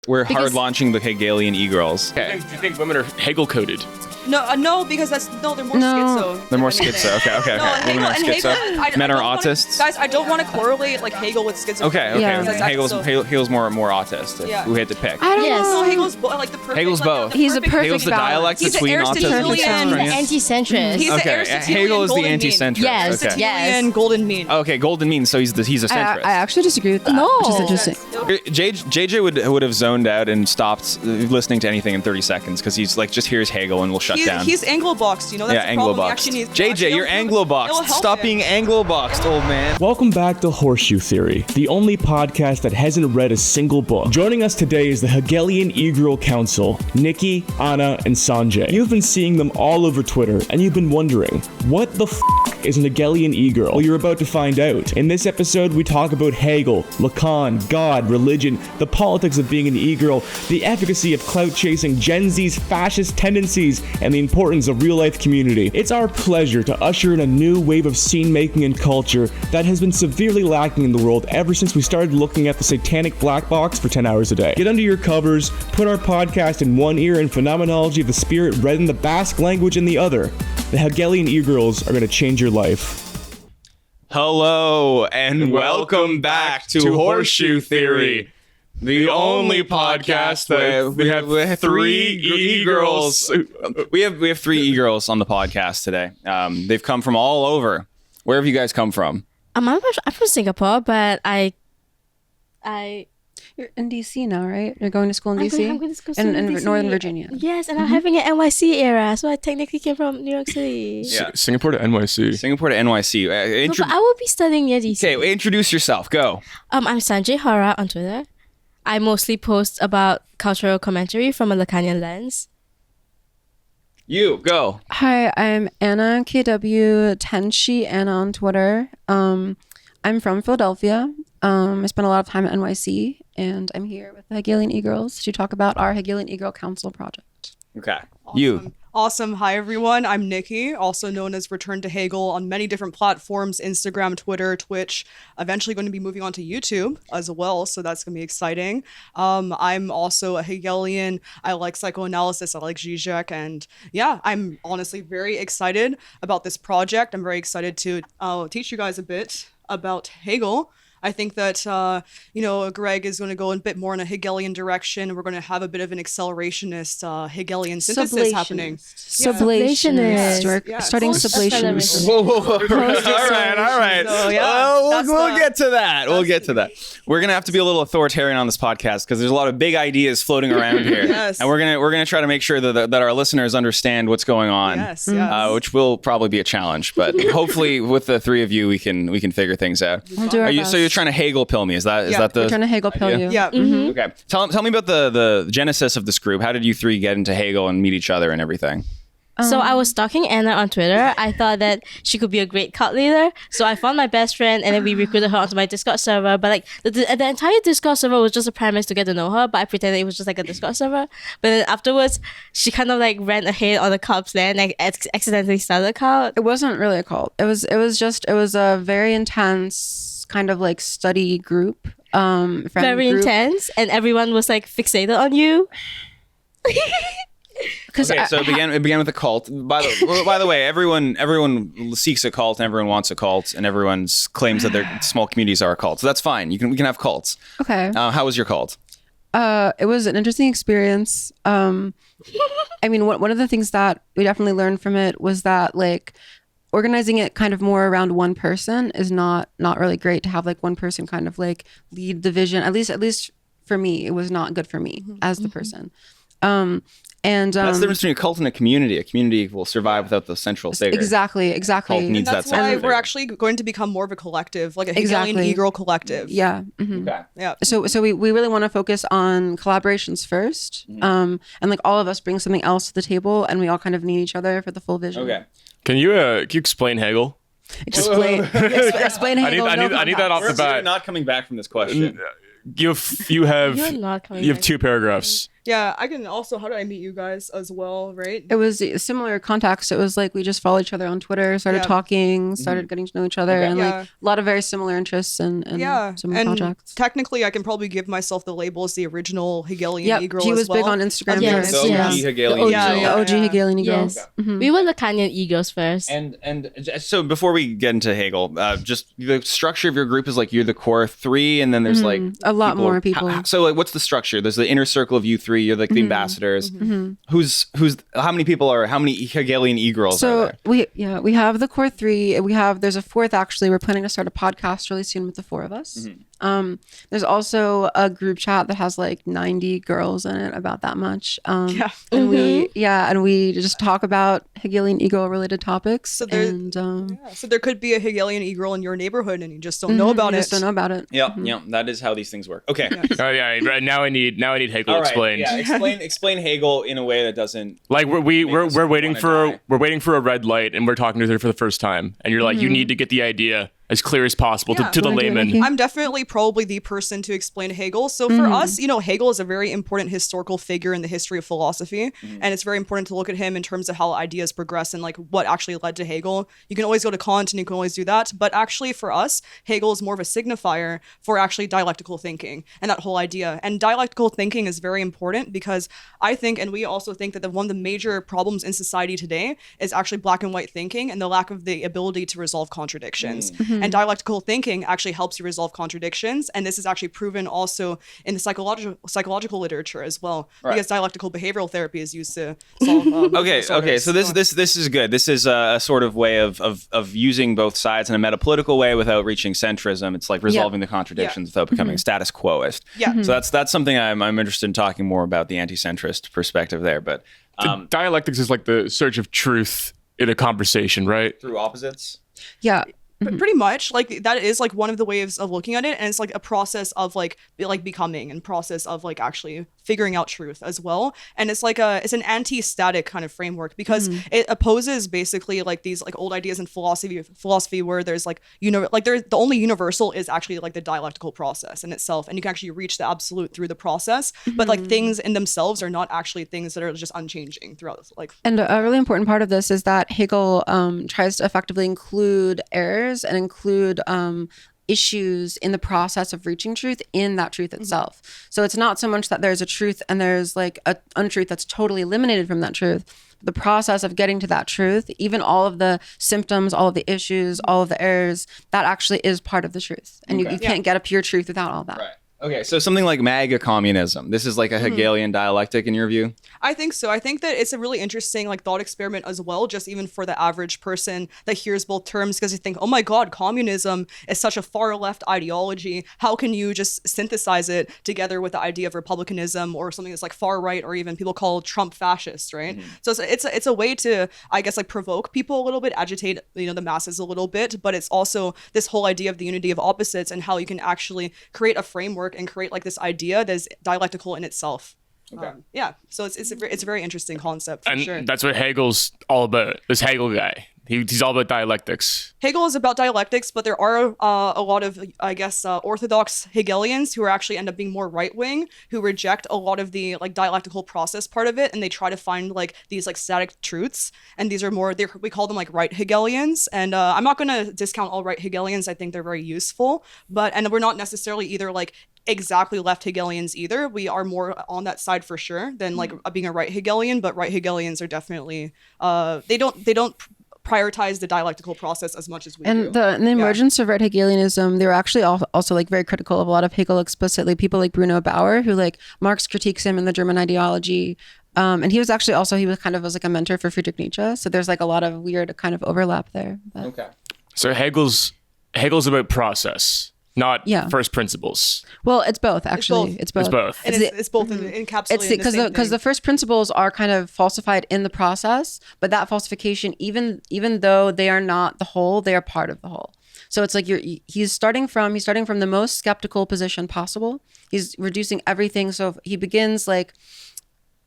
We're hard launching the Hegelian e-girls. Okay. Do you think women are Hegel-coded? No, because they're more schizo. They're more schizo. Okay. No, Women are schizo. Men are autists. Guys, I don't want to correlate like Hegel with schizophrenia. Okay. Yeah. Hegel's more autist. If we had to pick. I don't know. Hegel's like the perfect. Hegel's both. He's a perfect Hegel's the dialect He's between an autism He's and an schizophrenia. anti-centrist. He's the Okay, Aristotelian Hegel is the golden mean. anti-centrist. Yes, Okay. Aristotelian golden mean. Okay, golden mean. So he's a centrist. I actually disagree with that. No. Which is interesting. JJ would have zoned out and stopped listening to anything in 30 seconds because he's like just hears Hegel and will shut down. He's Anglo-boxed, you know. That's the problem. He Anglo-boxed. actually needs JJ, you're Anglo-boxed. Stop being Anglo-boxed, old man. Welcome back to Horseshoe Theory, the only podcast that hasn't read a single book. Joining us today is the Hegelian e-girl council, Nikki, Anna, and Sanjay. You've been seeing them all over Twitter, and you've been wondering, what the f*** is an Hegelian e-girl? Well, you're about to find out. In this episode, we talk about Hegel, Lacan, God, religion, the politics of being an e-girl, the efficacy of clout chasing, Gen Z's fascist tendencies, and the importance of real-life community. It's our pleasure to usher in a new wave of scene-making and culture that has been severely lacking in the world ever since we started looking at the satanic black box for 10 hours a day. Get under your covers, put our podcast in one ear and phenomenology of the spirit read in the Basque language in the other. The Hegelian e-girls are going to change your life. Hello, and welcome back to Horseshoe Theory, the only podcast that we have three e-girls. We have three e-girls on the podcast today. They've come from all over. Where have you guys come from? I'm from Singapore, but You're in DC now, right? You're going to school in DC? I'm going to school in DC. Northern Virginia. Yes, and I'm having an NYC era, so I technically came from New York City. Yeah. Singapore to NYC. Singapore to NYC. No, but I will be studying near DC. Okay, introduce yourself. Go. I'm Sanjay Hara on Twitter. I mostly post about cultural commentary from a Lacanian lens. You, go. Hi, I'm Anna, KW Tenshi Anna on Twitter. I'm from Philadelphia. I spent a lot of time at NYC, and I'm here with the Hegelian e-girls to talk about our Hegelian e-girl council project. Okay. Awesome. You. Awesome. Hi, everyone. I'm Nikki, also known as Return to Hegel on many different platforms, Instagram, Twitter, Twitch, eventually going to be moving on to YouTube as well. So that's going to be exciting. I'm also a Hegelian. I like psychoanalysis. I like Jreg. And yeah, I'm honestly very excited about this project. I'm very excited to teach you guys a bit about Hegel. I think that, Jreg is going to go a bit more in a Hegelian direction. We're going to have a bit of an accelerationist Hegelian synthesis happening. Sublationist. We're starting Sublation. Whoa. All right. So, we'll get to that. We're going to have to be a little authoritarian on this podcast because there's a lot of big ideas floating around here. Yes. And we're going to try to make sure that our listeners understand what's going on. Yes. Which will probably be a challenge, but hopefully with the three of you we can figure things out. We'll do our best. So you're trying to Hegel pill me? Is that the? We're trying to Hegel pill you. Yeah. Mm-hmm. Okay. Tell me about the genesis of this group. How did you three get into Hegel and meet each other and everything? So I was stalking Anna on Twitter. I thought that she could be a great cult leader. So I found my best friend and then we recruited her onto my Discord server. But like the entire Discord server was just a premise to get to know her. But I pretended it was just like a Discord server. But then afterwards, she kind of like ran ahead on the cult's land, like accidentally started a cult. It wasn't really a cult. It was a very intense kind of like study group. Very intense. And everyone was like fixated on you. Okay, so it began with a cult. By the way, everyone seeks a cult, and everyone wants a cult, and everyone claims that their small communities are a cult. So that's fine. We can have cults. Okay. How was your cult? It was an interesting experience. I mean, one of the things that we definitely learned from it was that like organizing it kind of more around one person is not really great. To have like one person kind of like lead the vision. At least for me, it was not good for me as the person. And that's the difference between a cult and a community. A community will survive without the central figure. Exactly. Cult needs That's that central why figure. we're actually going to become more of a collective, like a Hegelian e-girl collective. Yeah. Mm-hmm. Okay. Yeah. So we really want to focus on collaborations first, and like all of us bring something else to the table, and we all kind of need each other for the full vision. Okay. Can you explain Hegel? Explain Hegel. I need that off the We're bat. not coming back from this question. You have You're not coming back. two paragraphs. Yeah, I can also. How did I meet you guys as well? Right. It was a similar context. It was like we just followed each other on Twitter, started Yeah. talking, started getting to know each other, Okay. and Yeah. like a lot of very similar interests and Yeah, similar and projects. technically, I can probably give myself the label as the original Hegelian Yep, e-girl he as was well. big on Instagram. Yes, The OG yes. Hegelian Yeah, ego. yeah. The OG Hegelian ego. Yes. We were Lacanian egos first. And so before we get into Hegel, just the structure of your group is like you're the core three, and then there's like A lot more people. So like, what's the structure? There's the inner circle of you three. You're like the ambassadors. Who's how many Hegelian e-girls are So there? we have the core three. There's a fourth actually. We're planning to start a podcast really soon with the four of us. There's also a group chat that has like 90 girls in it, about that much. And we just talk about Hegelian ego related topics. So there- and So there could be a Hegelian e-girl in your neighborhood, and you just don't know about you it. just don't know about it. Yeah, that is how these things work. Okay. Oh yeah, right now I need Hegel All right. explained. Yeah, explain Hegel in a way that doesn't. Like we're us waiting wanna die. we're waiting for a red light and we're talking to her for the first time and you're like you need to get the idea as clear as possible Yeah. to the Wanna do it, layman. Nikki? I'm definitely probably the person to explain Hegel. So for us, Hegel is a very important historical figure in the history of philosophy. And it's very important to look at him in terms of how ideas progress and like what actually led to Hegel. You can always go to Kant and you can always do that. But actually for us, Hegel is more of a signifier for actually dialectical thinking and that whole idea. And dialectical thinking is very important because I think, and we also think that one of the major problems in society today is actually black and white thinking and the lack of the ability to resolve contradictions. And dialectical thinking actually helps you resolve contradictions. And this is actually proven also in the psychological literature as well, because dialectical behavioral therapy is used to solve. Okay. disorders. So this is good. This is a sort of way of using both sides in a metapolitical way without reaching centrism. It's like resolving the contradictions without becoming status quoist. Yeah. So that's something I'm interested in talking more about, the anti-centrist perspective there. But Dialectics is like the search of truth in a conversation, right? through opposites. Yeah. Pretty much, like that is like one of the ways of looking at it, and it's like a process of like becoming and process of like actually figuring out truth as well. And it's like it's an anti-static kind of framework because it opposes basically like these like old ideas in philosophy where there's like the only universal is actually like the dialectical process in itself, and you can actually reach the absolute through the process. But like things in themselves are not actually things that are just unchanging throughout like. And a really important part of this is that Hegel tries to effectively include errors and include issues in the process of reaching truth in that truth itself. So it's not so much that there's a truth and there's like an untruth that's totally eliminated from that truth. The process of getting to that truth, even all of the symptoms, all of the issues, all of the errors, that actually is part of the truth. And you can't get a pure truth without all that. Right. Okay, so something like MAGA communism. This is like a Hegelian dialectic in your view? I think so. I think that it's a really interesting like thought experiment as well, just even for the average person that hears both terms, because you think, oh my God, communism is such a far left ideology. How can you just synthesize it together with the idea of republicanism or something that's like far right, or even people call Trump fascist, right? So it's a way to, I guess, like provoke people a little bit, agitate the masses a little bit, but it's also this whole idea of the unity of opposites and how you can actually create a framework and create like this idea that is dialectical in itself. Okay. So it's a very interesting concept for And sure. that's what Hegel's all about. This Hegel guy. He's all about dialectics. Hegel is about dialectics, but there are a lot of, I guess, orthodox Hegelians who are actually end up being more right-wing, who reject a lot of the like dialectical process part of it, and they try to find like these like static truths, and these are more, we call them like right Hegelians, and I'm not going to discount all right Hegelians. I think they're very useful, and we're not necessarily either like exactly left Hegelians either. We are more on that side for sure than like being a right Hegelian, but right Hegelians are definitely they don't prioritize the dialectical process as much as we do. And the emergence of right Hegelianism, they were actually also like very critical of a lot of Hegel explicitly. People like Bruno Bauer, who like Marx critiques him in the German ideology. And he was actually also, he was kind of was like a mentor for Friedrich Nietzsche. So there's like a lot of weird kind of overlap there. But. Okay. So Hegel's about process, not Yeah. first principles. Well, it's both actually. both. It's both. It's both. And it's both encapsulated It's because the first principles are kind of falsified in the process, but that falsification, even though they are not the whole, they are part of the whole. So it's like he's starting from the most skeptical position possible. He's reducing everything. So he begins like,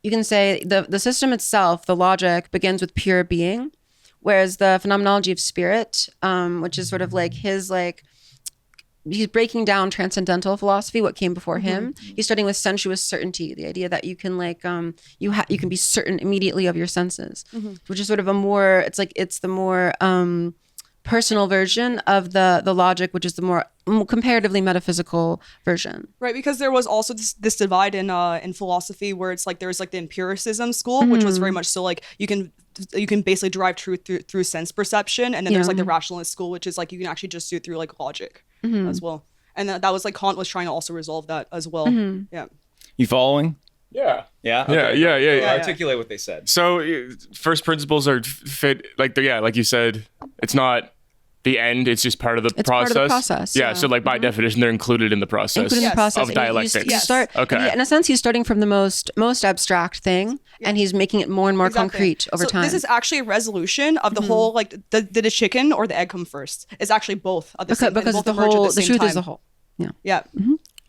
you can say the system itself, the logic begins with pure being, whereas the phenomenology of spirit, which is sort of like his like he's breaking down transcendental philosophy, what came before him. He's starting with sensuous certainty, the idea that you can like you can be certain immediately of your senses, which is sort of a more it's the more personal version of the logic, which is the more comparatively metaphysical version. Right, because there was also this divide in philosophy where it's like there's like the empiricism school, which was very much so like you can basically derive truth through sense perception, and then there's like the rationalist school, which is like you can actually just do it through like logic as well. And that was like Kant was trying to also resolve that as well. Yeah. You following? Yeah. Yeah. Okay. Yeah. Articulate what they said. So first principles are fit like like you said, it's not the end, it's just part of the process. Part of the process. Yeah. So like by definition, they're included in the process. Including the process of dialectics. You start, okay. In a sense, he's starting from the most abstract thing, and he's making it more and more concrete over time. This is actually a resolution of the whole like did the chicken or the egg come first? It's actually both at the same time. Because Both the emerge at whole, the the same truth time. is the whole. Yeah. Yeah.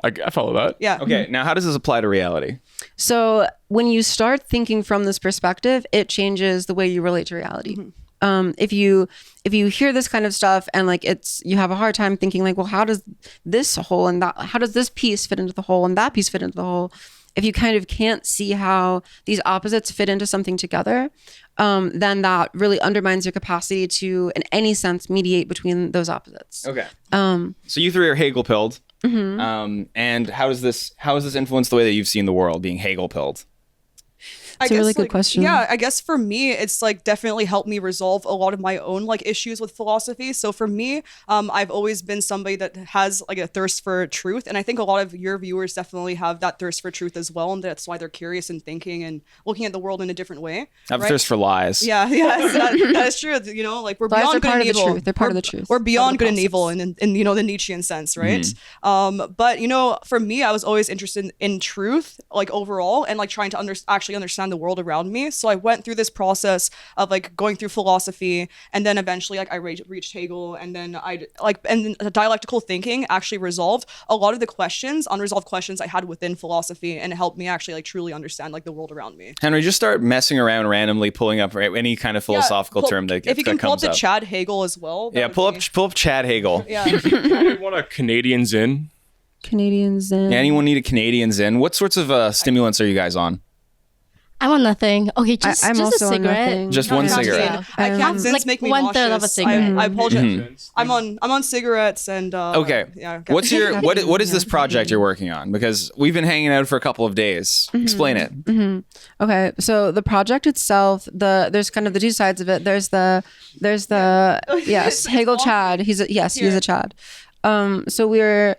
I follow that. Yeah. Okay, now how does this apply to reality? So when you start thinking from this perspective, it changes the way you relate to reality. If you hear this kind of stuff and like you have a hard time thinking like, well, how does this whole and that, how does this piece fit into the whole and that piece fit into the whole? If you kind of can't see how these opposites fit into something together, then that really undermines your capacity to, in any sense, mediate between those opposites. Okay. So you three are Hegel-pilled. And how does this influence the way that you've seen the world, being Hegel-pilled? It's a really good question. Yeah, I guess for me, it's like definitely helped me resolve a lot of my own like issues with philosophy. So for me, I've always been somebody that has like a thirst for truth, and I think a lot of your viewers definitely have that thirst for truth as well, and that's why they're curious and thinking and looking at the world in a different way. I have a thirst for lies. Yeah, that is true. You know, like we're Lies beyond are good part and of the evil. truth. They're part of the truth. We're beyond good and process. evil in you know the Nietzschean sense, right? But you know, for me, I was always interested in truth, like overall, and like trying to actually understand the world around me. So I went through this process of like going through philosophy, and then eventually like I reached Hegel, and then dialectical thinking actually resolved a lot of the unresolved questions I had within philosophy, and it helped me actually like truly understand like the world around me. Henry, just start messing around randomly, pulling up any kind of philosophical term that if you can that pull up comes the Chad Hegel as well. Yeah, pull up Chad Hegel. Yeah. I want a Canadians in. Canadians in. Yeah, anyone need a Canadians in? What sorts of stimulants are you guys on? I'm on nothing. Okay, just I'm a also on cigarette. nothing. Just one Caffeine. cigarette. Caffeines Like make me 1/3 nauseous. of a cigarette. I apologize. I'm on cigarettes and Okay. Yeah. What's your Caffeine, what is this project you're working on? Because we've been hanging out for a couple of days. Explain it. Okay, so the project itself, there's kind of the two sides of it. There's the yes, Hegel Chad. He's a Chad. So we're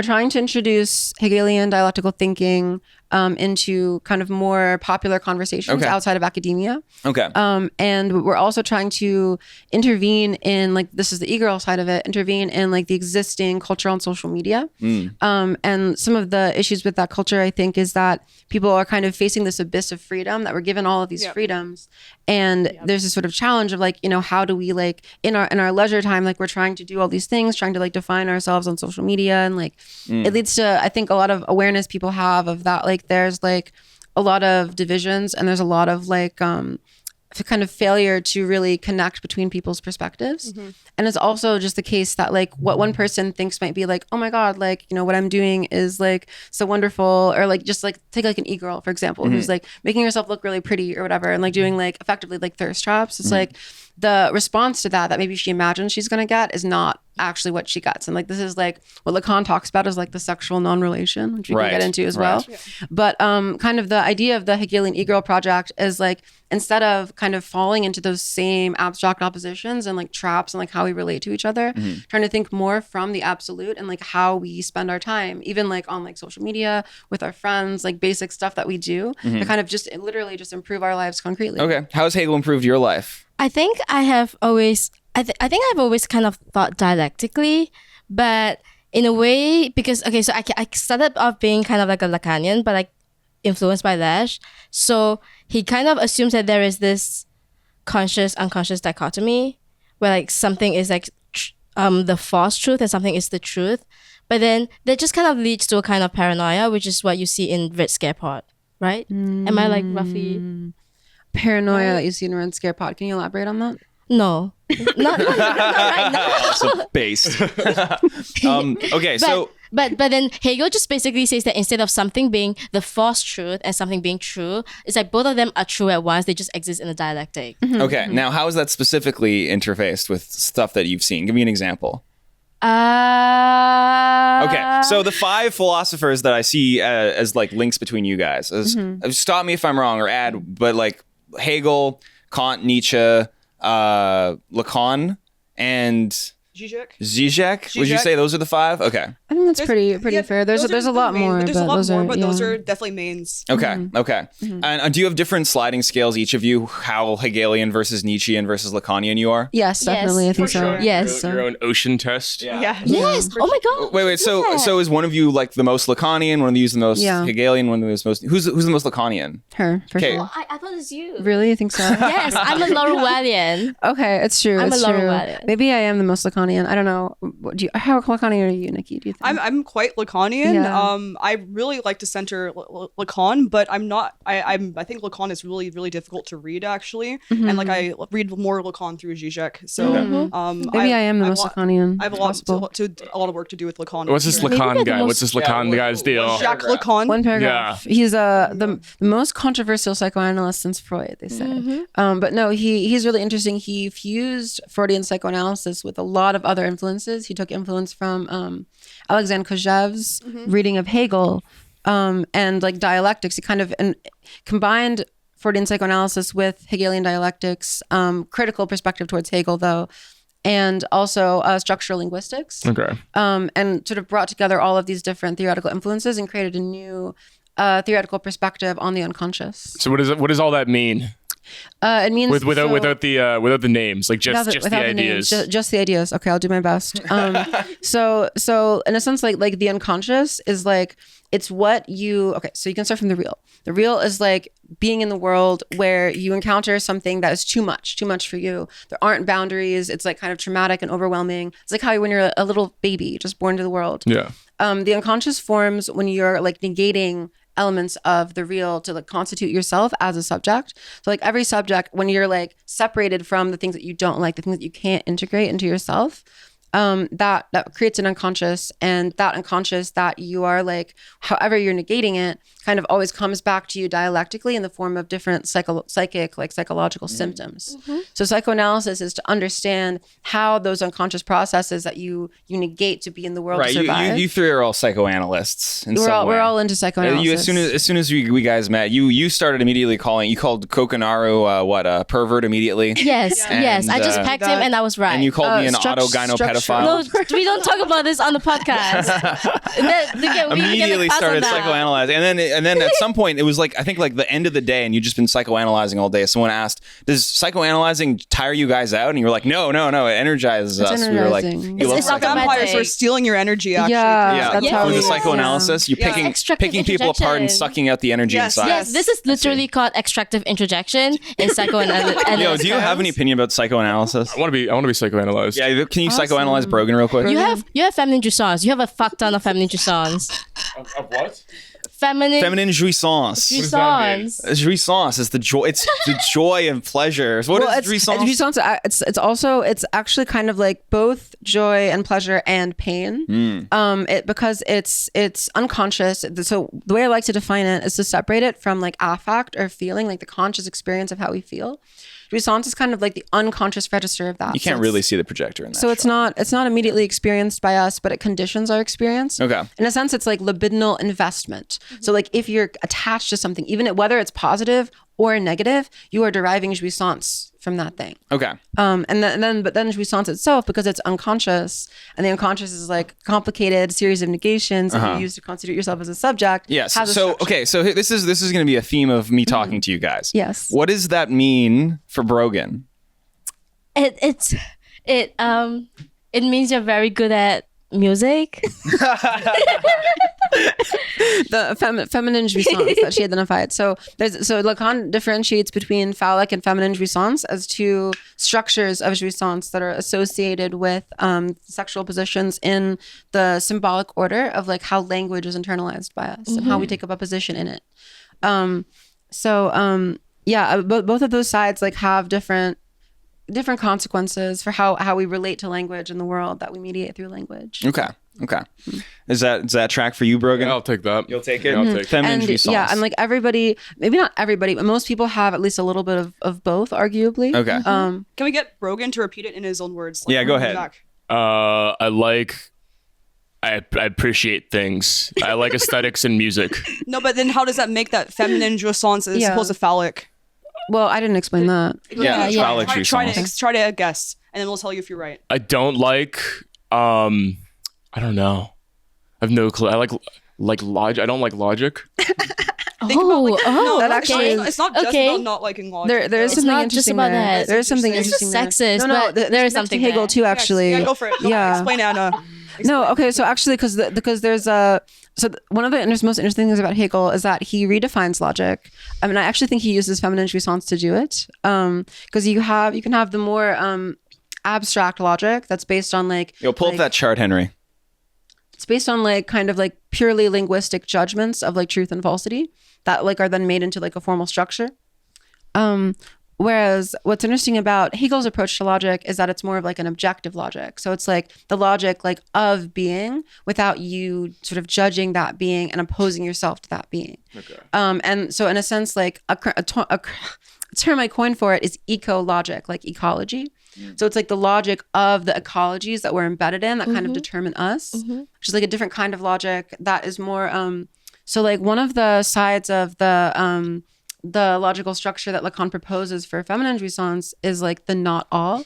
trying to introduce Hegelian dialectical thinking into kind of more popular conversations outside of academia. Okay. And we're also trying to intervene in, like, this is the e-girl side of it, intervene in like the existing culture on social media. And some of the issues with that culture, I think, is that people are kind of facing this abyss of freedom, that we're given all of these freedoms. And there's this sort of challenge of like, you know, how do we like in our leisure time, like we're trying to do all these things, trying to like define ourselves on social media. And like, it leads to, I think, a lot of awareness people have of that. Like there's like a lot of divisions, and there's a lot of like kind of failure to really connect between people's perspectives. And it's also just the case that like what one person thinks might be like, oh my God, like, you know, what I'm doing is like so wonderful, or like just like take like an e-girl, for example, who's like making herself look really pretty or whatever, and like doing like effectively like thirst traps. It's like the response to that maybe she imagines she's going to get is not actually what she gets. And like, this is like what Lacan talks about is like the sexual non-relation, which we can get into as well. But kind of the idea of the Hegelian e-girl project is like, instead of kind of falling into those same abstract oppositions and like traps and like how we relate to each other, trying to think more from the absolute and like how we spend our time, even like on like social media with our friends, like basic stuff that we do to kind of just literally just improve our lives concretely. Okay. How has Hegel improved your life? I think I have always, I think I've always kind of thought dialectically, but in a way, because, okay, so I started off being kind of like a Lacanian, but like influenced by Lash. So he kind of assumes that there is this conscious, unconscious dichotomy where like something is like the false truth and something is the truth. But then that just kind of leads to a kind of paranoia, which is what you see in Red Scare Pod, right? Am I like roughly... Paranoia that you see in Red Scare Pod. Can you elaborate on that? No. Not right now. So based. Okay, so But then Hegel just basically says that instead of something being the false truth and something being true, it's like both of them are true at once. They just exist in a dialectic. okay, now how is that specifically interfaced with stuff that you've seen? Give me an example. Okay, so the 5 philosophers that I see as like links between you guys is, stop me if I'm wrong or add, but like Hegel, Kant, Nietzsche, Lacan, and Zizek. Would you say those are the 5? Okay. I think that's pretty fair. There's a lot more, There's a lot more, but those are definitely mains. Okay. Okay. And do you have different sliding scales, each of you, how Hegelian versus Nietzschean versus Lacanian you are? Yes, definitely. I think for so. sure. Yes. Your own ocean test. Yeah. Yes. Oh my god. Wait. So is one of you like the most Lacanian? One of you is the most Hegelian? One of you is most. Who's the most Lacanian? Her, for Okay. sure. I thought it's you. Really? I think so. Yes, I'm a Laurelian. Okay, it's true. I'm it's a true. Laurelian. Maybe I am the most Lacanian. I don't know. How Lacanian are you, Nikki? Do you think? I'm quite Lacanian. Yeah. I really like to center Lacan, but I'm not. I think Lacan is really difficult to read actually, and like I read more Lacan through Zizek. So Maybe I am the most Lacanian. I have a lot of work to do with Lacan. What's this Lacan guy? What's this Lacan guy's deal? Jacques Lacan. One paragraph. Yeah. He's the most controversial psychoanalyst since Freud, they say. But no, he's really interesting. He fused Freudian psychoanalysis with a lot of other influences. He took influence from Alexandre Kojeev's reading of Hegel and like dialectics. He kind of combined Freudian psychoanalysis with Hegelian dialectics, critical perspective towards Hegel though, and also structural linguistics. Okay. And sort of brought together all of these different theoretical influences and created a new theoretical perspective on the unconscious. So what does all that mean? It means without the names, like just the ideas. Just the ideas. Okay, I'll do my best. So in a sense, like the unconscious is like it's what you. Okay, so you can start from the real. The real is like being in the world where you encounter something that is too much for you. There aren't boundaries. It's like kind of traumatic and overwhelming. It's like how when you're a little baby just born to the world. Yeah. The unconscious forms when you're like negating elements of the real to like constitute yourself as a subject. So like every subject, when you're like separated from the things that you don't like, the things that you can't integrate into yourself, that creates an unconscious, and that unconscious that you are like, however you're negating it, kind of always comes back to you dialectically in the form of different psychological symptoms. So psychoanalysis is to understand how those unconscious processes that you negate to be in the world Right, survive. you three are all psychoanalysts. We're all into psychoanalysis. As soon as we guys met, you started immediately you called Kokinaru pervert immediately. Yes. I just pecked him and I was right. And you called me an structural. autogynopedophile. No, we don't talk about this on the podcast. Immediately started psychoanalyzing, and then at some point it was like I think like the end of the day, and you've just been psychoanalyzing all day. Someone asked, "Does psychoanalyzing tire you guys out?" And you were like, "No, it energizes us." We were like, energizing. "You love It's not Vampires are stealing your energy. Actually, Yeah, too. that's how With it the is. psychoanalysis, you're Extractive picking people apart and interjection. sucking out the energy Yes, inside. Yes, this is literally called extractive interjection in psychoanalysis. Yo, do you have any opinion about psychoanalysis? I want to be psychoanalyzed. Yeah, can you psychoanalyze Brogan real quick? You have feminine jouissance. You have a fuck ton of feminine jouissance. Of what? Feminine jouissance. Jouissance. Jouissance is the joy. It's the joy and pleasure. What is jouissance? Jouissance. It's actually kind of like both joy and pleasure and pain. Because it's unconscious. So the way I like to define it is to separate it from like affect or feeling, like the conscious experience of how we feel. Jouissance is kind of like the unconscious register of that. You can't really see the projector in that. So it's not immediately experienced by us, but it conditions our experience. Okay. In a sense, it's like libidinal investment. So like if you're attached to something, even whether it's positive or negative, you are deriving jouissance from that thing. Okay. But then jouissance itself, because it's unconscious, and the unconscious is like complicated series of negations that you use to constitute yourself as a subject. Yes. has a So structure. so this is going to be a theme of me talking to you guys. Yes. What does that mean for Brogan? It means you're very good at music. The feminine jouissance that she identified. So Lacan differentiates between phallic and feminine jouissance as two structures of jouissance that are associated with sexual positions in the symbolic order of like how language is internalized by us and how we take up a position in it. Both of those sides like have different different consequences for how we relate to language in the world that we mediate through language. Okay. Does that track for you, Brogan? Yeah, I'll take that. You'll take it? Yeah, I'll take it. Feminine jouissance. Yeah, and like everybody, maybe not everybody, but most people have at least a little bit of both, arguably. Okay. Can we get Brogan to repeat it in his own words? Yeah, go ahead. Back. I appreciate things. I like aesthetics and music. No, but then how does that make that feminine jouissance as opposed to phallic? Well, I didn't explain that. Yeah, phallic Try jouissance. to guess, and then we'll tell you if you're right. I don't like. I don't know. I have no clue. I like logic. I don't like logic. Think about like, no, that it's actually- not, it's not just Okay. about not liking logic. There is It's something not just interesting about there. that. There is something It's interesting just there. sexist, No, but there is next to something Hegel there. too, actually. Yeah, go for it. Explain, Anna. No, okay. So actually, because there's one of the most interesting things about Hegel is that he redefines logic. I mean, I actually think he uses feminine jouissance to do it. Because you can have the more abstract logic that's based on like. Yo, pull up that chart, Henry. It's based on like kind of like purely linguistic judgments of like truth and falsity that like are then made into like a formal structure. Whereas what's interesting about Hegel's approach to logic is that it's more of like an objective logic. So it's like the logic like of being without you sort of judging that being and opposing yourself to that being. Okay. And so in a sense, like a term I coined for it is eco-logic, like ecology. So it's like the logic of the ecologies that we're embedded in that kind of determine us, which is like a different kind of logic that is more. So like one of the sides of the logical structure that Lacan proposes for feminine jouissance is like the not all.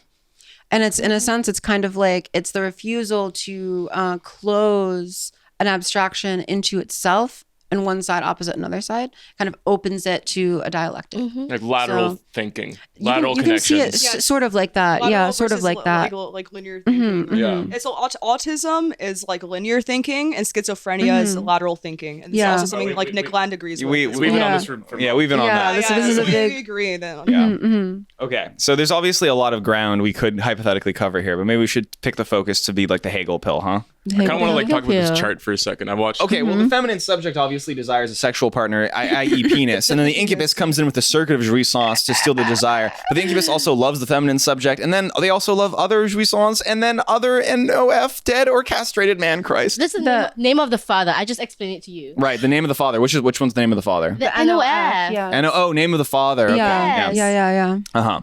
And it's in a sense, it's kind of like it's the refusal to close an abstraction into itself and one side opposite another side kind of opens it to a dialectic. Like lateral So, thinking, lateral you can see it connections. sort of like that. Lateral Yeah, sort of versus like that. Like linear thinking. Yeah. And so autism is like linear thinking, and schizophrenia is lateral thinking. And this is also something like Nick Land agrees with. We've been Yeah. on this for we've been on that. So this is a we big. agree then. Yeah. Okay. So there's obviously a lot of ground we could hypothetically cover here, but maybe we should pick the focus to be like the Hegel pill, huh? I kind of want to like talk about Yeah. this chart for a second. I watched. Okay, well, the feminine subject obviously desires a sexual partner, i.e. penis, and then the incubus comes in with the circuit of jouissance to steal the desire. But the incubus also loves the feminine subject, and then they also love other jouissance, and then other NOF, dead or castrated man Christ. This is the name of the father. I just explained it to you. Right, the name of the father. Which one's the name of the father? The NOF. Yeah. And name of the father. Okay. Yeah. Yes. Yeah. Uh-huh.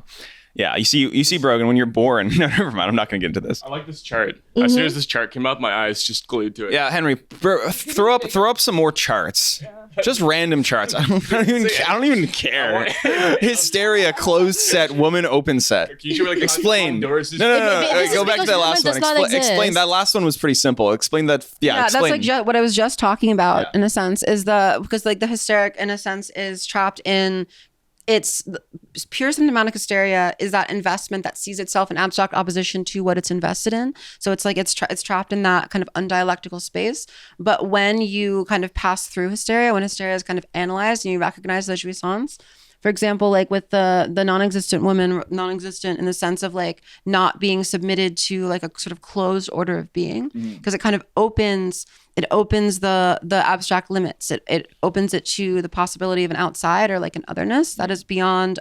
Yeah, you see, Brogan, when you're born. No, never mind. I'm not going to get into this. I like this chart. As soon as this chart came up, my eyes just glued to it. Yeah, Henry, throw up some more charts. Just random charts. I don't even care. Hysteria, closed set, woman, open set. Can you show me, like, Explain. No, doors? This is go back to because that last woman one. does not Explain. exist. That last one was pretty simple. Explain that. Yeah, That's explain. like what I was just talking about in a sense is because like the hysteric in a sense is trapped in it's pure symptomatic hysteria is that investment that sees itself in abstract opposition to what it's invested in. So it's like it's trapped in that kind of undialectical space. But when you kind of pass through hysteria, when hysteria is kind of analyzed and you recognize the jouissance, for example, like with the non-existent woman, non-existent in the sense of like not being submitted to like a sort of closed order of being, because it kind of opens the abstract limits. It opens it to the possibility of an outside or like an otherness that is beyond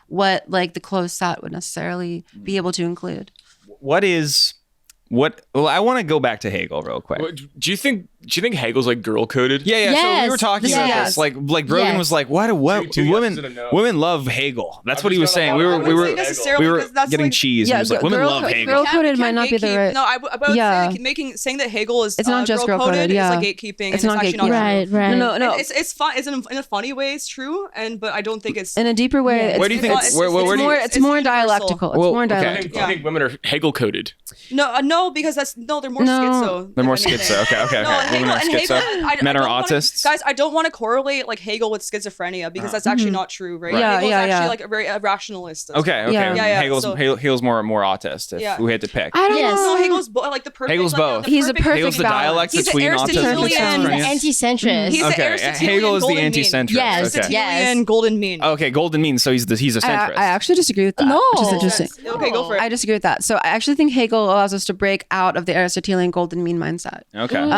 what like the closed set would necessarily be able to include. Well, I want to go back to Hegel real quick. Do you think Hegel's like girl coded? Yeah. So we Yes. were talking about Yes. this. Like Brogan Yes. was like, what Two yeses and a no. women love Hegel. That's I've what he just was got a saying. lot We of- were I we wouldn't were say necessarily we were because that's getting like- cheese. And he was like, women love Hegel. Girl-coded might not be the right. No, I would Yeah. say saying that Hegel is It's not just girl-coded girl-coded, yeah. is like gatekeeping. It's and not it's actually gatekeeping. not true. Right. No. It's fun. It's in a funny way. It's true, but I don't think it's. In a deeper way, Where do you think? it's- Where do you? it's more universal. dialectical. It's Well, more okay. dialectical. I think women are Hegel coded. No, because they're more No. schizo. They're more if anything. schizo. Okay. No, and Women are Hegel, schizo. Men are don't wanna- autists. Guys, I don't want to correlate like Hegel with schizophrenia because that's actually not true, right? Yeah, Hegel's yeah, actually yeah. like a very rationalist. Okay. Yeah. Hegel's more autist. If Yeah. we had to pick. I don't Yes. know. No, Hegel's like the perfect. Hegel's like, both. the He's a perfect- perfect Hegel's the balance. dialect He's between an autism and Aristotelian- schizophrenia. He's anti-centrist. He's the Okay, Aristotelian Hegel is the golden mean. anti-centrist. Yes, Okay. Aristotelian golden mean. Okay, golden mean. So he's a centrist. I actually disagree with that. No. Which is interesting. Okay, go for it. I disagree with that. So I actually think Hegel allows us to break out of the Aristotelian golden mean mindset. Okay.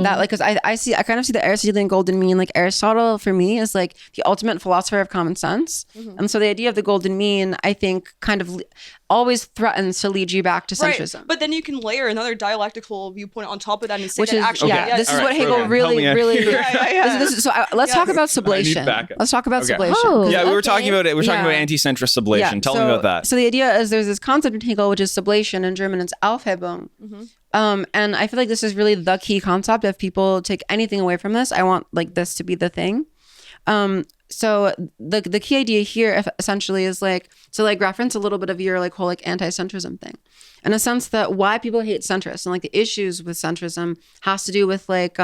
That like, because I kind of see the Aristotelian golden mean, like Aristotle for me is like the ultimate philosopher of common sense. And so the idea of the golden mean, I think kind of always threatens to lead you back to Right. centrism. But then you can layer another dialectical viewpoint on top of that and say Which that is actually, this is All what right, Hegel Brogan, really, help me really. Yeah. Let's talk about sublation. backup. Let's talk about Okay. sublation. Oh. Yeah, we were Okay. talking about it. We're talking Yeah. about anti-centrist sublation. Tell me about that. So the idea is there's this concept in Hegel, which is sublation. In German, it's Aufhebung. And I feel like this is really the key concept. If people take anything away from this, I want like this to be the thing. So the key idea here essentially is like to like reference a little bit of your like whole like anti-centrism thing, in a sense that why people hate centrists and like the issues with centrism has to do with like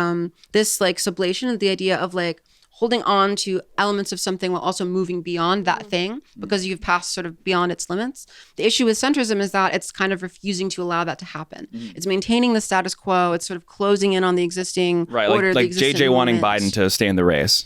this like sublation of the idea of like holding on to elements of something while also moving beyond that thing because you've passed sort of beyond its limits. The issue with centrism is that it's kind of refusing to allow that to happen. It's maintaining the status quo. It's sort of closing in on the existing Right, order, the like existing JJ wanting moment. Biden to stay in the race.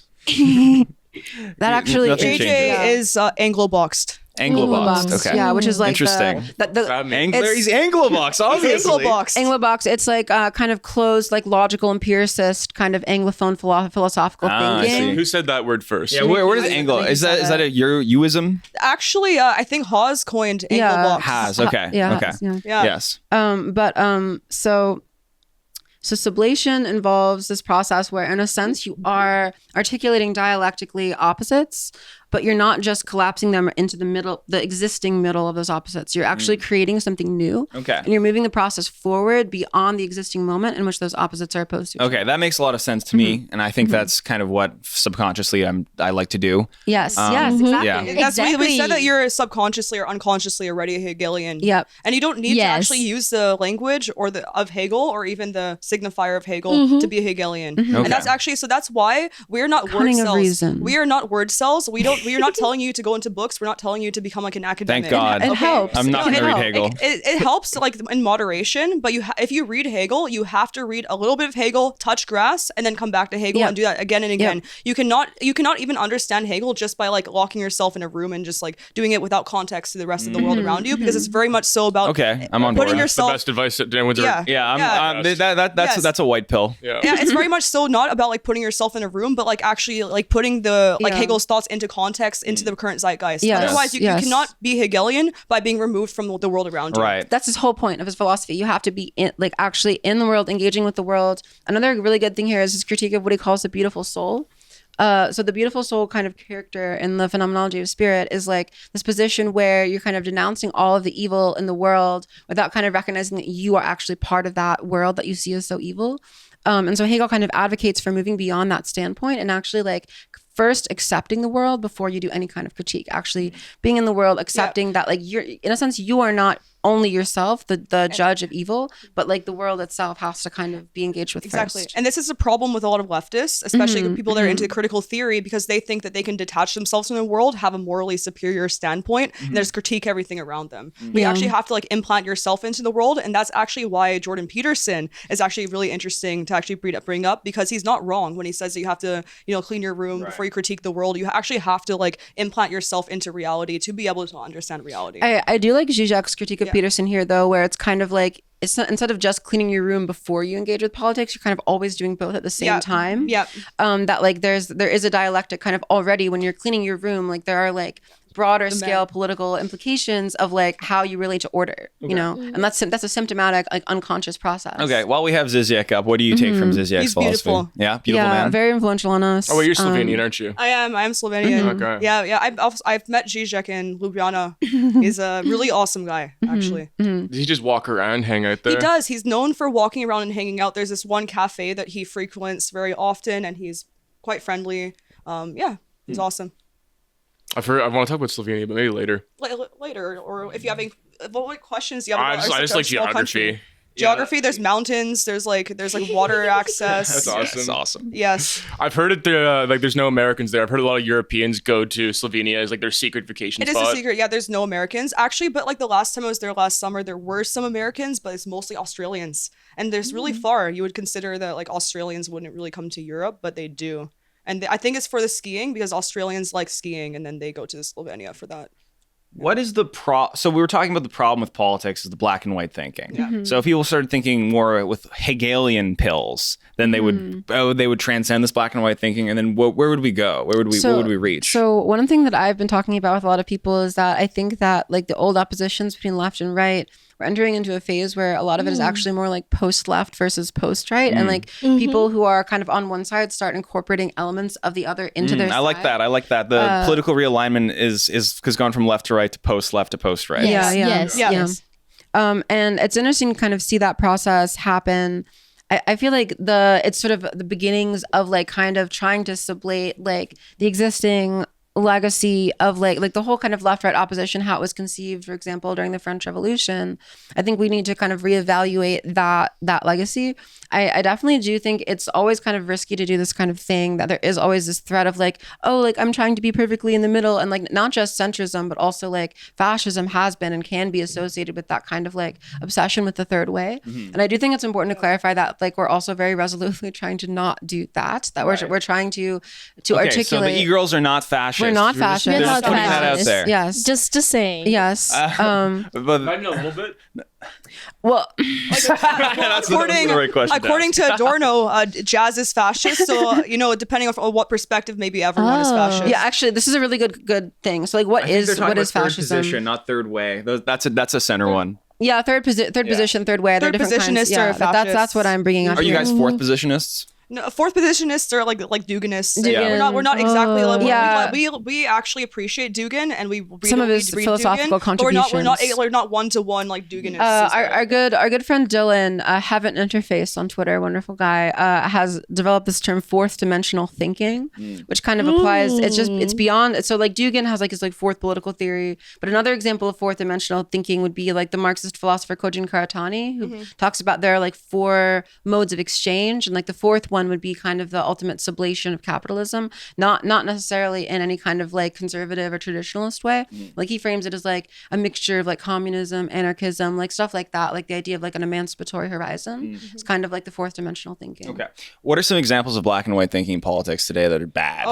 That actually Nothing JJ changes. is Anglo-boxed. Anglo-boxed. Okay. Yeah, which is like Interesting. That means- He's Anglo-boxed, obviously. Anglo-boxed. Anglo-box. It's like kind of closed, like logical empiricist kind of Anglophone philosophical I thinking. see. Who said that word first? Yeah, where does Anglo? Is that a Euism? Actually, I think Hawes coined Anglo-boxed. Has. Okay. Yeah, Okay. yeah. Yeah. Yes. So sublation involves this process where, in a sense, you are articulating dialectically opposites, but you're not just collapsing them into the existing middle of those opposites. You're actually creating something new. Okay. And you're moving the process forward beyond the existing moment in which those opposites are opposed to each other. Okay, that makes a lot of sense to me, and I think that's kind of what subconsciously I like to do. Yes, yes, exactly. yeah. That's we said Exactly. that you're subconsciously or unconsciously already a Hegelian. Yep. And you don't need to Yes. actually use the language or of Hegel or even the signifier of Hegel to be a Hegelian. Okay. And that's actually that's why we're not Cunning word of cells. reason. We are not word cells. We are not telling you to go into books. We're not telling you to become like an academic. Thank God. It helps. I'm not No, going to it read helps. Hegel. It helps like in moderation, but if you read Hegel, you have to read a little bit of Hegel, touch grass, and then come back to Hegel Yep. and do that again and again. Yep. You cannot even understand Hegel just by like locking yourself in a room and just like doing it without context to the rest of the world around you, because it's very much so about Okay, I'm on putting board. The yourself. best advice that anyone's Yeah. That's Yes. that's a white pill. Yeah. Yeah, it's very much so not about like putting yourself in a room, but like actually like putting the like Yeah. Hegel's thoughts into context, into the current zeitgeist. Yes. Otherwise, you cannot be Hegelian by being removed from the world around you. Right. That's his whole point of his philosophy. You have to be actually in the world, engaging with the world. Another really good thing here is his critique of what he calls the beautiful soul. So the beautiful soul kind of character in the phenomenology of spirit is like this position where you're kind of denouncing all of the evil in the world without kind of recognizing that you are actually part of that world that you see as so evil. And so Hegel kind of advocates for moving beyond that standpoint and actually like first accepting the world before you do any kind of critique. Actually being in the world, accepting that like you're, in a sense, you are not only yourself, the judge of evil, but like the world itself has to kind of be engaged with Exactly. first. And this is a problem with a lot of leftists, especially people that are into critical theory, because they think that they can detach themselves from the world, have a morally superior standpoint, and just critique everything around them. But you actually have to like implant yourself into the world. And that's actually why Jordan Peterson is actually really interesting to actually bring up, because he's not wrong when he says that you have to, clean your room before you critique the world. You actually have to like implant yourself into reality to be able to understand reality. I do like Zizek's critique of Peterson here, though, where it's kind of like, it's not, instead of just cleaning your room before you engage with politics, you're kind of always doing both at the same time. Yeah. That like there is a dialectic kind of already when you're cleaning your room, like there are like broader scale political implications of like how you relate to order, and that's a symptomatic like unconscious process. Okay, while we have Zizek up, what do you take from Zizek's He's philosophy? beautiful. Yeah, beautiful man. very influential on us. Oh, wait, you're Slovenian, aren't you? I am Slovenian. Okay. Yeah. I've met Zizek in Ljubljana. He's a really awesome guy, actually. Does he just walk around, hang out there? He does. He's known for walking around and hanging out. There's this one cafe that he frequents very often, and he's quite friendly. He's awesome. I want to talk about Slovenia, but maybe later. Later, or if you have any, what questions do you have I about just our like small country? geography. Geography. There's mountains. There's like water access. That's awesome. That's awesome. Yes. I've heard it. There's no Americans there. I've heard a lot of Europeans go to Slovenia as like their secret vacation It is spot. a secret. Yeah, there's no Americans actually, but like the last time I was there last summer, there were some Americans, but it's mostly Australians. And there's really far. You would consider that like Australians wouldn't really come to Europe, but they do. And I think it's for the skiing, because Australians like skiing, and then they go to Slovenia for that. What is the so we were talking about the problem with politics is the black and white thinking. Yeah. So if people started thinking more with Hegelian pills, then they would transcend this black and white thinking, and then where would we go? What would we reach? So one thing that I've been talking about with a lot of people is that I think that like the old oppositions between left and right, we're entering into a phase where a lot of it is actually more like post-left versus post-right, and like people who are kind of on one side start incorporating elements of the other into their side. I like that. The political realignment has gone from left to right to post-left to post-right. Yes. And it's interesting to kind of see that process happen. I feel like it's sort of the beginnings of like kind of trying to sublate like the existing legacy of like the whole kind of left-right opposition, how it was conceived, for example, during the French Revolution. I think we need to kind of reevaluate that legacy. I definitely do think it's always kind of risky to do this kind of thing, that there is always this threat of like, oh, like I'm trying to be perfectly in the middle, and like not just centrism, but also like fascism has been and can be associated with that kind of like obsession with the third way. And I do think it's important to clarify that like we're also very resolutely trying to not do that. We're trying to articulate. So the e-girls are not fascist. We're not fascist. We're not putting that out fascist. there. Yes. Just saying. Yes. But I know a little bit. Well, that's the right question. According to Adorno, jazz is fascist. So depending on what perspective, maybe everyone is fascist. yeah, actually, this is a really good thing. So, like, what is fascism? Position, not third way. That's a center one. Yeah, third position, third way. They're Third different kinds. positionists Yeah, are that's what I'm bringing up. Are you here. guys fourth positionists? No, fourth positionists are like Duginists. Dugan. We're not exactly like Yeah. we actually appreciate Dugan, and we read Some of his read philosophical Dugan, but contributions. we're not one-to-one like Duginists. as well. Our good friend Dylan, Haven't Interface on Twitter, wonderful guy, has developed this term fourth dimensional thinking, which kind of applies. It's beyond. So like Dugan has like his like fourth political theory, but another example of fourth dimensional thinking would be like the Marxist philosopher Kojin Karatani, who talks about there are like four modes of exchange, and like the fourth one would be kind of the ultimate sublation of capitalism, not necessarily in any kind of like conservative or traditionalist way. Like he frames it as like a mixture of like communism, anarchism, like stuff like that, like the idea of like an emancipatory horizon. It's kind of like the fourth dimensional thinking. Okay. What are some examples of black and white thinking in politics today that are bad?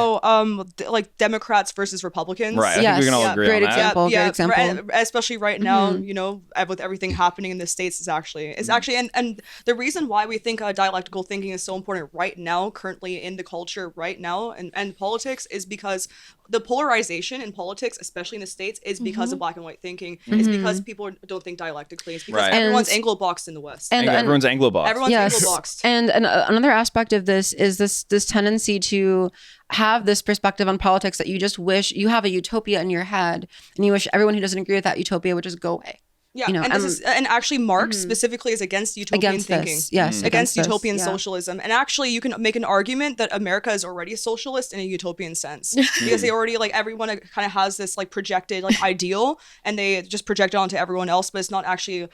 Like Democrats versus Republicans. Right. I think we can all agree great on that. example. Great example. Especially right now, with everything happening in the States, is actually and the reason why we think dialectical thinking is so important right now, currently in the culture right now and politics, is because the polarization in politics, especially in the States, is because of black and white thinking. It's because people don't think dialectically. It's because everyone's Anglo-boxed in the West. And everyone's Anglo-boxed. Everyone's Anglo-boxed. And another aspect of this is this tendency to have this perspective on politics that you just wish you have a utopia in your head, and you wish everyone who doesn't agree with that utopia would just go away. Yeah, and actually Marx specifically is against utopian thinking. Yes, against utopian this, socialism. And actually you can make an argument that America is already socialist in a utopian sense. Because they already, like, everyone kind of has this like projected like ideal, and they just project it onto everyone else, but it's not actually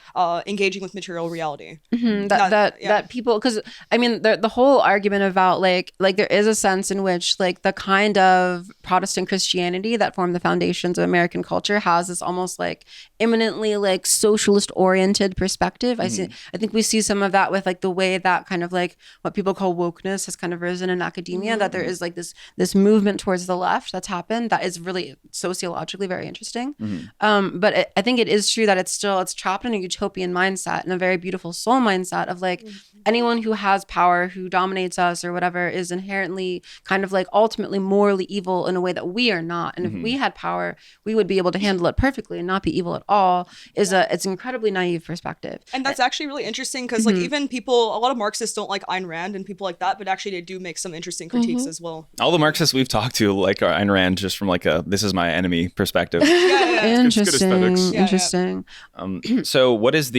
engaging with material reality. That people, because I mean the whole argument about like there is a sense in which like the kind of Protestant Christianity that formed the foundations of American culture has this almost like imminently like socialist oriented perspective. I think we see some of that with like the way that kind of like what people call wokeness has kind of risen in academia, that there is like this movement towards the left that's happened that is really sociologically very interesting. But I think it is true that it's trapped in a utopian mindset and a very beautiful soul mindset of like anyone who has power, who dominates us or whatever, is inherently kind of like ultimately morally evil in a way that we are not. And if we had power, we would be able to handle it perfectly and not be evil at all. It's an incredibly naive perspective. And that's actually really interesting because like even people, a lot of Marxists don't like Ayn Rand and people like that, but actually they do make some interesting critiques as well. All the Marxists we've talked to like are Ayn Rand just from like a this is my enemy perspective. Interesting. So what is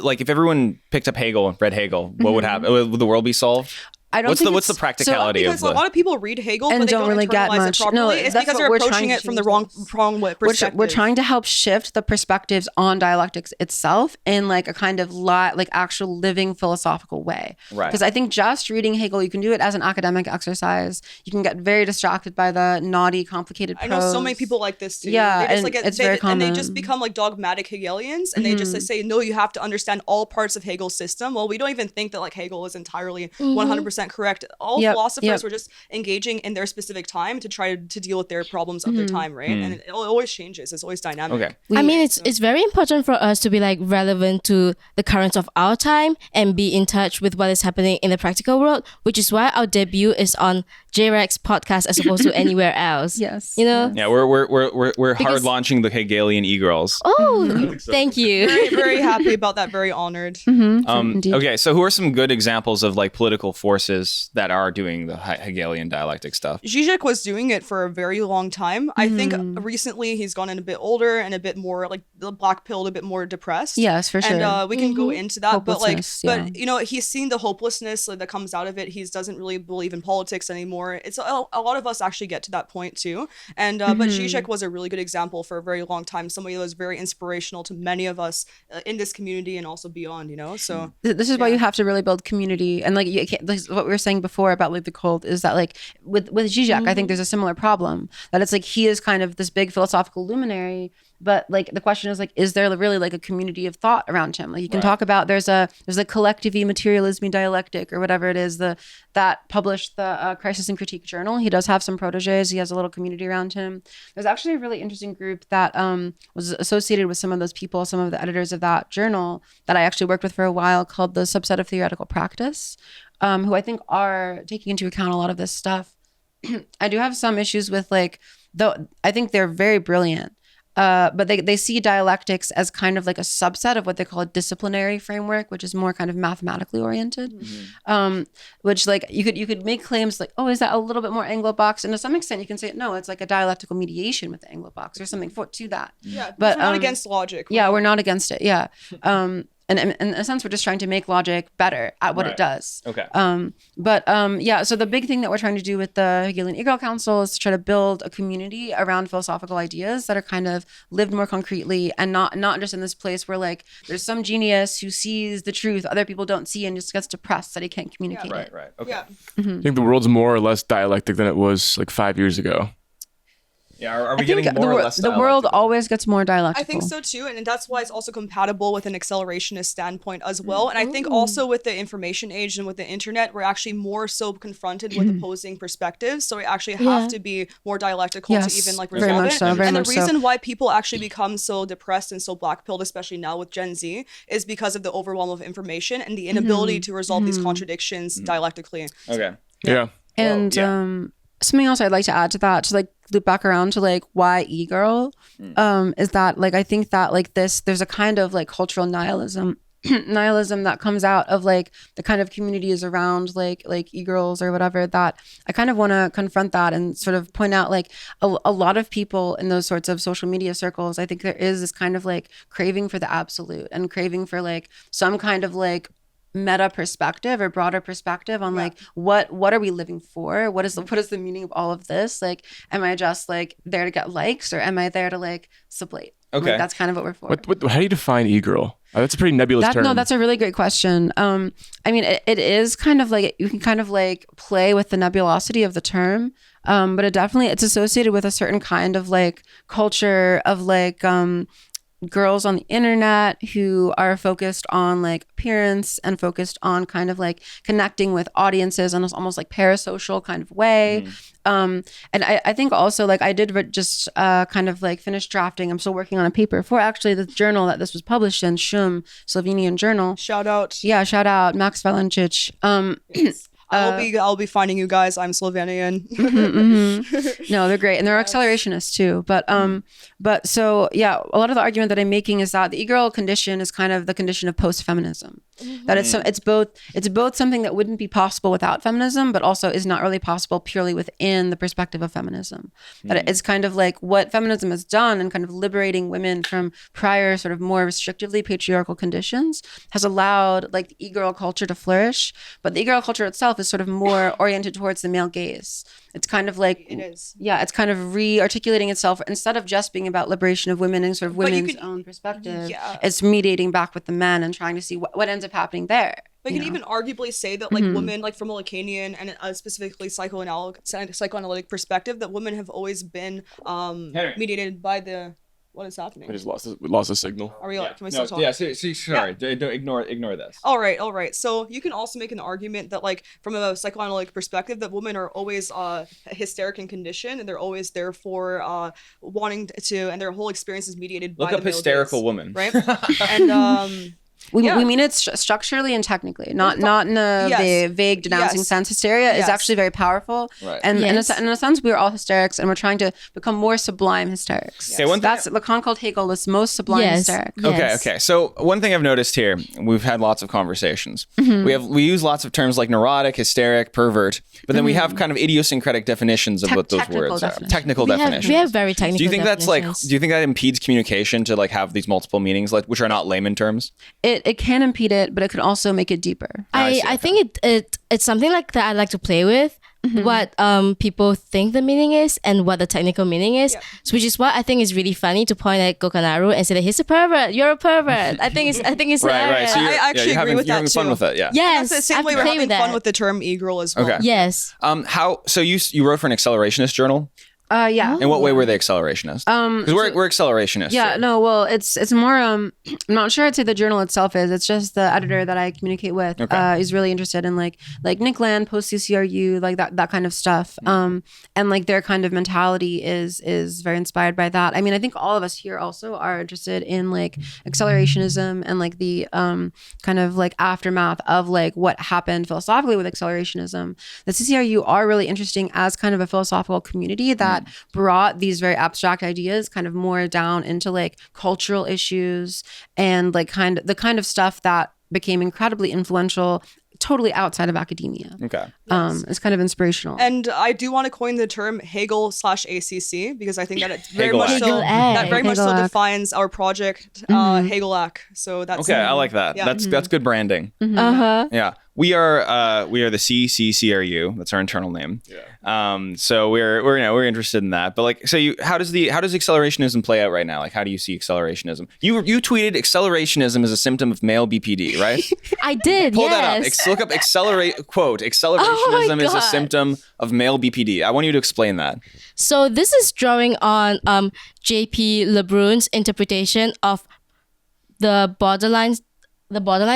like if everyone picked up Hegel and read Hegel, what would happen? Would the world be solved? I don't think what's the practicality because of a lot of people read Hegel and but they don't really get internalize much. it properly. No, it's that's because what they're we're approaching trying it to from the change wrong perspective. We're trying to help shift the perspectives on dialectics itself in like a kind of like actual living philosophical way. Right. Because I think just reading Hegel, you can do it as an academic exercise. You can get very distracted by the naughty, complicated prose. I know so many people like this too. Yeah, they just, and like, it's very common. And they just become like dogmatic Hegelians, and they just say, no, you have to understand all parts of Hegel's system. Well, we don't even think that like Hegel is entirely 100% 100% correct. All philosophers were just engaging in their specific time to try to deal with their problems of their time, right? And it always changes. It's always dynamic. Okay. I mean, it's very important for us to be like relevant to the currents of our time and be in touch with what is happening in the practical world, which is why our debut is on Jreg's podcast as opposed to anywhere else. Yes. You know? Yeah, we're hard launching the Hegelian e-girls. Oh, thank you. Very, very happy about that. Very honored. Okay, so who are some good examples of like political forces that are doing the Hegelian dialectic stuff? Zizek was doing it for a very long time. I think recently he's gone in a bit older and a bit more like the black pilled, a bit more depressed. Yes, for sure. And we can go into that, but like, Hopelessness, but you know, he's seen the hopelessness that comes out of it. He doesn't really believe in politics anymore. It's a lot of us actually get to that point too. And but Zizek was a really good example for a very long time. Somebody that was very inspirational to many of us in this community and also beyond. You know, so this is why you have to really build community. And like you can't, this is what we were saying before about like the cult is that like with Zizek, I think there's a similar problem that it's like he is kind of this big philosophical luminary, but like the question is like, is there really like a community of thought around him? Like you can talk about there's a collective materialism dialectic or whatever it is that published the Crisis and Critique journal. He does have some proteges. He has a little community around him. There's actually a really interesting group that was associated with some of those people, some of the editors of that journal that I actually worked with for a while, called the Subset of Theoretical Practice, who I think are taking into account a lot of this stuff. I do have some issues with like, though I think they're very brilliant. But they see dialectics as kind of like a subset of what they call a disciplinary framework, which is more kind of mathematically oriented. Which like you could make claims like, oh, is that a little bit more Anglo-Box? And to some extent you can say, no, it's like a dialectical mediation with the Anglo-Box or something to that. yeah, But we're not against logic. we're not against it. Yeah. And in a sense, we're just trying to make logic better at what it does. Okay. So the big thing that we're trying to do with the Hegelian Eagle Council is to try to build a community around philosophical ideas that are kind of lived more concretely and not just in this place where like there's some genius who sees the truth other people don't see and just gets depressed that he can't communicate it. Right. Okay. Yeah. I think the world's more or less dialectic than it was like 5 years ago. Yeah, are we I think getting more or less the world always gets more dialectical. I think so too, and that's why it's also compatible with an accelerationist standpoint as well. And I think also with the information age and with the internet, we're actually more so confronted with opposing perspectives. So we actually have to be more dialectical to even like very resolve much it. so, very And the much so. reason why people actually become so depressed and so black-pilled, especially now with Gen Z, is because of the overwhelm of information and the inability to resolve these contradictions dialectically. Okay. Yeah. And something else I'd like to add to that, to like loop back around to like why e-girl, is that like I think that like there's a kind of like cultural nihilism that comes out of like the kind of communities around like e-girls or whatever, that I kind of want to confront that and sort of point out like a lot of people in those sorts of social media circles, I think there is this kind of like craving for the absolute and craving for like some kind of like meta perspective or broader perspective on like what are we living for, what is the meaning of all of this, like am I just like there to get likes or am I there to like sublate? Okay. Like, that's kind of what we're for. How do you define e-girl? That's a pretty nebulous term. No, that's a really great question. I mean, it is kind of like you can kind of like play with the nebulosity of the term, but it's associated with a certain kind of like culture of like girls on the internet who are focused on like appearance and focused on kind of like connecting with audiences in this almost like parasocial kind of way. And I think also like I did just kind of like finish drafting. I'm still working on a paper for actually the journal that this was published in, SHUM, Slovenian journal. Shout out. Yeah, shout out Max Valencic. I'll be finding you guys. I'm Slovenian. No, they're great, and they're accelerationists too. But so yeah, a lot of the argument that I'm making is that the e-girl condition is kind of the condition of post-feminism. That it's both something that wouldn't be possible without feminism, but also is not really possible purely within the perspective of feminism. That it's kind of like what feminism has done and kind of liberating women from prior sort of more restrictively patriarchal conditions has allowed like the e-girl culture to flourish. But the e-girl culture itself is sort of more oriented towards the male gaze. It's kind of like it's kind of re-articulating itself instead of just being about liberation of women and sort of women's own perspective. It's mediating back with the men and trying to see what ends up happening there. But you can even arguably say that like women, like from a Lacanian and specifically psychoanalytic perspective, that women have always been mediated by the What is happening? I just lost the signal. Are we? Can we still talk? Yeah. Sorry. Don't ignore this. All right. So you can also make an argument that, like, from a psychoanalytic perspective, that women are always hysteric in condition, and they're always therefore wanting to, and their whole experience is mediated by Look up the male hysterical gaze, woman. right? And We Yeah. mean it structurally and technically, not in a Yes. vague denouncing Yes. sense. Hysteria is Yes. actually very powerful, Right. and Yes. in a sense, we are all hysterics, and we're trying to become more sublime hysterics. Okay, one thing- That's Lacan called Hegel the most sublime Yes. hysteric. Yes. Okay. So one thing I've noticed here, we've had lots of conversations. We use lots of terms like neurotic, hysteric, pervert, but then we have kind of idiosyncratic definitions of what those Technical words are. definitions. Technical definitions. We have very technical. Do you think that's like? definitions. Do you think that impedes communication to like have these multiple meanings, like which are not layman terms? It can impede it, but it can also make it deeper. I see, I think it's something like that I like to play with. What people think the meaning is and what the technical meaning is, so which is what I think is really funny to point at Gokanaru and say that he's a pervert, you're a pervert. I think it's Right. hilarious. So I actually you're agree with you're that having fun too. with it. Yeah. Yes, that's the same I've way we're played having with fun that. with the term e-girl as well. Okay. Yes. So you wrote for an accelerationist journal? Yeah. In what way were they accelerationist? Because we're accelerationists. Yeah, here. no, well, it's more. I'm not sure I'd say the journal itself is. It's just the editor that I communicate with. Okay. Is really interested in like Nick Land, post CCRU, like that kind of stuff. And like their kind of mentality is very inspired by that. I mean, I think all of us here also are interested in like accelerationism and like the kind of like aftermath of like what happened philosophically with accelerationism. The CCRU are really interesting as kind of a philosophical community that brought these very abstract ideas kind of more down into like cultural issues and like the kind of stuff that became incredibly influential totally outside of academia. Okay. It's kind of inspirational. And I do want to coin the term Hegel/ACC because I think that it's very much so Hegel-esque. that very much so Hegel-esque. defines our project, Hegel-esque. So that's Okay, I like that. Yeah. That's good branding. Yeah. We are the CCCRU. That's our internal name. Yeah. So we're interested in that. But like, so how does accelerationism play out right now? Like, how do you see accelerationism? You tweeted accelerationism is a symptom of male BPD, right? I did. Pull yes. that up. Look up accelerationism is a God. symptom of male BPD. I want you to explain that. So this is drawing on J.P. LeBrun's interpretation of the borderline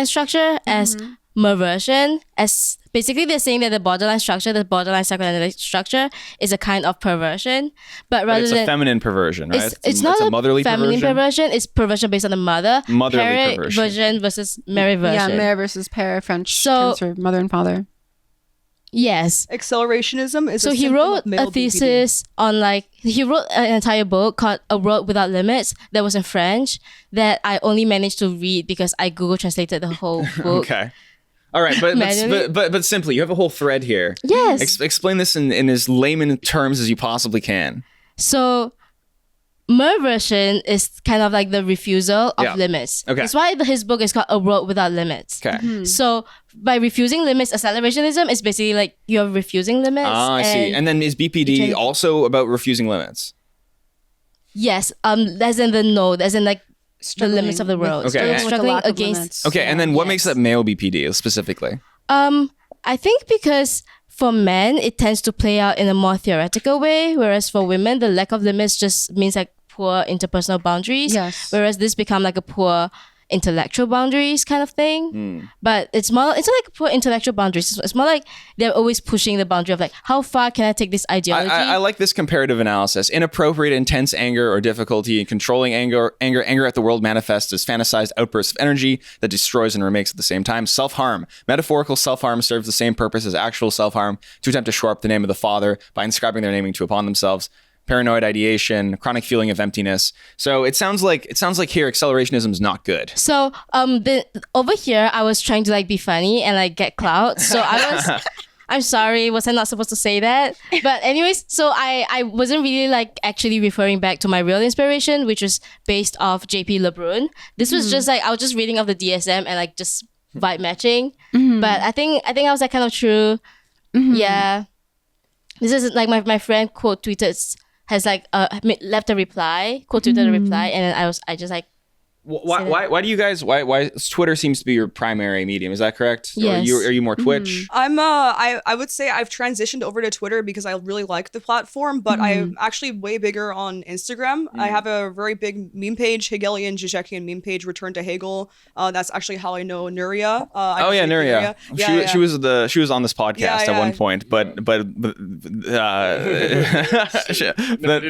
structure as perversion. As basically they're saying that the borderline psychoanalytic structure is a kind of perversion, but rather It's than a feminine perversion, right? it's not a motherly feminine perversion. It's perversion based on the mother. Motherly Pere perversion. version versus Mary version. yeah, mère versus père, French So- terms for mother and father. Yes. accelerationism is So a he symptom wrote of male a thesis on he wrote an entire book called A World Without Limits that was in French that I only managed to read because I Google translated the whole book. Okay. All right, Manually? but simply, you have a whole thread here. Yes. Explain this in as layman terms as you possibly can. So Merversion is kind of like the refusal of Yeah. limits. Okay. That's why his book is called A World Without Limits. Okay. So by refusing limits, accelerationism is basically like you're refusing limits. Ah, I see. And then is BPD Trying- also about refusing limits? yes, as in the node, as in like the limits of the world. Okay. So With the struggling lack of against. limits. Okay, and then what Yes. makes that male BPD specifically? I think because for men it tends to play out in a more theoretical way, whereas for women the lack of limits just means like poor interpersonal boundaries. Yes. Whereas this become like a poor intellectual boundaries kind of thing. But it's not like poor intellectual boundaries. It's more like they're always pushing the boundary of like how far can I take this ideology? I like this comparative analysis. Inappropriate, intense anger or difficulty in controlling anger at the world manifests as fantasized outbursts of energy that destroys and remakes at the same time. Self-harm. Metaphorical self-harm serves the same purpose as actual self-harm to attempt to shore up the name of the father by inscribing their naming to upon themselves. Paranoid ideation, chronic feeling of emptiness. So it sounds like here accelerationism is not good. So over here I was trying to like be funny and like get clout. So I'm sorry, was I not supposed to say that? But anyways, so I wasn't really like actually referring back to my real inspiration, which was based off J.P. LeBrun. This was just like I was just reading off the DSM and like just vibe matching. But I think I was like kind of true. Yeah. This is like my friend quote tweeted has like left a reply, quote tweeted a reply, and then I just like Why do you guys why Twitter seems to be your primary medium? Is that correct? Yes. Or are you more Twitch? I would say I've transitioned over to Twitter because I really like the platform, but I'm actually way bigger on Instagram. I have a very big meme page, Hegelian, Jreg meme page, Return to Hegel. That's actually how I know Nuria. Nuria. She was on this podcast at one point, but it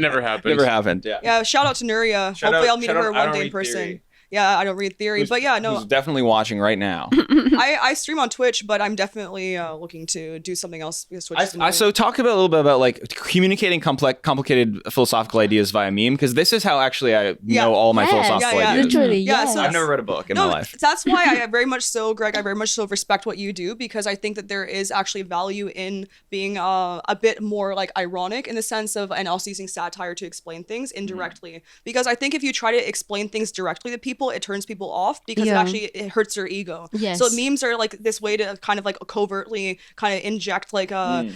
never happened. Never happened. Yeah. Yeah. Shout out to Nuria. Hopefully I'll meet her one day in person. Yeah, I don't read theory, but yeah, no. Who's definitely watching right now. I stream on Twitch, but I'm definitely looking to do something else because Twitch is so talk a little bit about like communicating complicated philosophical ideas via meme, because this is how actually I know all my philosophical ideas. Literally, So I've never read a book in my life. That's why I very much so, Greg, I very much so respect what you do, because I think that there is actually value in being a bit more like ironic in the sense of, and also using satire to explain things indirectly. Because I think if you try to explain things directly to people, it turns people off because it hurts their ego. Yes. So memes are like this way to kind of like covertly kind of inject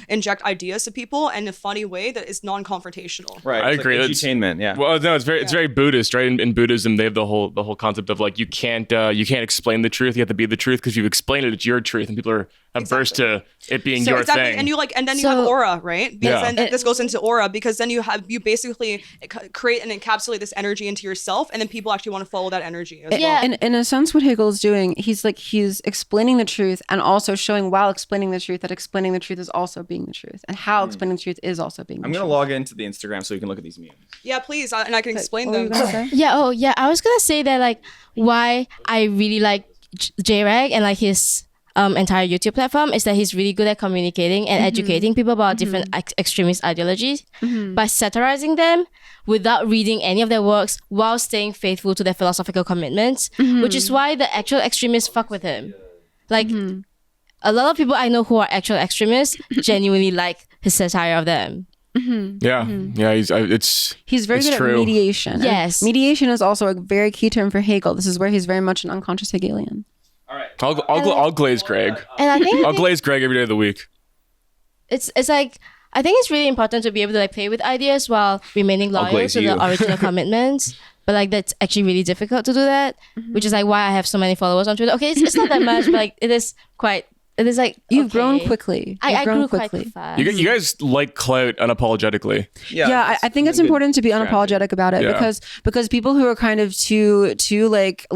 inject ideas to people in a funny way that is non-confrontational. Right. I agree. Like entertainment. Yeah. Well, no, it's very Buddhist, right? In Buddhism, they have the whole concept of like you can't explain the truth. You have to be the truth, because if you explain it, it's your truth, and people are averse to it being your thing. And you have aura, right? Because then this goes into aura, because then you basically create and encapsulate this energy into yourself, and then people actually want to follow that energy as well. In a sense, what Hegel is doing, he's explaining the truth and also showing while explaining the truth that explaining the truth is also being the truth, and how explaining the truth is also being the truth. I'm gonna log into the Instagram so you can look at these memes. Yeah, please, and I can explain them. I was gonna say that like why I really like Jreg and like his entire YouTube platform is that he's really good at communicating and educating people about different extremist ideologies by satirizing them without reading any of their works while staying faithful to their philosophical commitments, which is why the actual extremists fuck with him. Like a lot of people I know who are actual extremists genuinely like his satire of them. He's very good at mediation. Yes, mediation is also a very key term for Hegel. This is where he's very much an unconscious Hegelian. All right. I'll glaze Greg. And I think I'll glaze Greg every day of the week. It's like I think it's really important to be able to like play with ideas while remaining loyal to the original commitments. But like that's actually really difficult to do that, which is like why I have so many followers on Twitter. Okay, it's not that much, but like it is like you've grown quickly. I grew quite fast. You guys like clout unapologetically. Yeah, I think it's important to be unapologetic about it because people who are kind of too like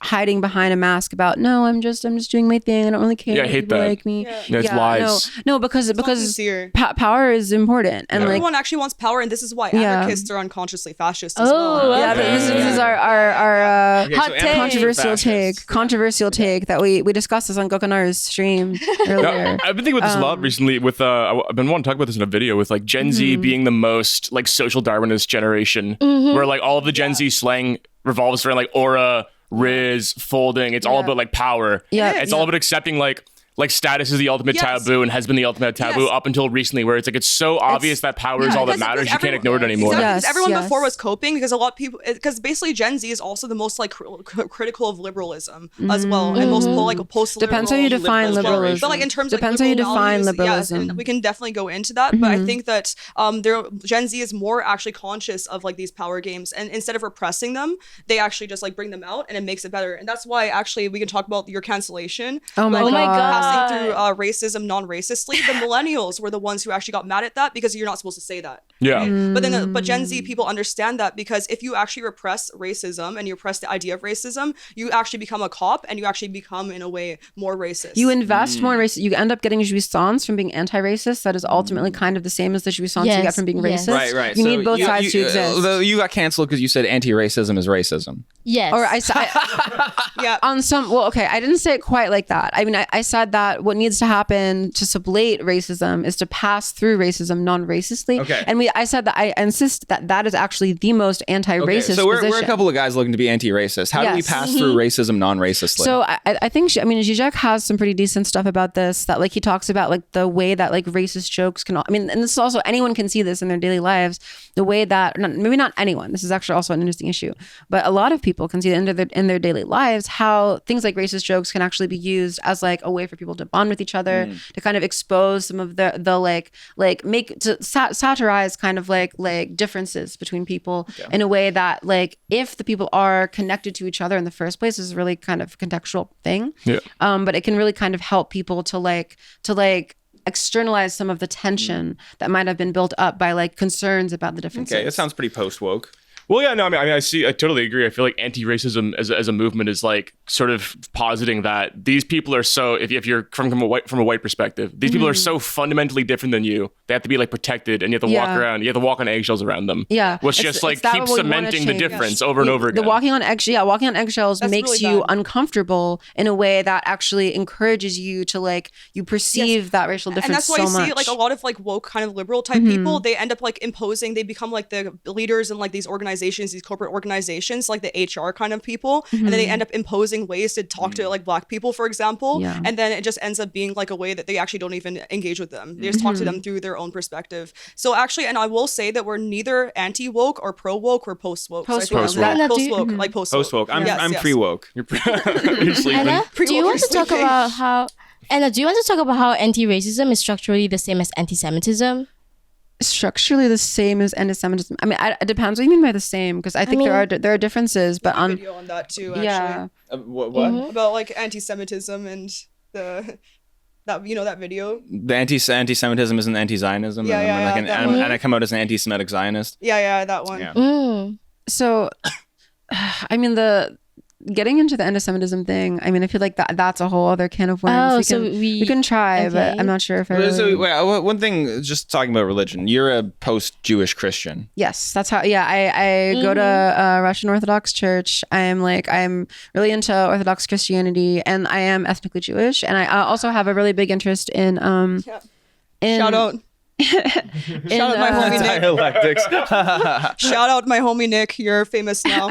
hiding behind a mask about I'm just doing my thing. I don't really care. Yeah, I hate that. Like me. It's lies. No, because power is important, and everyone actually wants power, and this is why anarchists are unconsciously fascist as well. Yeah, this is our hot take. controversial take that we discussed this on Gokanar's stream earlier. I've been thinking about this a lot recently. With I've been wanting to talk about this in a video with like Gen Z being the most like social Darwinist generation, where like all of the Gen Z slang revolves around like aura, Riz, folding. It's all about like power. It's all about accepting like status is the ultimate taboo and has been the ultimate taboo up until recently, where it's like it's so obvious that power is all that matters. You can't ignore it anymore. Exactly. Everyone before was coping because a lot of people, because basically Gen Z is also the most like critical of liberalism as well, and most post. Depends how you define liberalism. But like in terms depends how you define liberalism. And we can definitely go into that. But I think that Gen Z is more actually conscious of like these power games, and instead of repressing them, they actually just like bring them out, and it makes it better. And that's why actually we can talk about your cancellation. Oh my god. Through racism non-racistly, the millennials were the ones who actually got mad at that because you're not supposed to say that. Right? But Gen Z people understand that, because if you actually repress racism and you repress the idea of racism, you actually become a cop, and you actually become in a way more racist. You invest more in racism. You end up getting jouissance from being anti-racist. That is ultimately kind of the same as the jouissance you get from being racist. Right. You need both sides to exist. You got canceled because you said anti-racism is racism. Yes. Or on some. Well, okay. I didn't say it quite like that. I mean, I said that what needs to happen to sublate racism is to pass through racism non-racistly. Okay. And I said that I insist that is actually the most anti-racist so we're position. a couple of guys looking to be anti-racist. How do we pass through racism non-racistly? So I think Jreg has some pretty decent stuff about this, that like he talks about like the way that like racist jokes can, and this is also, anyone can see this in their daily lives, the way that, maybe not anyone, this is actually also an interesting issue, but a lot of people can see in their daily lives how things like racist jokes can actually be used as like a way for people to bond with each other, to kind of expose some of the satirize kind of like differences between people in a way that like if the people are connected to each other in the first place is really kind of a contextual thing. Yeah. But it can really kind of help people to externalize some of the tension that might have been built up by like concerns about the differences. Okay, it sounds pretty post-woke. Well, yeah, no, I mean, I totally agree. I feel like anti-racism as a movement is like sort of positing that these people are so, if you're from a white perspective, these people are so fundamentally different than you. They have to be like protected, and you have to walk around. You have to walk on eggshells around them. Yeah, which just like keeps cementing the difference over and over again. The walking on eggshells makes really you bad. uncomfortable in a way that actually encourages you to like you perceive that racial difference and that's why so you much. see like a lot of like woke kind of liberal type people, they end up like imposing, they become like the leaders in like these organizations, these corporate organizations, like the HR kind of people, and then they end up imposing ways to talk to like Black people, for example, and then it just ends up being like a way that they actually don't even engage with them. They just talk to them through their own perspective. So actually, and I will say that we're neither anti-woke or pro-woke, we're post-woke. Post-woke. So I think Anna, post-woke, like post-woke. Post-woke. I'm Yes. pre-woke. You're sleeping. Anna, do you want to talk Pre-woke. about how anti-racism is structurally the same as anti-Semitism? Structurally the same as anti-Semitism. I mean, it depends what you mean by the same, because I think there are differences, but On video on that too, actually. yeah. What? About like anti-Semitism and that video. The anti-Semitism isn't anti-Zionism, Yeah, and, yeah, like that and I come out as an anti-Semitic Zionist. Yeah, that one. Yeah. So, I mean, getting into the anti-Semitism thing, I mean, I feel like that's a whole other can of worms. We can try, but okay. I'm not sure if I So, really... wait, one thing, just talking about religion, you're a post-Jewish Christian. Yes, that's how. Yeah, I go to a Russian Orthodox church. I'm really into Orthodox Christianity, and I am ethnically Jewish, and I also have a really big interest in Shout out. Shout out my homie Nick. Dialectics. Shout out my homie Nick. You're famous now.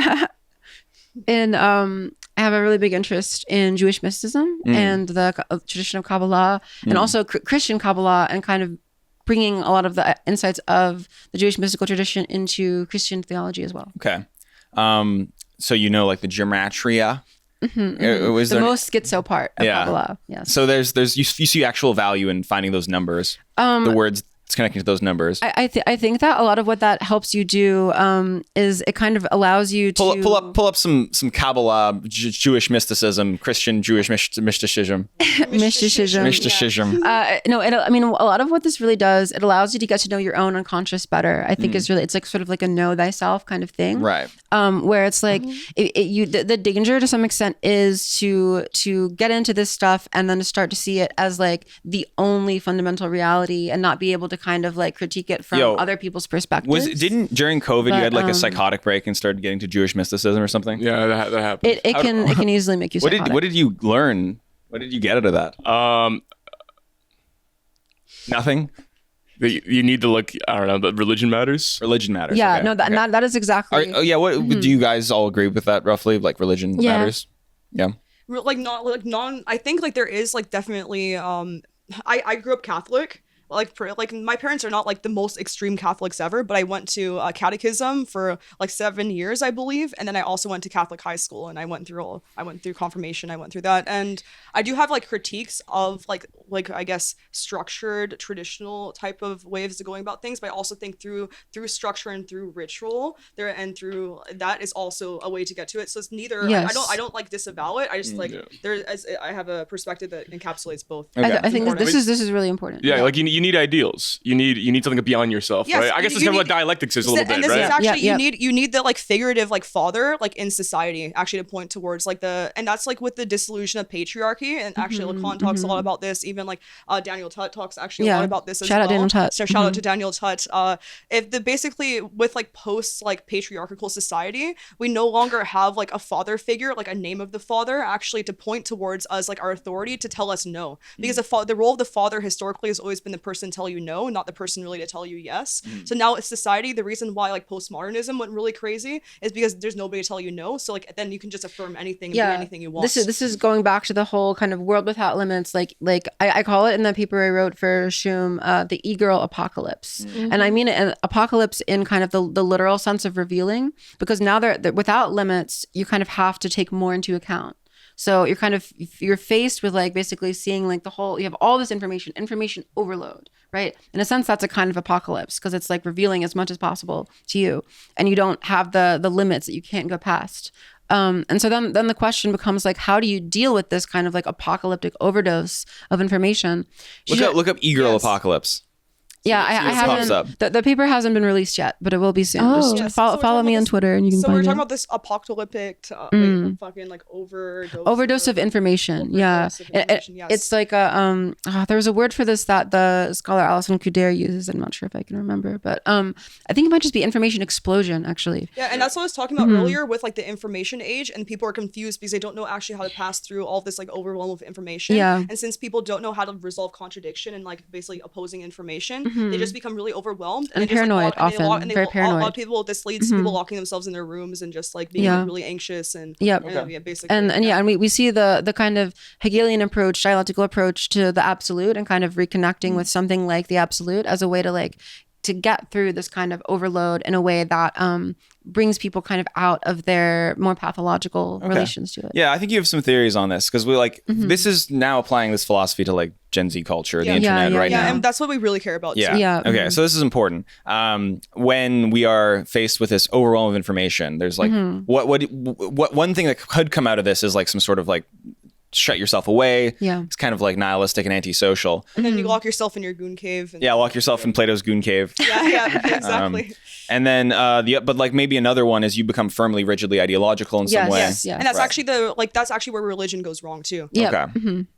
I have a really big interest in Jewish mysticism and the tradition of Kabbalah, and also Christian Kabbalah, and kind of bringing a lot of the insights of the Jewish mystical tradition into Christian theology as well. Okay. So like the gematria. The most schizo part of Kabbalah. Yes. So there's you see actual value in finding those numbers. The words it's connecting to those numbers. I think that a lot of what that helps you do is it kind of allows you to pull up some Kabbalah, Jewish mysticism, Christian Jewish mysticism. Mysticism. No, I mean, a lot of what this really does, it allows you to get to know your own unconscious better. I think it's like sort of like a know thyself kind of thing. Right. Where it's like the danger to some extent is to get into this stuff and then to start to see it as like the only fundamental reality and not be able to kind of like critique it from other people's perspectives. During COVID you had like a psychotic break and started getting to Jewish mysticism or something? Yeah, that happened. It can easily make you psychotic. What did you learn? What did you get out of that? Nothing. You need to look. I don't know. But religion matters. Religion matters. Yeah, okay. no, that is exactly. What do you guys all agree with that roughly? Like religion matters. Yeah. I think like there is like definitely. I grew up Catholic. Like my parents are not like the most extreme Catholics ever, but I went to catechism for like 7 years, I believe, and then I also went to Catholic high school, and I went through confirmation, I went through that, and I do have like critiques of like I guess structured traditional type of ways of going about things, but I also think through structure and through ritual through that is also a way to get to it. So it's neither. Yes. I don't like disavow it. I just I have a perspective that encapsulates both. Okay. I think this is really important. Yeah, like you need ideals. You need something beyond yourself, Yes, right? I guess that's kind of what dialectics is a little bit, and this right? is actually Yep. you need the like figurative like father like in society actually to point towards like and that's like with the dissolution of patriarchy, and actually Lacan talks a lot about this. Even like Daniel Tutt talks actually a lot about this as Shout well. out Daniel Tutt. So shout out to Daniel Tutt. If basically with like post like patriarchal society, we no longer have like a father figure, like a name of the father actually to point towards us like our authority to tell us no, because the role of the father historically has always been the person to tell you no, not the person really to tell you yes. So now it's society. The reason why like postmodernism went really crazy is because there's nobody to tell you no. So like then you can just affirm anything and do anything you want. This is going back to the whole kind of world without limits. Like I call it in the paper I wrote for Shum, the e-girl apocalypse. And I mean an apocalypse in kind of the literal sense of revealing, because now they're without limits, you kind of have to take more into account. So you're faced with like basically seeing like you have all this information overload, right? In a sense, that's a kind of apocalypse because it's like revealing as much as possible to you, and you don't have the limits that you can't go past. And so then the question becomes like, how do you deal with this kind of like apocalyptic overdose of information? Look up e-girl apocalypse. Yeah, I haven't. The paper hasn't been released yet, but it will be soon. Just follow me on Twitter, and you can. So find we're talking it. about this apocalyptic, fucking like overdose of information. Yes. It's like a there was a word for this that the scholar Alison Couder uses. I'm not sure if I can remember, but I think it might just be information explosion, actually. Yeah, and that's what I was talking about earlier with like the information age, and people are confused because they don't know actually how to pass through all this like overwhelm of information. Yeah. And since people don't know how to resolve contradiction and like basically opposing information. They just become really overwhelmed and they paranoid just, like, often. Very paranoid. A lot of people, this leads to people locking themselves in their rooms and just like being like, really anxious and basically. And we see the kind of Hegelian approach, dialectical approach to the absolute, and kind of reconnecting with something like the absolute as a way to get through this kind of overload in a way that brings people kind of out of their more pathological relations to it. Yeah, I think you have some theories on this because we like this is now applying this philosophy to like Gen Z culture, the internet right now. Yeah, and that's what we really care about. Yeah. Too. Okay, so this is important. When we are faced with this overwhelm of information, there's like what one thing that could come out of this is like some sort of like shut yourself away. Yeah. It's kind of like nihilistic and antisocial. And then you lock yourself in your goon cave. And lock yourself in Plato's goon cave. Yeah, exactly. And then but like maybe another one is you become firmly rigidly ideological in some way. Yes. And that's actually that's actually where religion goes wrong too. Yeah.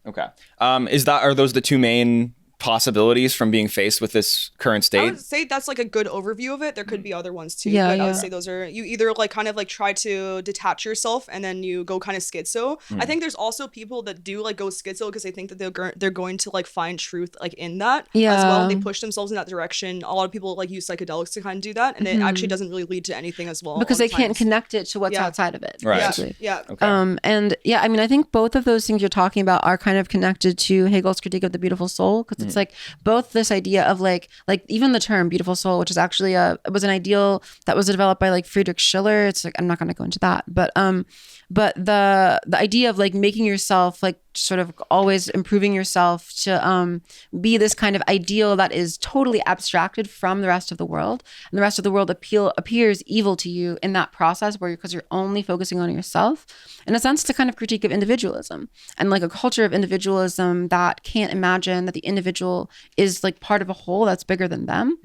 Okay. Are those the two main possibilities from being faced with this current state? I would say that's like a good overview of it. There could be other ones too, Yeah, but I would say those are, you either like kind of like try to detach yourself and then you go kind of schizo. I think there's also people that do like go schizo because they think that they're going to like find truth like in that as well. They push themselves in that direction. A lot of people like use psychedelics to kind of do that, and it actually doesn't really lead to anything as well because they can't connect it to what's outside of it. Right. Basically. Yeah. Okay. And I mean, I think both of those things you're talking about are kind of connected to Hegel's critique of the beautiful soul, because it's like both this idea of like even the term beautiful soul, which is actually it was an ideal that was developed by like Friedrich Schiller. It's like, I'm not going to go into that, but the idea of like making yourself like sort of always improving yourself to be this kind of ideal that is totally abstracted from the rest of the world, and the rest of the world appears evil to you in that process because you're only focusing on yourself. In a sense, it's a kind of critique of individualism and like a culture of individualism that can't imagine that the individual is like part of a whole that's bigger than them.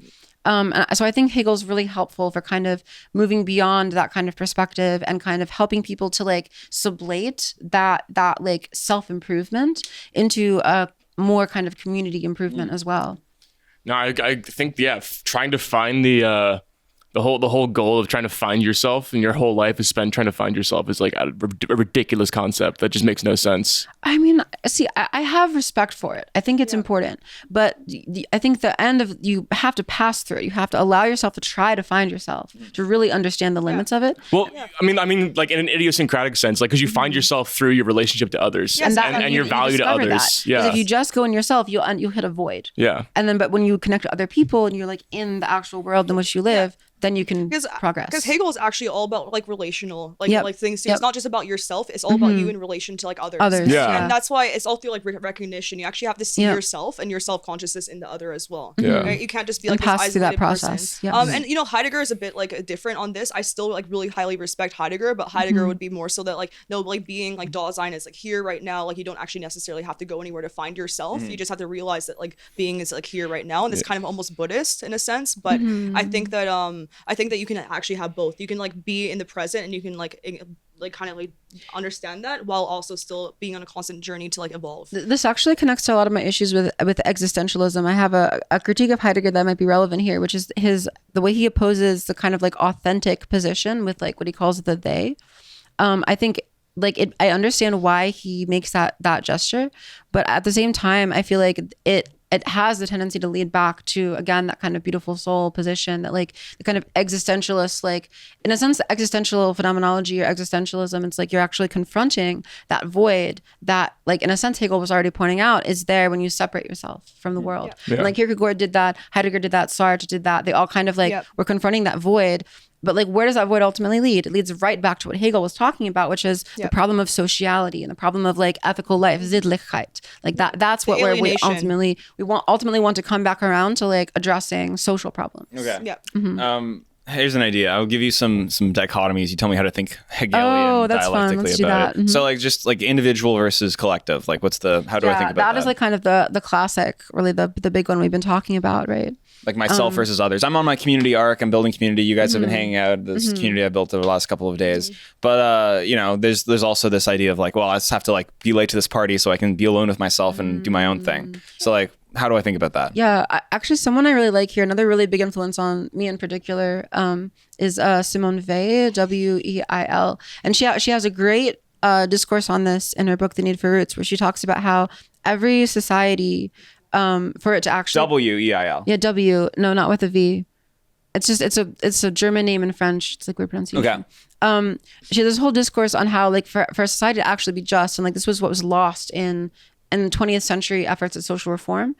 And so I think Hegel's really helpful for kind of moving beyond that kind of perspective and kind of helping people to like sublate that like self-improvement into a more kind of community improvement as well. No, I think, trying to find the whole goal of trying to find yourself and your whole life is spent trying to find yourself is like a ridiculous concept that just makes no sense. I mean, see, I have respect for it. I think it's important, but I think the end of, you have to pass through it. You have to allow yourself to try to find yourself, to really understand the limits of it. Well, I mean, like in an idiosyncratic sense, like because you find yourself through your relationship to others and your value to others. That. Yeah. If you just go in yourself, you'll hit a void. Yeah. And then, but when you connect to other people and you're like in the actual world in which you live, then you can progress. Because Hegel is actually all about like relational, like things too. It's not just about yourself. It's all about you in relation to like others. Yeah. And that's why it's all through like recognition. You actually have to see yourself and your self-consciousness in the other as well. Yeah. Right? You can't just be like this pass through that isolated process. person. And Heidegger is a bit like different on this. I still like really highly respect Heidegger, but Heidegger would be more so that like, no, like being like Dasein is like here right now. Like you don't actually necessarily have to go anywhere to find yourself. You just have to realize that like being is like here right now. And it's kind of almost Buddhist in a sense. But I think that you can actually have both. You can like be in the present and you can like kind of like understand that while also still being on a constant journey to like evolve. This actually connects to a lot of my issues with existentialism. I have a critique of Heidegger that might be relevant here, which is the way he opposes the kind of like authentic position with like what he calls the they. I think like I understand why he makes that gesture, but at the same time I feel like it has the tendency to lead back to, again, that kind of beautiful soul position, that like the kind of existentialist, like in a sense, the existential phenomenology or existentialism, it's like you're actually confronting that void that, like in a sense, Hegel was already pointing out is there when you separate yourself from the world. And like Kierkegaard did that, Heidegger did that, Sartre did that. They all kind of like were confronting that void. But like, where does that void ultimately lead? It leads right back to what Hegel was talking about, which is the problem of sociality and the problem of like ethical life, Sittlichkeit. Like that's what we ultimately want to come back around to, like addressing social problems. Okay. Yeah. Here's an idea. I'll give you some dichotomies. You tell me how to think Hegelian that's fun. Let's do about that. it. So like just like individual versus collective. Like how do I think about that? That is like kind of the classic, really the big one we've been talking about, right? Like myself versus others. I'm on my community arc. I'm building community. You guys have been hanging out. This community I built over the last couple of days. But there's also this idea of like, well, I just have to like be late to this party so I can be alone with myself and do my own thing. So like, how do I think about that? Yeah, actually, someone I really like here, another really big influence on me in particular, is Simone Weil, Weil, and she has a great discourse on this in her book, The Need for Roots, where she talks about how every society, for it to actually Weil. Yeah, W. No, not with a V. It's just it's a German name in French. It's like weird pronunciation. Okay. She has this whole discourse on how like for a society to actually be just, and like this was what was lost in 20th century efforts at social reform.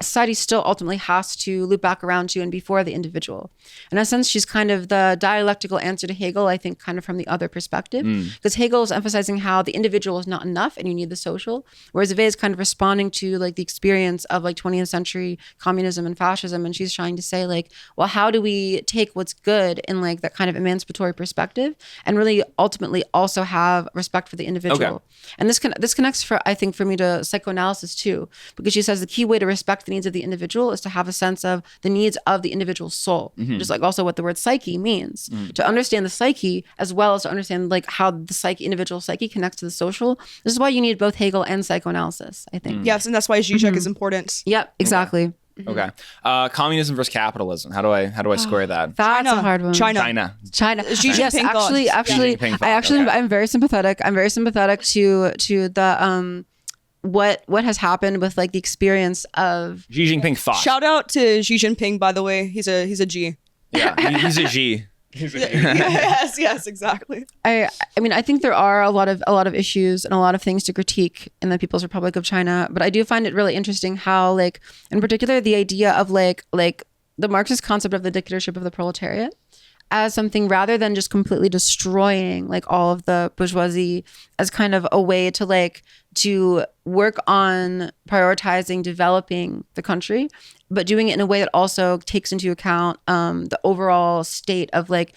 Society still ultimately has to loop back around to and before the individual. In a sense, she's kind of the dialectical answer to Hegel, I think, kind of from the other perspective. Because Hegel is emphasizing how the individual is not enough and you need the social, whereas Weil is kind of responding to like the experience of like 20th century communism and fascism, and she's trying to say like, well, how do we take what's good in like that kind of emancipatory perspective and really ultimately also have respect for the individual? Okay. And this connects I think for me to psychoanalysis too, because she says the key way to respect the needs of the individual is to have a sense of the needs of the individual soul, just like also what the word psyche means. To understand the psyche as well as to understand like how the individual psyche connects to the social. This is why you need both Hegel and psychoanalysis, I think. Yes, and that's why Jreg is important. Yep, exactly. Okay. Communism versus capitalism. How do I square that? That's a hard one. China. Yes, Xi Jinping actually, I'm very sympathetic. I'm very sympathetic to the what has happened with like the experience of Xi Jinping thought. Shout out to Xi Jinping, by the way. He's a G. Yeah, he's a G. yes, exactly. I mean, I think there are a lot of issues and a lot of things to critique in the People's Republic of China, but I do find it really interesting how, like, in particular, the idea of like the Marxist concept of the dictatorship of the proletariat as something rather than just completely destroying like all of the bourgeoisie as kind of a way to work on prioritizing developing the country, but doing it in a way that also takes into account the overall state of like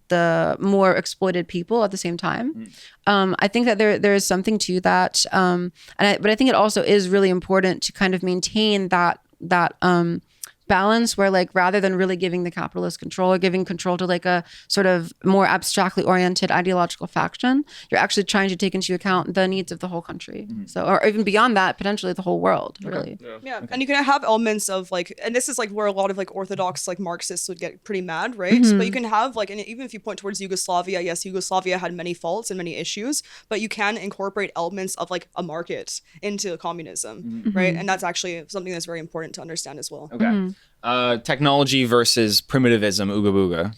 the more exploited people at the same time. I think that there is something to that, but I think it also is really important to kind of maintain that balance where like rather than really giving the capitalist control or giving control to like a sort of more abstractly oriented ideological faction, you're actually trying to take into account the needs of the whole country. So, or even beyond that, potentially the whole world, really. Yeah. And you can have elements of like, and this is like where a lot of like orthodox like Marxists would get pretty mad, right? But you can have like, and even if you point towards Yugoslavia, yes, Yugoslavia had many faults and many issues, but you can incorporate elements of like a market into communism, right? And that's actually something that's very important to understand as well. Okay. Technology versus primitivism, ooga booga.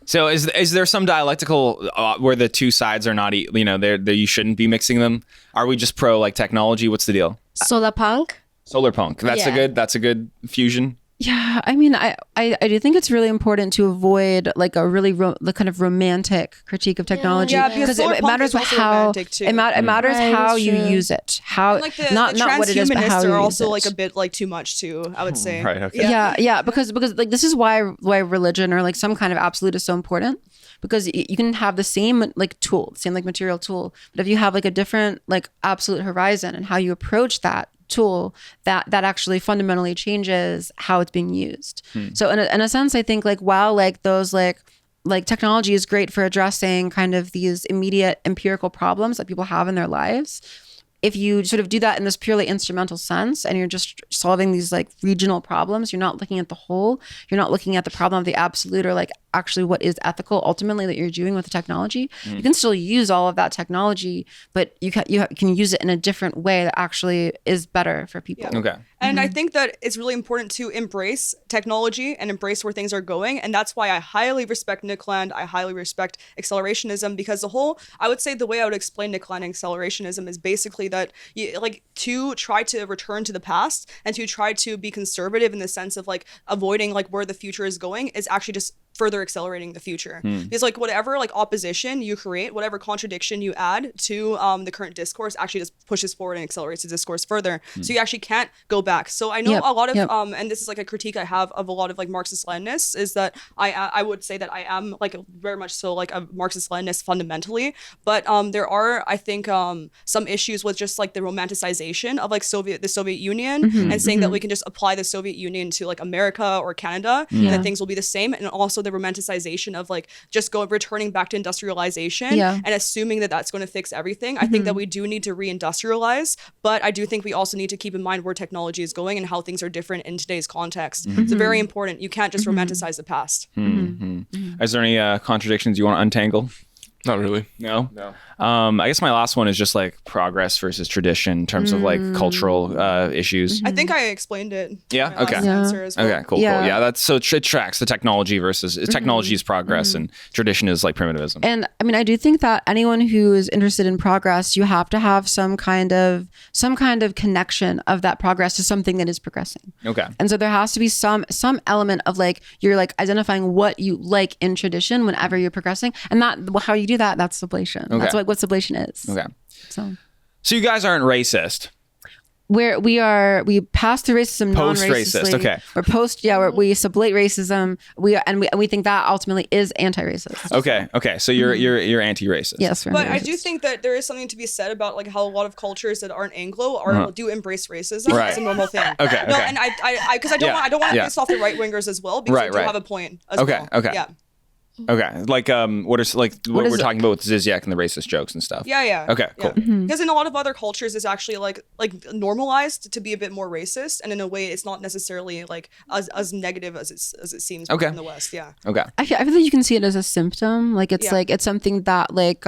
So is there some dialectical where the two sides are not, you shouldn't be mixing them? Are we just pro like technology? What's the deal? Solar punk. Solar punk. That's a good fusion. Yeah, I mean, I do think it's really important to avoid like a really the kind of romantic critique of technology, because it matters how it matters how you use it, how like not what it is, but how you use are also it. like a bit like too much too, I would say. Right. Okay. Yeah, because like this is why religion or like some kind of absolute is so important, because you can have the same like tool, same like material tool, but if you have like a different like absolute horizon and how you approach that tool, that actually fundamentally changes how it's being used. So in a sense, I think like while like those like technology is great for addressing kind of these immediate empirical problems that people have in their lives, if you sort of do that in this purely instrumental sense and you're just solving these like regional problems, you're not looking at the whole, you're not looking at the problem of the absolute or like actually what is ethical ultimately that you're doing with the technology, you can still use all of that technology, but you can use it in a different way that actually is better for people. Yeah. Okay. And I think that it's really important to embrace technology and embrace where things are going. And that's why I highly respect Nick Land. I highly respect accelerationism, because I would say the way I would explain Nick Land and accelerationism is basically that to try to return to the past and to try to be conservative in the sense of like avoiding like where the future is going is actually just further accelerating the future. Because like whatever like opposition you create, whatever contradiction you add to the current discourse actually just pushes forward and accelerates the discourse further. So you actually can't go back. So I know a lot of and this is like a critique I have of a lot of like Marxist-Leninists, is that I would say that I am like very much so like a Marxist-Leninist fundamentally, but there are I think some issues with just like the romanticization of like the Soviet Union and saying that we can just apply the Soviet Union to like America or Canada and that things will be the same, and also the romanticization of like just returning back to industrialization and assuming that that's going to fix everything. I think that we do need to reindustrialize, but I do think we also need to keep in mind where technology is going and how things are different in today's context. It's very important. You can't just romanticize the past. Is there any contradictions you want to untangle? Not really. No. I guess my last one is just like progress versus tradition in terms of like cultural issues. I think I explained it. Yeah. Okay. Answer as well. Okay. Cool. Yeah. Cool. Yeah. That's so it tracks the technology versus technology is progress and tradition is like primitivism. And I mean, I do think that anyone who is interested in progress, you have to have some kind of connection of that progress to something that is progressing. Okay. And so there has to be some element of like you're like identifying what you like in tradition whenever you're progressing, and that how you do that. That's sublation. Okay. That's what sublation is. Okay. So you guys aren't racist. We pass through racism Post-racist, non-racistly. okay. We're we sublate racism. We think that ultimately is anti-racist. Okay. So you're anti-racist. Yes, we're But I anti-racist. do think that there is something to be said about like how a lot of cultures that aren't Anglo do embrace racism Right. as a normal thing. Okay, No, okay. and I because I don't want to piss off the right wingers as well, because Right, they do right. have a point as well. Okay. Yeah. Okay. Like what is we're it? talking about with Zizek and the racist jokes and stuff. Yeah. Okay, cool. Because in a lot of other cultures, it's actually like normalized to be a bit more racist, and in a way, it's not necessarily like as negative as it seems in the West. Yeah. Okay. I feel like you can see it as a symptom. Like it's like it's something that like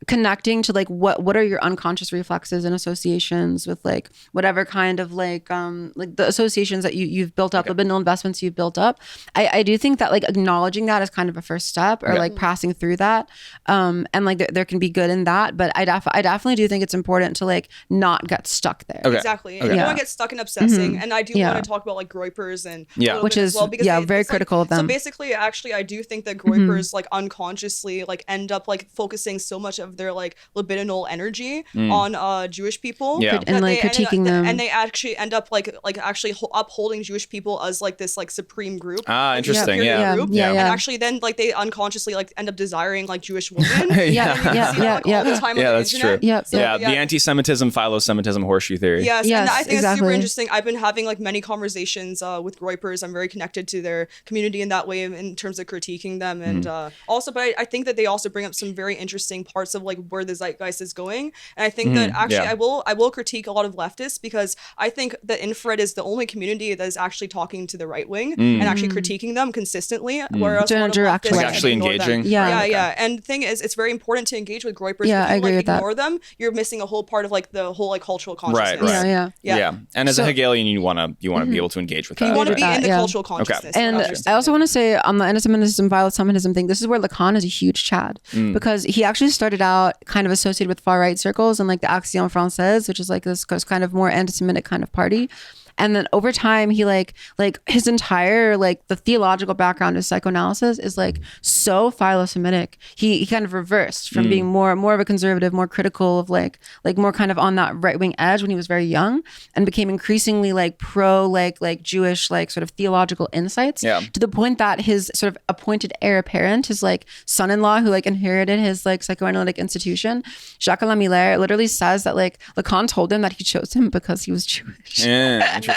connecting to like what are your unconscious reflexes and associations with like whatever kind of like the associations that you've built up, the mental investments you've built up. I do think that like acknowledging that is kind of a first step, or like passing through that, and like there can be good in that, but I definitely do think it's important to like not get stuck there. Okay. Exactly. Okay. You don't want to get stuck in obsessing. And I do want to talk about like Groypers and a little which bit is as well, because very it's, like, critical of them. So basically, actually, I do think that Groypers like unconsciously like end up like focusing so much of their like libidinal energy on Jewish people, Yeah. that And, like, critiquing them. and they actually end up like actually upholding Jewish people as like this like supreme group. Ah, interesting. superior Yeah. group. Yeah. And actually, then like they unconsciously like end up desiring like Jewish women. Yeah. And you see that, like, all the time on Yeah, the that's internet. true. Yep. So, Yeah, the anti-Semitism, philo-Semitism, horseshoe theory. Yes, Yes, and I think it's super exactly. interesting. I've been having like many conversations with Groypers. I'm very connected to their community in that way in terms of critiquing them, and also, but I think that they also bring up some very interesting parts of like where the zeitgeist is going. And I think that actually I will critique a lot of leftists, because I think the infrared is the only community that is actually talking to the right wing and actually critiquing them consistently, whereas a lot of Direct leftists way. Like actually ignore them. engaging? Yeah. Yeah, Right, okay. yeah. And the thing is, it's very important to engage with Groypers. Yeah, if I you agree like with that. ignore them, you're missing a whole part of like the whole like cultural consciousness. Right. Yeah. And as a So- Hegelian, you want to be able to engage with that. You want to right? be in the Yeah. cultural consciousness. And I also want to say on the anti-Semitism, philo-Semitism thing, this is where Lacan is a huge Chad, because he actually started out kind of associated with far-right circles and like the Action Française, which is like this kind of more anti-Semitic kind of party. And then over time, he like his entire like the theological background of psychoanalysis is like so philo-Semitic. He kind of reversed from being more of a conservative, more critical of like more kind of on that right wing edge when he was very young, and became increasingly like pro like Jewish like sort of theological insights. Yeah. To the point that his sort of appointed heir apparent, his like son-in-law who like inherited his like psychoanalytic institution, Jacques Lamillard, literally says that like Lacan told him that he chose him because he was Jewish. Yeah, interesting.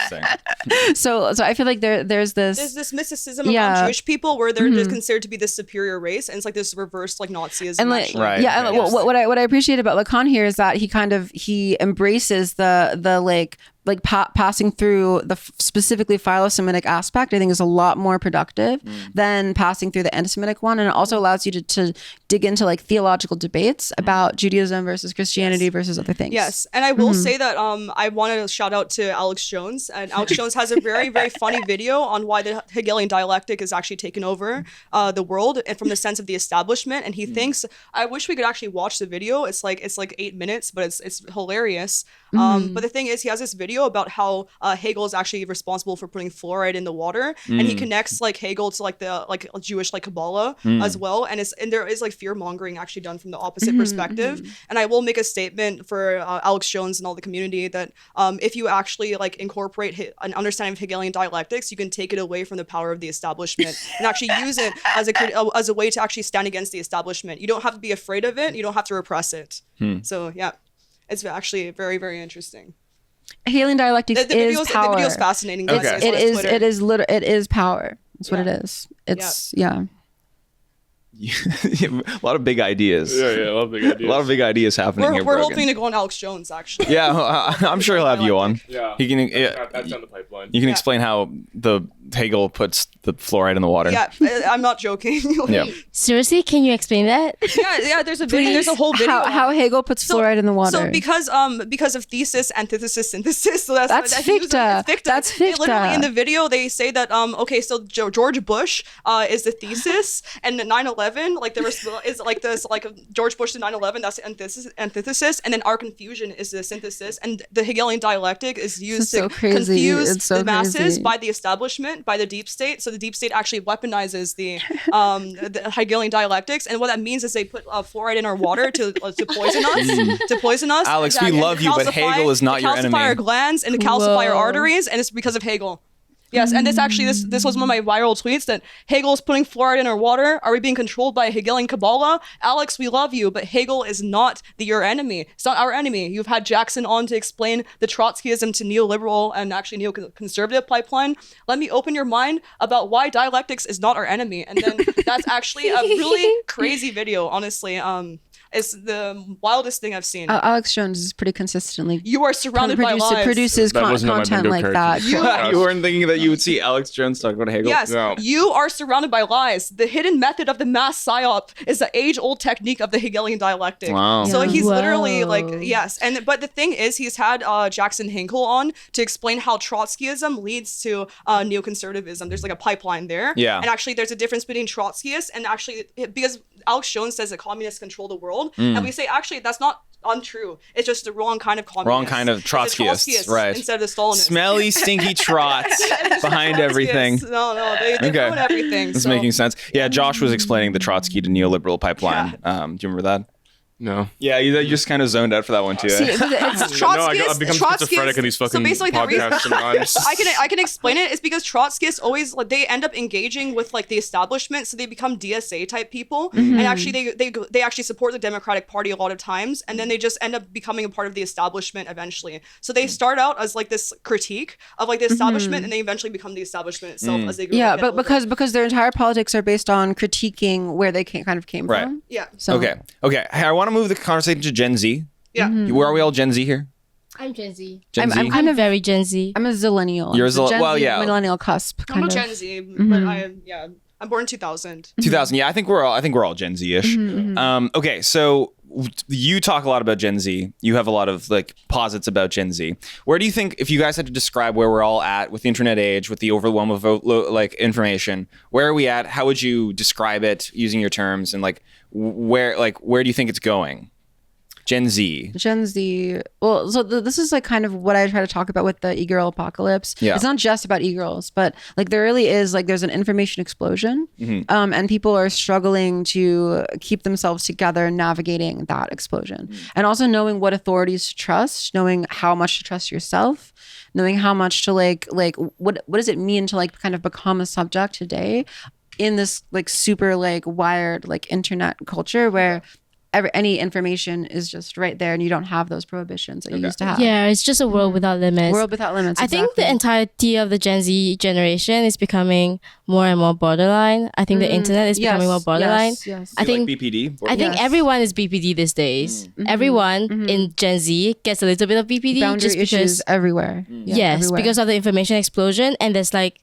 So I feel like there's this mysticism Yeah. among Jewish people where they're just considered to be this superior race, and it's like this reversed like Nazism. and like actually. Right. yeah, and Yes. what I appreciate about Lacan here is that he embraces the like like passing through the specifically philo-Semitic aspect, I think is a lot more productive than passing through the anti-Semitic one. And it also allows you to dig into like theological debates about Judaism versus Christianity versus other things. Yes. And I will say that I wanted to shout out to Alex Jones. And Alex Jones has a very, very funny video on why the Hegelian dialectic is actually taken over the world, and from the sense of the establishment. And he thinks, I wish we could actually watch the video. It's like 8 minutes, but it's hilarious. But the thing is, he has this video about how Hegel is actually responsible for putting fluoride in the water, and he connects like Hegel to like the Jewish like Kabbalah as well, and there is like fear mongering actually done from the opposite perspective. And I will make a statement for Alex Jones and all the community that if you actually like incorporate an understanding of Hegelian dialectics, you can take it away from the power of the establishment and actually use it as a way to actually stand against the establishment. You don't have to be afraid of it. You don't have to repress it. So yeah, it's actually very, very interesting. Hegelian dialectics is power. The video is fascinating. Okay. It is power. That's what it is. It's A lot of big ideas. Yeah, a lot of big ideas. A lot of big ideas happening here. We're Brogan. hoping to go on Alex Jones actually. Yeah, I'm sure he'll have you on. Yeah, He can. that's on the pipeline. You can explain how the Hegel puts the fluoride in the water. Yeah, I'm not joking. Yeah. Seriously, can you explain that? yeah. There's a video. There's a whole video. how Hegel puts fluoride in the water. So because of thesis, antithesis, synthesis. So that's ficta. It's ficta. That's ficta. Literally in the video they say that okay, so George Bush is the thesis, and 9/11 like there was is like this like George Bush to 9/11, that's the antithesis, and then our confusion is the synthesis, and the Hegelian dialectic is used to confuse the masses by the establishment, by the deep state. So the deep state actually weaponizes the Hegelian dialectics, and what that means is they put fluoride in our water to poison us. To poison us. Alex, we love you, but Hegel is not your enemy. Calcify our glands and to calcify our Whoa. arteries, and it's because of Hegel. Yes, and this was one of my viral tweets that Hegel is putting fluoride in our water. Are we being controlled by a Hegelian Kabbalah? Alex, we love you, but Hegel is not your enemy. It's not our enemy. You've had Jackson on to explain the Trotskyism to neoliberal and actually neoconservative pipeline. Let me open your mind about why dialectics is not our enemy. And then that's actually a really crazy video, honestly. It's the wildest thing I've seen. Alex Jones is pretty consistently. You are surrounded by lies. Produces That wasn't on my content bingo like card. that. You weren't thinking that you would see Alex Jones talk about Hegel? Yes, No. you are surrounded by lies. The hidden method of the mass psyop is the age-old technique of the Hegelian dialectic. Wow. So he's Whoa. literally like, yes. But the thing is, he's had Jackson Hinkle on to explain how Trotskyism leads to neoconservatism. There's like a pipeline there. Yeah. And actually, there's a difference between Trotskyists and actually, because Alex Jones says that communists control the world, and we say, actually, that's not untrue. It's just the wrong kind of communist. Wrong kind of It's a Trotskyists, right. Instead of the Stalinists. Smelly, stinky trots behind everything. No, they Okay. ruin everything. This is so. making sense. Yeah, Josh was explaining the Trotsky to neoliberal pipeline. Do you remember that? No. Yeah, you just kind of zoned out for that one too. See, eh? it's No, I've become schizophrenic in these fucking basically the reason podcasts sometimes. I can explain it. It's because Trotskyists always like they end up engaging with like the establishment, so they become DSA type people, and actually they actually support the Democratic Party a lot of times, and then they just end up becoming a part of the establishment eventually. So they start out as like this critique of like the establishment, and they eventually become the establishment itself as they grow. Yeah, and but get older. because their entire politics are based on critiquing where they came Right. from. Yeah. So Okay. Hey, I want to move the conversation to Gen Z. Yeah. Where are we all Gen Z here? I'm Gen Z. Gen Z? I'm kind of Very Gen Z. I'm a zillennial. You're a So Gen well, Z, yeah. millennial cusp. I'm Kind a of. Gen Z, but I'm born in 2000. 2000. Yeah, I think we're all Gen Z-ish. Okay, so you talk a lot about Gen Z. You have a lot of like posits about Gen Z. Where do you think, if you guys had to describe where we're all at with the internet age, with the overwhelm of like information, where are we at? How would you describe it using your terms, and like where do you think it's going? Gen Z. Well, so this is like kind of what I try to talk about with the e-girl apocalypse. Yeah. It's not just about e-girls, but like there really is like there's an information explosion, and people are struggling to keep themselves together navigating that explosion, and also knowing what authorities to trust, knowing how much to trust yourself, knowing how much to like what does it mean to like kind of become a subject today in this like super like wired like internet culture where any information is just right there, and you don't have those prohibitions that you used to have. Yeah, it's just a world without limits. World without limits. I think the entirety of the Gen Z generation is becoming more and more borderline. I think the internet is becoming more borderline. Yes. I think like BPD. I think Yes. everyone is BPD these days. Everyone in Gen Z gets a little bit of BPD boundary just because issues everywhere. Yeah, yes, everywhere. because of the information explosion, and there's like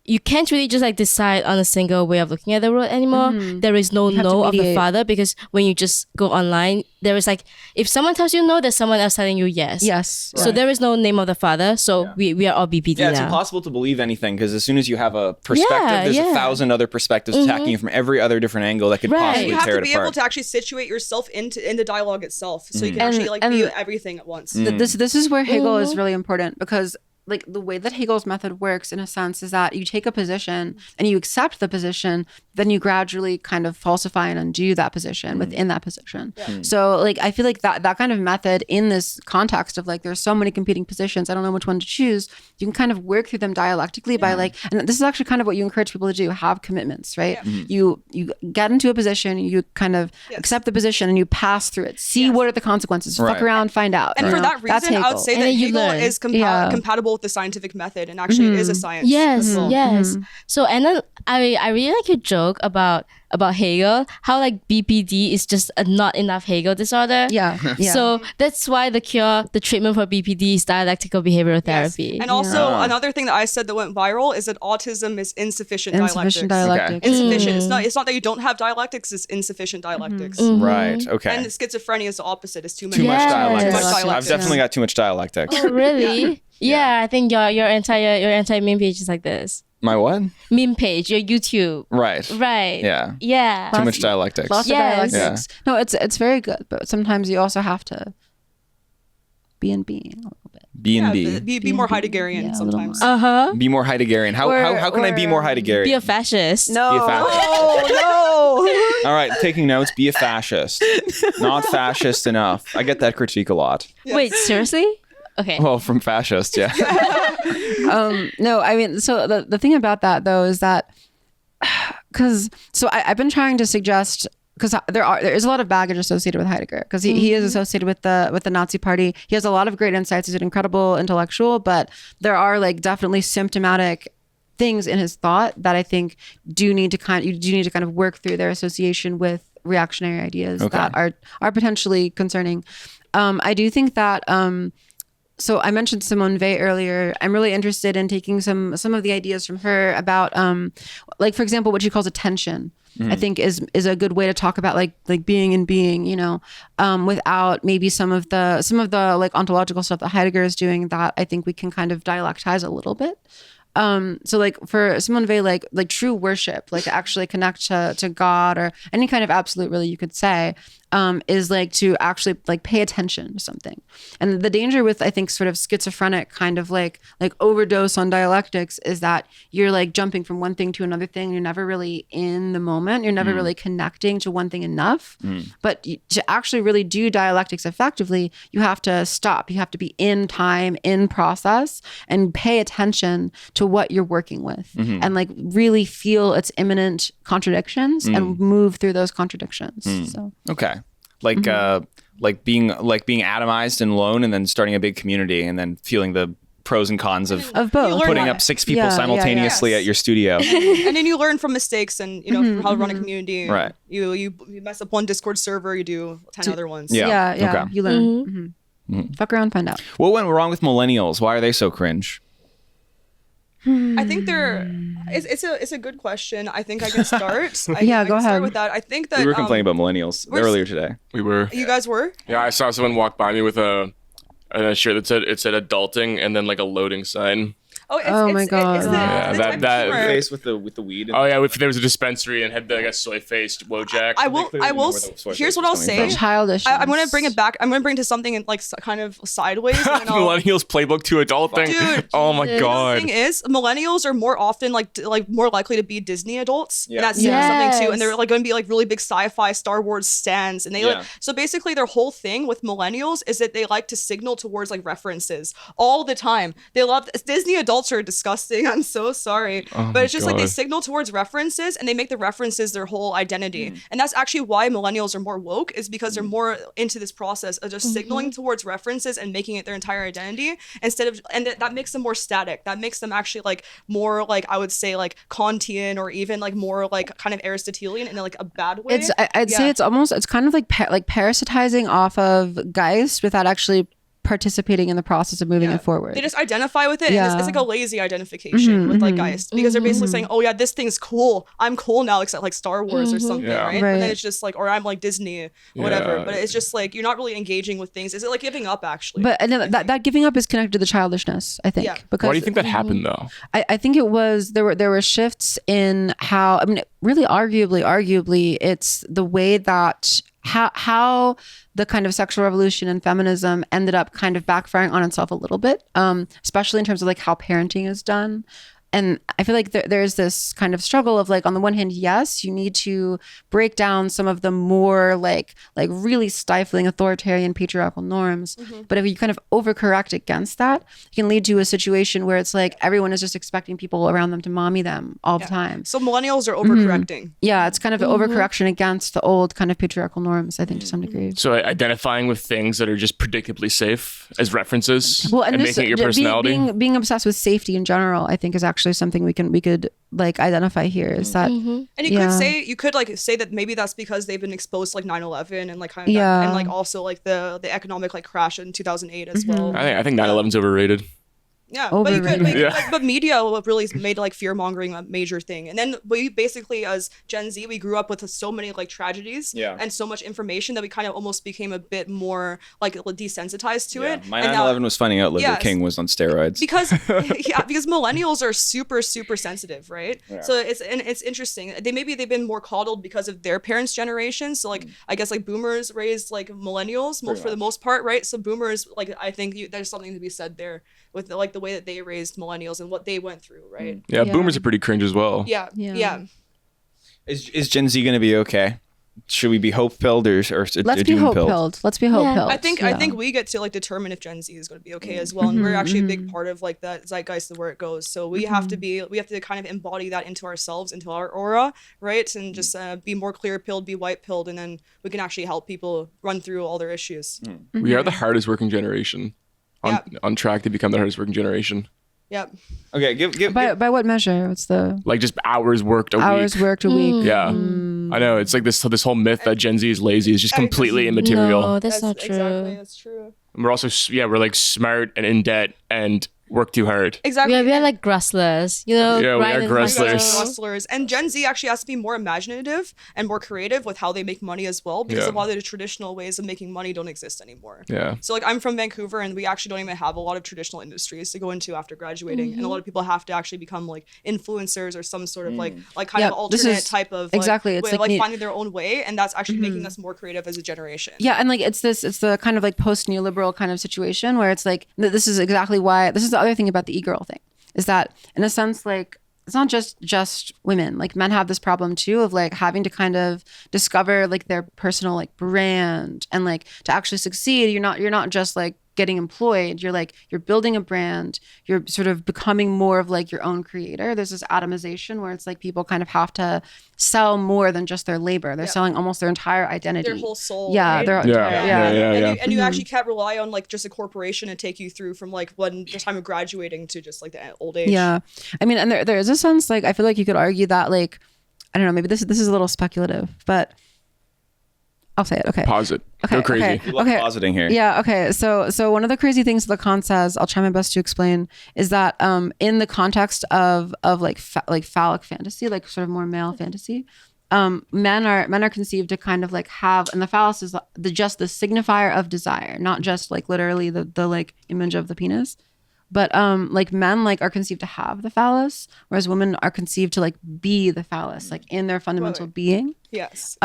you can't really just like decide on a single way of looking at the world anymore. There is no have to no of the mediate. father, because when you just go online, there is like if someone tells you no, there's someone else telling you yes. Yes. So there is no name of the father. So we are all BPD Yeah, it's now. impossible to believe anything because as soon as you have a perspective, Yeah, there's yeah. 1,000 other perspectives attacking you from every other different angle that could Right. possibly You have tear to it be apart. able to actually situate yourself in the dialogue itself, so you can actually like And- view everything at once. This is where Hegel is really important, because like the way that Hegel's method works in a sense is that you take a position and you accept the position, then you gradually kind of falsify and undo that position within that position. So like I feel like that kind of method in this context of like there's so many competing positions, I don't know which one to choose, you can kind of work through them dialectically by like, and this is actually kind of what you encourage people to do, have commitments, right? You get into a position, you kind of accept the position and you pass through it, see what are the consequences, Right. fuck around, find out. And you for know? that That's reason, I would Hegel. say And that then you Hegel learn. is compatible with the scientific method, and actually it is a science. Yes, as well. yes. So and then I really like your joke about Hegel, how like BPD is just a not enough Hegel disorder. Yeah. So that's why the treatment for BPD is dialectical behavioral Yes. therapy. And also another thing that I said that went viral is that autism is insufficient Insufficient dialectics. dialectics. Insufficient. It's not that you don't have dialectics, it's insufficient dialectics. Right. Okay. And schizophrenia is the opposite. It's too too many. much Yes. dialectics. Too much I've dialectics. definitely got too much dialectics. Oh, really? Yeah, I think your entire meme page is like this. My what? Meme page, your YouTube. Right. Right. Yeah. Yeah. Too much dialectics. Lots Yes. of dialectics. No, it's very good, but sometimes you also have to be in being a little bit. B and B. Be more Heideggerian Yeah, a little sometimes. more. Uh-huh. Be more Heideggerian. How can I be more Heideggerian? Be a fascist. Be a fascist. no. All right, taking notes. Be a fascist. Not fascist enough. I get that critique a lot. Wait, seriously? Okay. Well, from fascist, yeah. No, I mean, so the thing about that though is that I've been trying to suggest, because there is a lot of baggage associated with Heidegger, because he is associated with the Nazi Party. He has a lot of great insights. He's an incredible intellectual, but there are like definitely symptomatic things in his thought that I think you do need to kind of work through their association with reactionary ideas that are potentially concerning. I do think that. So I mentioned Simone Weil earlier. I'm really interested in taking some of the ideas from her about, like for example, what she calls attention. I think is a good way to talk about like being and being, you know, without maybe some of the like ontological stuff that Heidegger is doing that I think we can kind of dialectize a little bit. So like for Simone Weil, like true worship, like to actually connect to God or any kind of absolute, really, you could say, is like to actually like pay attention to something. And the danger with, I think, sort of schizophrenic kind of like overdose on dialectics is that you're like jumping from one thing to another thing. You're never really in the moment. You're never really connecting to one thing enough. But to actually really do dialectics effectively, you have to stop. You have to be in time, in process, and pay attention to what you're working with, and like really feel its imminent contradictions and move through those contradictions. So Okay. Like being atomized and alone, and then starting a big community, and then feeling the pros and cons of both. learn putting how- up 6 people Yeah, simultaneously yes. at your studio. And then you learn from mistakes and you know how to run a community. Right. You mess up one Discord server, you do 10 other ones. Yeah. yeah, Okay. you learn. Fuck around, find out. What went wrong with millennials? Why are they so cringe? I think it's a good question. I think I can start. I go can start ahead. with that. I think that We were complaining about millennials we're earlier today. We were. you guys were. Yeah, I saw someone walk by me with a shirt that said adulting and then like a loading sign. Oh my God. It's the, Yeah, the that- type of that- humor. Face with the weed. Oh yeah, if there was a dispensary and had like a soy-faced Wojak. I will. Here's what I'll say. Childish. I'm gonna bring it back. I'm gonna bring it to something in like kind of sideways. And then I'll, Millennials playbook to adulting. Dude, oh my the god. thing is, millennials are more often like more likely to be Disney adults. Yeah. And that's something too. And they're Yes. like going to be like really big sci-fi Star Wars stans. And they Yeah. like, so basically their whole thing with millennials is that they like to signal towards like references all the time. They love Disney adults adults are disgusting. I'm so sorry. But it's just like they signal towards references and they make the references their whole identity. And that's actually why millennials are more woke, is because they're more into this process of just signaling towards references and making it their entire identity instead of, and that makes them more static. That makes them actually like more like, I would say like Kantian, or even like more like kind of Aristotelian in like a bad way. I'd say it's kind of like parasitizing off of Geist without actually participating in the process of moving it forward. They just identify with it, and it's like a lazy identification with like Geist, because they're basically saying, oh yeah, this thing's cool, I'm cool now, except like Star Wars or something, right? And then it's just like, or I'm like Disney or whatever, but it's just like you're not really engaging with things. Is it like giving up actually? But and that giving up is connected to the childishness, I think. Because why do you think that happened though? I think it was there were shifts in how, I mean, really arguably it's the way that how the kind of sexual revolution and feminism ended up kind of backfiring on itself a little bit, especially in terms of like how parenting is done. And I feel like there's this kind of struggle of like, on the one hand, yes, you need to break down some of the more like really stifling authoritarian patriarchal norms. But if you kind of overcorrect against that, it can lead to a situation where it's like everyone is just expecting people around them to mommy them all the time. So millennials are overcorrecting. Yeah, it's kind of overcorrection against the old kind of patriarchal norms, I think, to some degree. So identifying with things that are just predictably safe as references, and this, making it your personality. Being obsessed with safety in general, I think, is actually something we could like identify here, is that and you could say that maybe that's because they've been exposed to like 9/11 and like kind of that, and like also like the economic like crash in 2008 as well. I think 9/11's overrated. Yeah, but you could, but media really made like fear mongering a major thing. And then we basically, as Gen Z, we grew up with so many like tragedies and so much information that we kind of almost became a bit more like desensitized to it. My 9/11 was finding out Luther King was on steroids. Because because millennials are super sensitive, right? So it's interesting. They've been more coddled because of their parents' generation. So like I guess like boomers raised like millennials for the most part, right? So boomers, like, I think there's something to be said there with like the way that they raised millennials and what they went through, right? Yeah, boomers are pretty cringe as well. Yeah. Is Gen Z going to be okay? Should we be hope-filled or let's be hope-filled? Let's be hope-filled. I think we get to like determine if Gen Z is going to be okay as well, and we're actually a big part of like that zeitgeist of where it goes. So we have to kind of embody that into ourselves, into our aura, right? And just be more clear-pilled, be white-pilled, and then we can actually help people run through all their issues. We are the hardest working generation. On track to become the hardest working generation. Yep. Okay, give by what measure? What's the like just hours worked a week? Yeah. I know, it's like this whole myth that Gen Z is lazy is just completely immaterial. No, that's not true. Exactly, that's true. And we're also we're like smart and in debt and work too hard. Exactly. We are like grustlers, you know. Yeah, we are grustlers. And Gen Z actually has to be more imaginative and more creative with how they make money as well, because a lot of the traditional ways of making money don't exist anymore. Yeah. So like I'm from Vancouver, and we actually don't even have a lot of traditional industries to go into after graduating, and a lot of people have to actually become like influencers or some sort of like kind of alternate type of it's like finding their own way, and that's actually making us more creative as a generation. Yeah, and like it's the kind of like post-neoliberal kind of situation where it's like this is exactly why this is the other thing about the e-girl thing, is that in a sense, like, it's not just women, like men have this problem too of like having to kind of discover like their personal like brand, and like to actually succeed, you're not just like getting employed, you're building a brand, you're sort of becoming more of like your own creator. There's this atomization where it's like people kind of have to sell more than just their labor. They're selling almost their entire identity, their whole soul. Yeah, right? And you actually can't rely on like just a corporation to take you through from like the time of graduating to just like the old age. Yeah, I mean, and there is a sense, like, I feel like you could argue that, like, I don't know, maybe this is a little speculative, but I'll say it. Okay. Pause it. Go crazy. We love positing here. Yeah. Okay. So one of the crazy things Lacan says, I'll try my best to explain, is that in the context of like phallic fantasy, like sort of more male fantasy, men are conceived to kind of like have, and the phallus is just the signifier of desire, not just like literally the like image of the penis. But like men like are conceived to have the phallus, whereas women are conceived to like be the phallus, like in their fundamental being. Yes.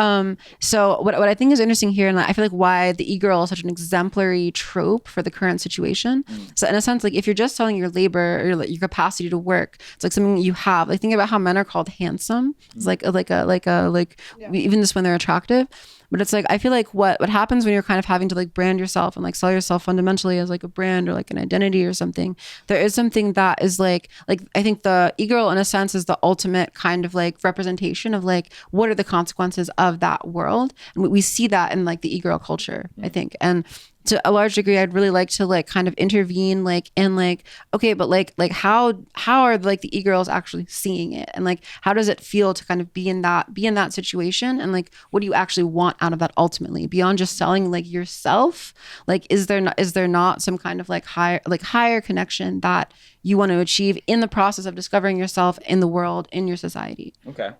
So what I think is interesting here, and I feel like why the e-girl is such an exemplary trope for the current situation. So in a sense, like if you're just selling your labor or your capacity to work, it's like something you have. Like think about how men are called handsome. It's like even just when they're attractive. But it's like I feel like what happens when you're kind of having to like brand yourself and like sell yourself fundamentally as like a brand or like an identity or something. There is something that is like I think the e-girl in a sense is the ultimate kind of like representation of like what are the consequences of that world, and we see that in like the e-girl culture, I think. And to a large degree, I'd really like to like kind of intervene like in like, okay, but like how are like the e-girls actually seeing it, and like how does it feel to kind of be in that situation, and like what do you actually want out of that ultimately beyond just selling like yourself? Like is there not some kind of like higher connection that you want to achieve in the process of discovering yourself in the world, in your society? Okay.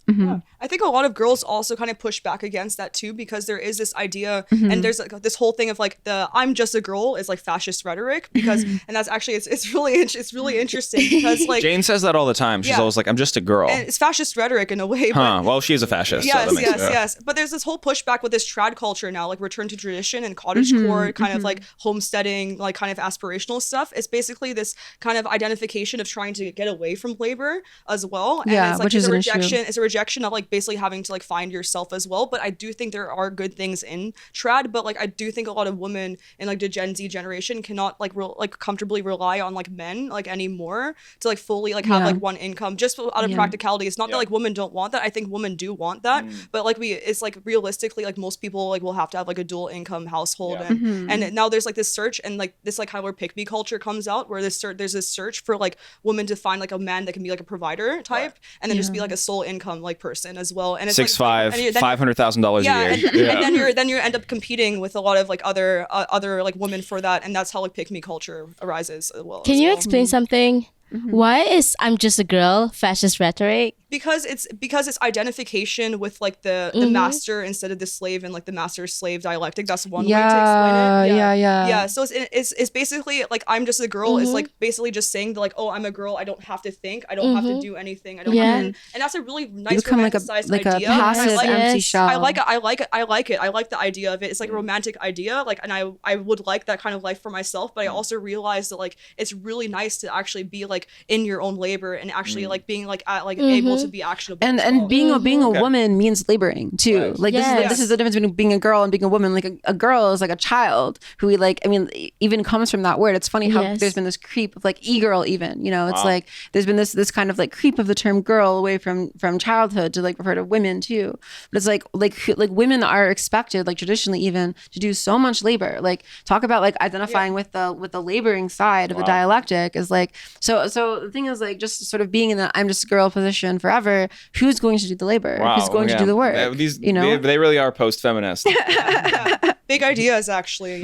Yeah. I think a lot of girls also kind of push back against that too, because there is this idea and there's like this whole thing of like the I'm just a girl is like fascist rhetoric, because and that's actually it's really interesting because like Jane says that all the time. She's always like, I'm just a girl. And it's fascist rhetoric in a way. Well, she is a fascist. Yes, so that makes yes. But there's this whole pushback with this trad culture now, like return to tradition and cottagecore kind of like homesteading, like kind of aspirational stuff. It's basically this kind of identification of trying to get away from labor as well. And it's like which is a an rejection. issue. It's a rejection of like basically having to like find yourself as well. But I do think there are good things in trad, but like I do think a lot of women in like the Gen Z generation cannot like comfortably rely on like men like anymore to like fully like have like one income just out of practicality. It's not that like women don't want that. I think women do want that, but like it's like realistically like most people like will have to have like a dual income household, and now there's like this search and like this like kind of where pick me culture comes out, where there's this search for like women to find like a man that can be like a provider type and then just be like a sole income like person as well. And it's 6'5", $500,000 a year. And then you end up competing with a lot of like other like women for that, and that's how like pick me culture arises as well. Can you explain something? Why is I'm just a girl fascist rhetoric? Because it's identification with like the master instead of the slave, and like the master slave dialectic. That's one way to explain it. Yeah. So it's basically like I'm just a girl. It's like basically just saying that like, oh, I'm a girl. I don't have to think. I don't have to do anything. I don't have to, and that's a really nice romanticized idea. A passive empty shell. I like it. I like the idea of it. It's like a romantic idea. Like, and I would like that kind of life for myself. But I also realize that like it's really nice to actually be like in your own labor and actually like being like able to be actionable. And being a woman means laboring too. Right. Like this is the difference between being a girl and being a woman. Like a girl is like a child who even comes from that word. It's funny how there's been this creep of like e-girl even, it's like there's been this kind of like creep of the term girl away from childhood to like refer to women too. But it's like women are expected like traditionally even to do so much labor. Like talk about like identifying with the laboring side of the dialectic is like so the thing is like just sort of being in the I'm just a girl position forever. Who's going to do the labor? Who's going to do the work? They really are post-feminist. Big ideas, actually.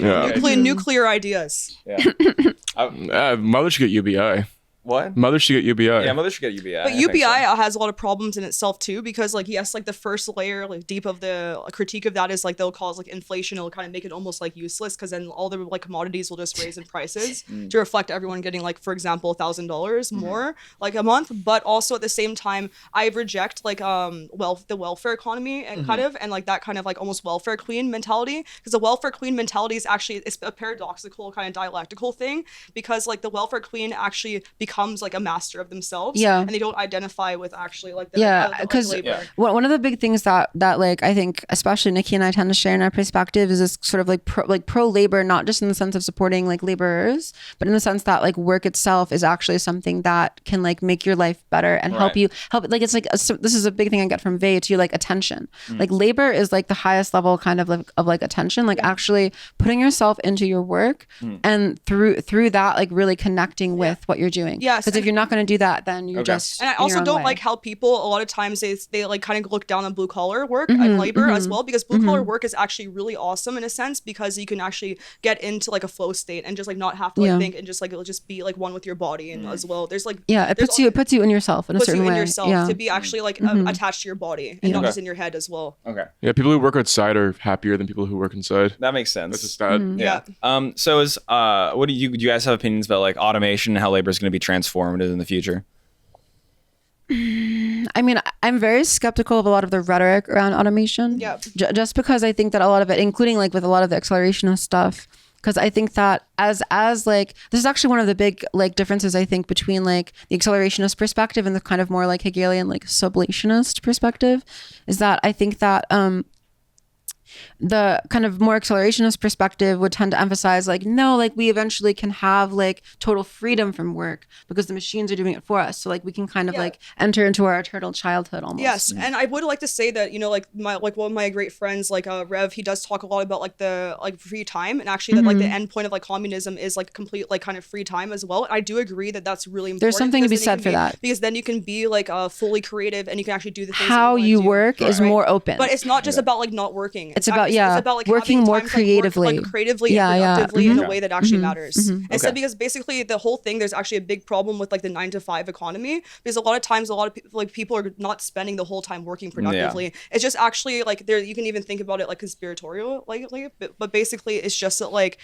Nuclear ideas. Yeah. Mother should get UBI. What? Mother should get UBI. Yeah, mother should get UBI. But UBI has a lot of problems in itself too, because like yes, like the first layer, like deep of the critique of that is like they'll cause like inflation. It'll kind of make it almost like useless, because then all the like commodities will just raise in prices to reflect everyone getting like, for example, $1,000 more like a month. But also at the same time, I reject like the welfare economy and kind of, and like that kind of like almost welfare queen mentality, because the welfare queen mentality is actually it's a paradoxical kind of dialectical thing, because like the welfare queen actually becomes like a master of themselves, and they don't identify with actually like the because labor. One of the big things that like I think especially Nikki and I tend to share in our perspective is this sort of like pro labor, not just in the sense of supporting like laborers, but in the sense that like work itself is actually something that can like make your life better and help like it's like this is a big thing I get from Vey too, like attention. Like labor is like the highest level kind of like attention, like actually putting yourself into your work and through that like really connecting with what you're doing. Yes. Because if you're not going to do that, then you're just. And I also don't like how people a lot of times they like kind of look down on blue collar work and labor as well, because blue collar work is actually really awesome in a sense, because you can actually get into like a flow state and just like not have to like think and just like it'll just be like one with your body and as well. There's like it puts you in yourself in a certain way. To be actually like attached to your body and not just in your head as well. Okay. Yeah, people who work outside are happier than people who work inside. That makes sense. That's a stat. Yeah. So is what do you guys have opinions about like automation and how labor is going to be transformative in the future? I mean, I'm very skeptical of a lot of the rhetoric around automation. Yeah. Just because I think that a lot of it, including like with a lot of the accelerationist stuff, because I think that as like, this is actually one of the big like differences I think between like the accelerationist perspective and the kind of more like Hegelian like sublationist perspective, is that I think that the kind of more accelerationist perspective would tend to emphasize like, no, like we eventually can have like total freedom from work because the machines are doing it for us. So like we can kind of like enter into our eternal childhood almost. Yes, and I would like to say that, you know, like one of my great friends, like Rev, he does talk a lot about like the like free time, and actually that like the end point of like communism is like complete like kind of free time as well. And I do agree that that's really important. There's something to be said for that, because then you can be like fully creative and you can actually do the things how that you do. work is more open. But it's not just about like not working. It's about it's about like working more creatively, like creatively and productively in a way that actually matters. Instead, because basically the whole thing, there's actually a big problem with like the 9-to-5 economy, because a lot of times a lot of people are not spending the whole time working productively. It's just actually like there, you can even think about it like conspiratorial, but basically it's just that like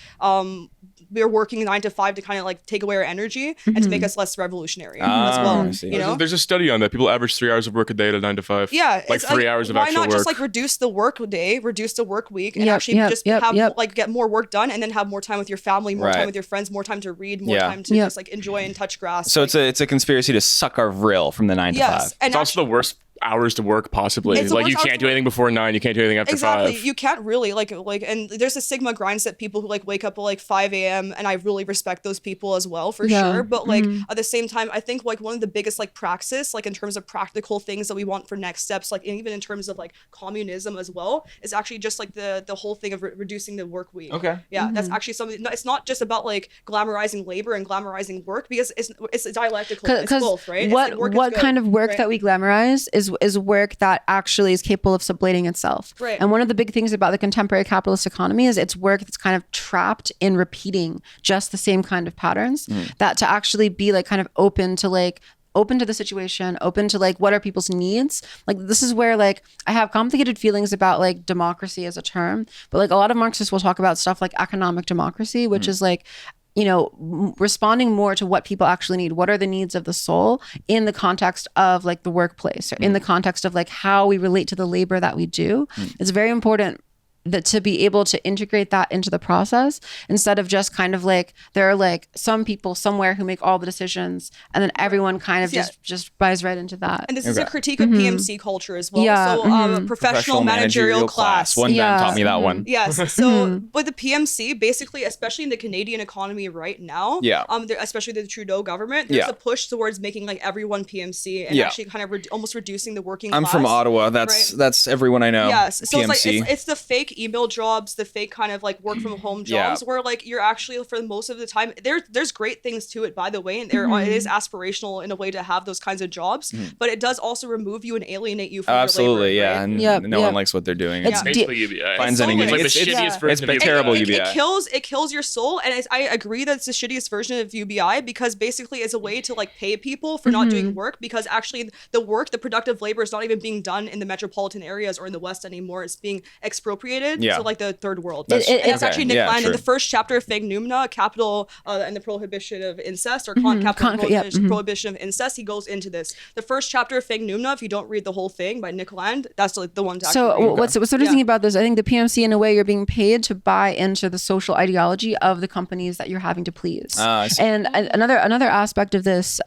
we're working 9-to-5 to kind of like take away our energy and to make us less revolutionary as well. You know, there's a study on that. People average 3 hours of work a day to 9-to-5. Yeah, like 3 hours of actual work. Why not just like reduce the work day, reduce the work week, and actually just have like get more work done, and then have more time with your family, more time with your friends, more time to read, more time to just like enjoy and touch grass. So it's a conspiracy to suck our vril from the 9-to-5. And it's also the worst hours to work possibly. Like you can't do anything before 9, you can't do anything after 5. You can't really like and there's a sigma grindset people who like wake up at like 5 a.m. and I really respect those people as well for sure. But like at the same time, I think like one of the biggest like praxis, like in terms of practical things that we want for next steps, like even in terms of like communism as well, is actually just like the whole thing of reducing the work week. That's actually something. It's not just about like glamorizing labor and glamorizing work, because it's dialectical. It's both, right? What kind of work that we glamorize is work that actually is capable of sublating itself. Right. And one of the big things about the contemporary capitalist economy is it's work that's kind of trapped in repeating just the same kind of patterns, that to actually be like kind of open to the situation, open to like what are people's needs. Like this is where like I have complicated feelings about like democracy as a term, but like a lot of Marxists will talk about stuff like economic democracy, which is like, you know, responding more to what people actually need. What are the needs of the soul in the context of like the workplace, or in the context of like how we relate to the labor that we do. It's very important that to be able to integrate that into the process, instead of just kind of like there are like some people somewhere who make all the decisions and then everyone kind of just buys right into that. And this is a critique of PMC culture as well. So professional managerial class. One guy taught me that one. Yes. So but the PMC basically, especially in the Canadian economy right now, especially the Trudeau government, there's a push towards making like everyone PMC and actually kind of almost reducing the working class. I'm from Ottawa. That's everyone I know. Yes. So PMC. it's the fake email jobs, the fake kind of like work from home jobs, where like you're actually for most of the time there's great things to it, by the way, and it is aspirational in a way to have those kinds of jobs, but it does also remove you and alienate you from your labor, right? And no one likes what they're doing. It's basically UBI. Finds any it's like the shittiest version it's terrible UBI. It kills your soul, and I agree that it's the shittiest version of UBI, because basically it's a way to like pay people for not doing work, because actually the productive labor is not even being done in the metropolitan areas or in the West anymore. It's being expropriated to like the third world. It's actually Nick Land in the first chapter of Fig Numna, Capital and the Prohibition of Incest, or Prohibition of Incest. He goes into this. The first chapter of Fig Numna, if you don't read the whole thing by Nick Land, that's like the one to actually read. What's interesting about this, I think the PMC, in a way, you're being paid to buy into the social ideology of the companies that you're having to please. And another aspect of this,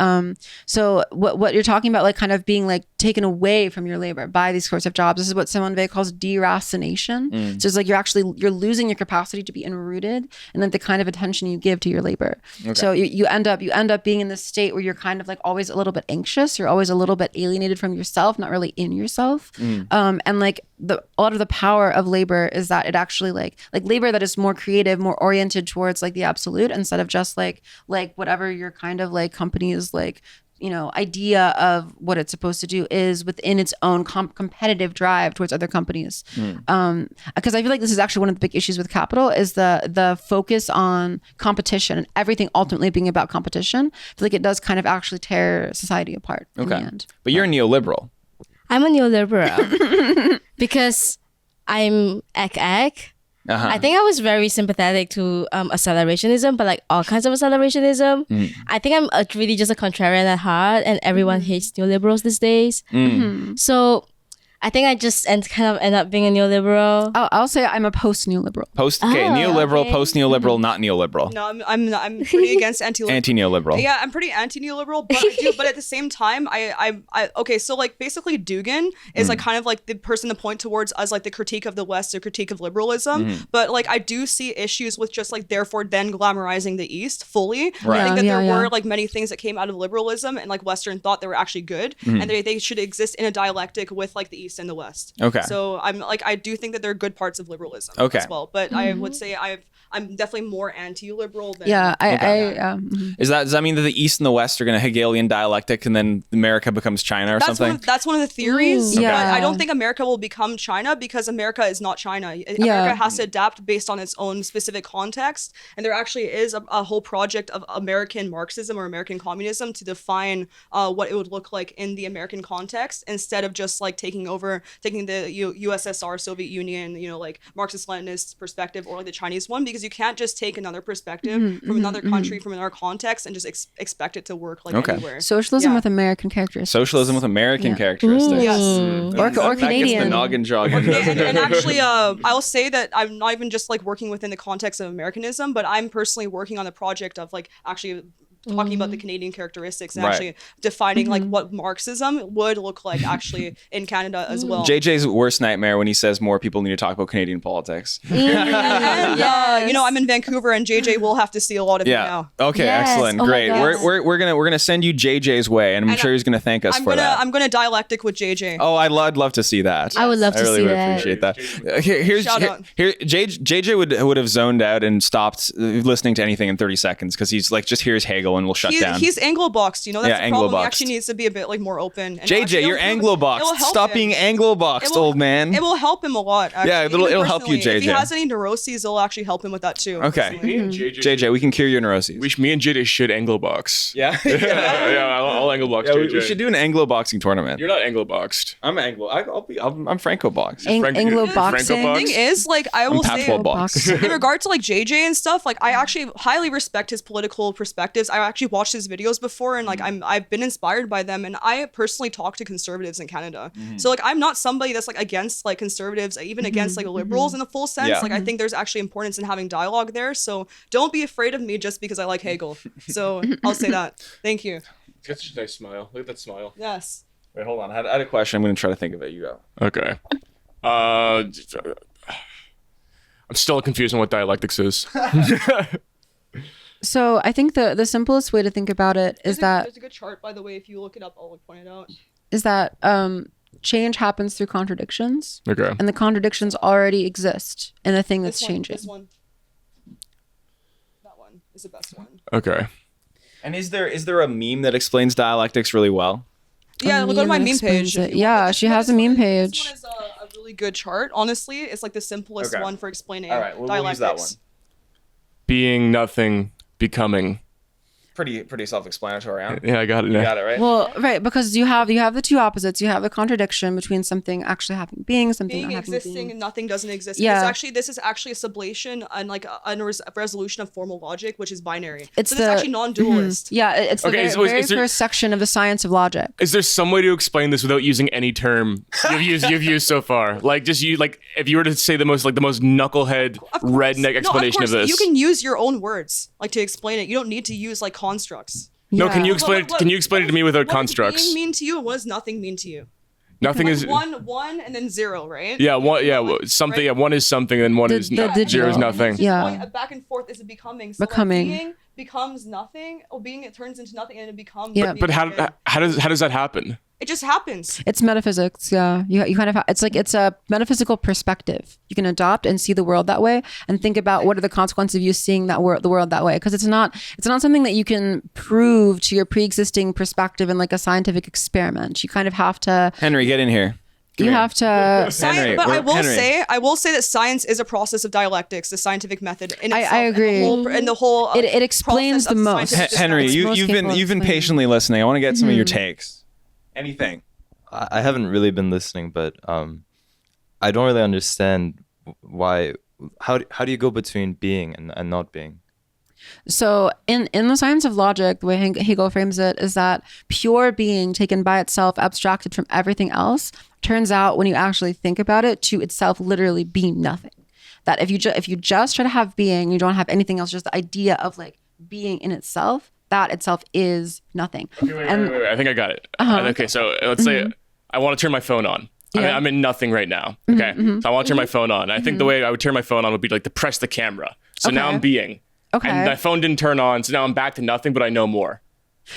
so what you're talking about, like kind of being like taken away from your labor by these sorts of jobs, this is what Simone Weil calls deracination. So it's like you're losing your capacity to be enrooted in like the kind of attention you give to your labor. So you end up being in this state where you're kind of like always a little bit anxious, you're always a little bit alienated from yourself, not really in yourself. And like a lot of the power of labor is that it actually like labor that is more creative, more oriented towards like the absolute, instead of just like whatever your kind of like company's like, you know, idea of what it's supposed to do is within its own competitive drive towards other companies. Because I feel like this is actually one of the big issues with capital, is the focus on competition and everything ultimately being about competition. I feel like it does kind of actually tear society apart in the end. But you're a neoliberal. I'm a neoliberal because I'm ag. I think I was very sympathetic to accelerationism, but like all kinds of accelerationism. I think I'm really just a contrarian at heart, and everyone hates neoliberals these days. So I think I just end up being a neoliberal. I'll say I'm a post-neoliberal. Neoliberal, post-neoliberal, not neoliberal. No, I'm pretty against Anti-neoliberal. Yeah, I'm pretty anti-neoliberal, but at the same time, okay, so like basically Dugan is like kind of like the person to point towards as like the critique of the West or critique of liberalism. But like I do see issues with just like therefore then glamorizing the East fully. Right. I think that there were like many things that came out of liberalism and like Western thought that were actually good, and they should exist in a dialectic with like the East and the West. Okay. So I do think that there are good parts of liberalism as well, but I would say I'm definitely more anti-liberal than Does that mean that the East and the West are going to Hegelian dialectic and then America becomes China or something? That's one of the theories. Yeah. But I don't think America will become China because America is not China. America has to adapt based on its own specific context. And there actually is a whole project of American Marxism or American communism to define what it would look like in the American context instead of just like taking the USSR, Soviet Union, like Marxist-Leninist perspective or like the Chinese one, because you can't just take another perspective from another country, from another context, and just expect it to work like anywhere. Socialism with American characteristics. Socialism with American characteristics. Yes. Or That Canadian. gets the noggin jogging. And actually, I'll say that I'm not even just like working within the context of Americanism, but I'm personally working on the project of like actually talking about the Canadian characteristics and actually defining like what Marxism would look like actually in Canada as well. JJ's worst nightmare when he says more people need to talk about Canadian politics. And I'm in Vancouver, and JJ will have to see a lot of it now. Okay, Yes. excellent, Oh my great. God. We're gonna send you JJ's way, and I'm sure he's gonna thank us for that. I'm gonna dialectic with JJ. Oh, I'd love to see that. I would love to I really see would that. appreciate that. Shout out. JJ would have zoned out and stopped listening to anything in 30 seconds because he's like just hears Hegel and will shut down. He's Anglo-boxed, that's the problem. Anglo-boxed. He actually needs to be a bit like more open. And JJ, actually, you're it'll Anglo-boxed. help Stop him. being Anglo-boxed, old man. It will help him a lot. Actually. Yeah, it'll help you, Personally, If he JJ. has any neuroses, it'll actually help him with that too. Okay. personally. JJ, we can cure your neuroses. Me and JJ should Anglo box. Yeah. I'll Anglo box JJ. We should do an Anglo boxing tournament. You're not Anglo boxed. I'm Anglo. I'm Franco box. Anglo Franco boxing. box? The thing is, like, I will say, Patwell box. in regard to like JJ and stuff, like I actually highly respect his political perspectives. I actually watched his videos before, and like I've been inspired by them, and I personally talk to conservatives in Canada. So like I'm not somebody that's like against like conservatives, even against like liberals in the full sense. Yeah. Like I think there's actually importance in having dialogue there. So don't be afraid of me just because I like Hegel. So I'll say that. Thank you. He's got such a nice smile. Look at that smile. Yes. Wait, hold on. I had a question. I'm going to try to think of it. You go. Okay. I'm still confused on what dialectics is. So I think the simplest way to think about it is There's a good chart, by the way. If you look it up, I'll point it out. change happens through contradictions. Okay. And the contradictions already exist in the thing that's changing. This one. That one is the best one. Okay. And is there a meme that explains dialectics really well? Yeah, look on my that meme page. explains it. Yeah, she has a meme page. This one is a really good chart. Honestly, it's like the simplest Okay. one for explaining All right, we'll use dialectics. that one. Being nothing, becoming. Pretty self-explanatory, huh? Yeah, I got it now. You got it, right? Well, right, because you have the two opposites. You have the contradiction between something actually having being, something Being not having existing being. and nothing doesn't exist. Yeah. This is actually a sublation and like a resolution of formal logic, which is binary. It's so it's actually non-dualist. Yeah, it's the Okay, very, so is very there- first section of the science of logic. Is there some way to explain this without using any term you've used so far? Like just you like if you were to say the most knucklehead Of course. redneck explanation no, of this. You can use your own words like to explain it. You don't need to use like constructs. No, Yeah. can you explain it? Can you explain it to me without what constructs? What does being mean to you and what does nothing mean to you? Nothing Like is. one and then zero, right? Yeah, one. Yeah, something. Right? Yeah, one is something, and one The- is the zero is digital. nothing. It's just Yeah. going back and forth is it becoming. So Becoming. Like being becomes nothing, or being it turns into nothing and it becomes. Yeah. But how does that happen? It just happens. It's metaphysics, yeah. You kind of it's a metaphysical perspective. You can adopt and see the world that way, and think about what are the consequences of you seeing the world that way. Because it's not something that you can prove to your pre-existing perspective in like a scientific experiment. You kind of have to. Henry, get in here. You have to. Henry, But I Henry. will say that science is a process of dialectics, the scientific method. In I itself, agree. And the whole. It explains process the of most. scientific Henry, It's most you've been capable of patiently listening. I want to get some of your takes. Anything. I haven't really been listening, but I don't really understand why how do you go between being and not being? So in the science of logic, the way Hegel frames it is that pure being taken by itself, abstracted from everything else, turns out when you actually think about it to itself literally be nothing. That if you just try to have being, you don't have anything else, just the idea of like being in itself, that itself is nothing. Okay, wait. I think I got it. Okay, so let's say I want to turn my phone on. Yeah. I'm in nothing right now. Okay, so I want to turn my phone on. I think the way I would turn my phone on would be like to press the camera. So now I'm being. Okay. And my phone didn't turn on, so now I'm back to nothing, but I know more.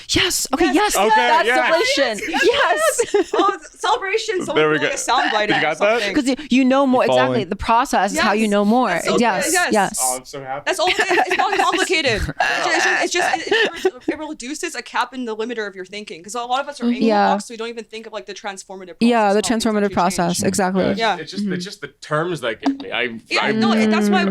Yes. Okay. Yes. Okay, That's yes. Sublation. Yes. Oh, celebration. Someone There we like go. a soundbite. You got that? Because you know more. You're Exactly. following. The process is how you know more. That's so Yes. good. Yes. Yes. Oh, I'm so happy. That's all. It's not complicated. It reduces a cap in the limiter of your thinking because a lot of us are angle blocks, so we don't even think of like the transformative process. Yeah. The of how things transformative actually process. change. Exactly. Yeah. It's just the terms that get me.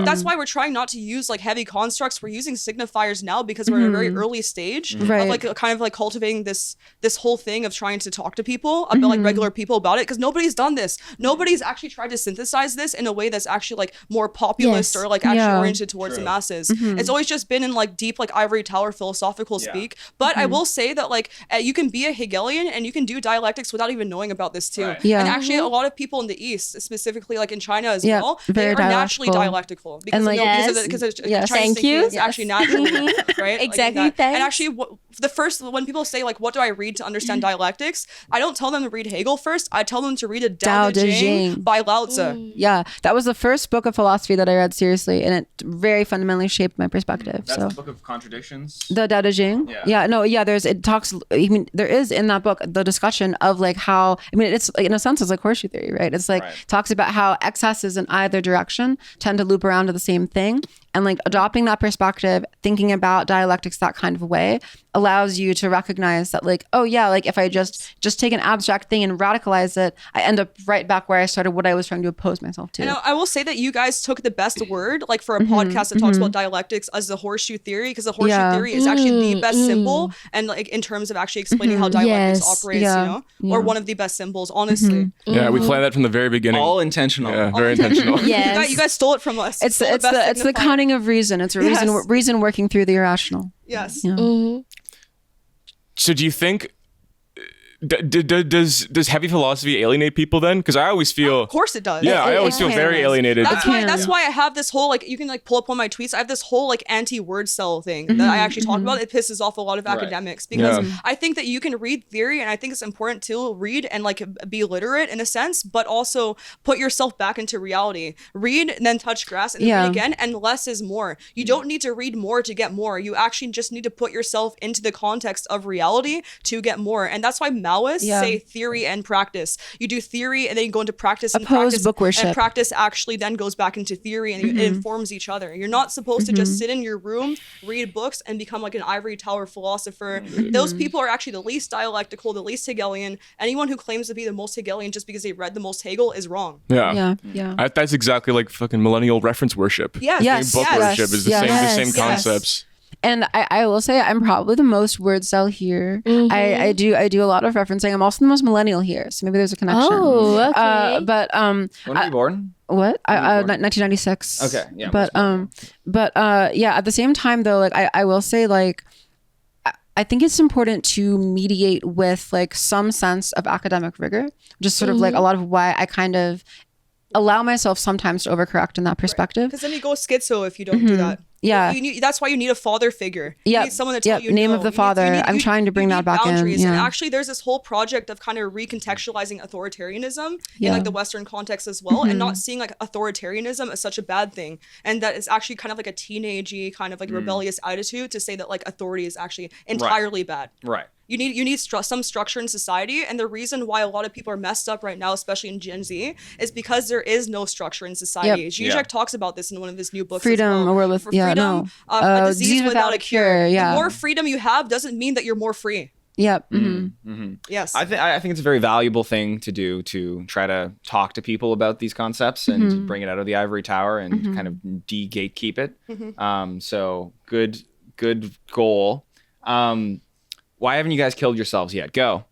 That's why we're trying not to use like heavy constructs. We're using signifiers now because we're in a very early stage Right. of like kind of like cultivating this whole thing of trying to talk to people about like regular people about it because nobody's done this. Nobody's actually tried to synthesize this in a way that's actually like more populist or like actually oriented towards the masses. It's always just been in like deep like ivory tower philosophical speak. But I will say that like you can be a Hegelian and you can do dialectics without even knowing about this too. Right. Yeah. And actually a lot of people in the East, specifically like in China as Yeah, well, very they are naturally dialectical. dialectical because And, like- because Yes. Chinese Thank you. thinking is actually natural, right? Exactly, Like, thanks. and actually, when people say like, "What do I read to understand dialectics?" I don't tell them to read Hegel first. I tell them to read a Tao Te Ching by Lao Tzu. Yeah. That was the first book of philosophy that I read seriously, and it very fundamentally shaped my perspective. That's so. the book of contradictions. The Tao Te Ching? Yeah. There is in that book the discussion of like how, I mean, it's like, in a sense, it's like horseshoe theory, right? It's like, talks about how excesses in either direction tend to loop around to the same thing. And like adopting that perspective, thinking about dialectics that kind of way allows you to recognize that like, oh yeah, like if I just take an abstract thing and radicalize it, I end up right back where I started, what I was trying to oppose myself to. And I will say that you guys took the best word, like for a podcast that talks about dialectics, as the horseshoe theory, because the horseshoe theory is actually the best symbol, and like in terms of actually explaining how dialectics operates, or one of the best symbols, honestly. Yeah, we planned that from the very beginning. All intentional. Yeah, very intentional. Yes. You guys stole it from us. It's the cunning of reason. It's a reason working through the irrational. Yes. Yeah. So do you think does heavy philosophy alienate people then? Because I always feel, Of course it does. yeah, I always feel very alienated. That's why I have this whole like, you can like pull up on my tweets, I have this whole like anti-word cell thing that I actually talk about. It pisses off a lot of academics because I think that you can read theory, and I think it's important to read and like be literate in a sense, but also put yourself back into reality. Read and then touch grass and then read again, and less is more. You don't need to read more to get more. You actually just need to put yourself into the context of reality to get more. And that's why Maoists say theory and practice. You do theory and then you go into practice, and Oppose book worship. And practice actually then goes back into theory, and it informs each other. You're not supposed to just sit in your room, read books, and become like an ivory tower philosopher. Those people are actually the least dialectical, the least Hegelian. Anyone who claims to be the most Hegelian just because they read the most Hegel is wrong. Yeah. That's exactly like fucking millennial reference worship. Yes. Book worship is the same concepts. And I will say I'm probably the most word cell here. I do a lot of referencing. I'm also the most millennial here, so maybe there's a connection. Oh, okay. When were you born? What? 1996. Okay, yeah. But at the same time though, like I will say like I think it's important to mediate with like some sense of academic rigor, just sort of like a lot of why I kind of allow myself sometimes to overcorrect in that perspective. Because then you go schizo if you don't do that. Yeah. That's why you need a father figure. You need someone to tell you name no. of the father. I'm trying to bring that back boundaries. in. And Yeah. actually there's this whole project of kind of recontextualizing authoritarianism in like the Western context as well, and not seeing like authoritarianism as such a bad thing. And that it's actually kind of like a teenagey kind of like rebellious attitude to say that like authority is actually entirely bad. Right. You need some structure in society, and the reason why a lot of people are messed up right now, especially in Gen Z, is because there is no structure in society. Jreg talks about this in one of his new books. Freedom, as well. a world with a disease without a cure. Yeah. The more freedom you have doesn't mean that you're more free. Yep. Yes. I think it's a very valuable thing to do, to try to talk to people about these concepts and to bring it out of the ivory tower and kind of de-gatekeep it. So good goal. Why haven't you guys killed yourselves yet? Go.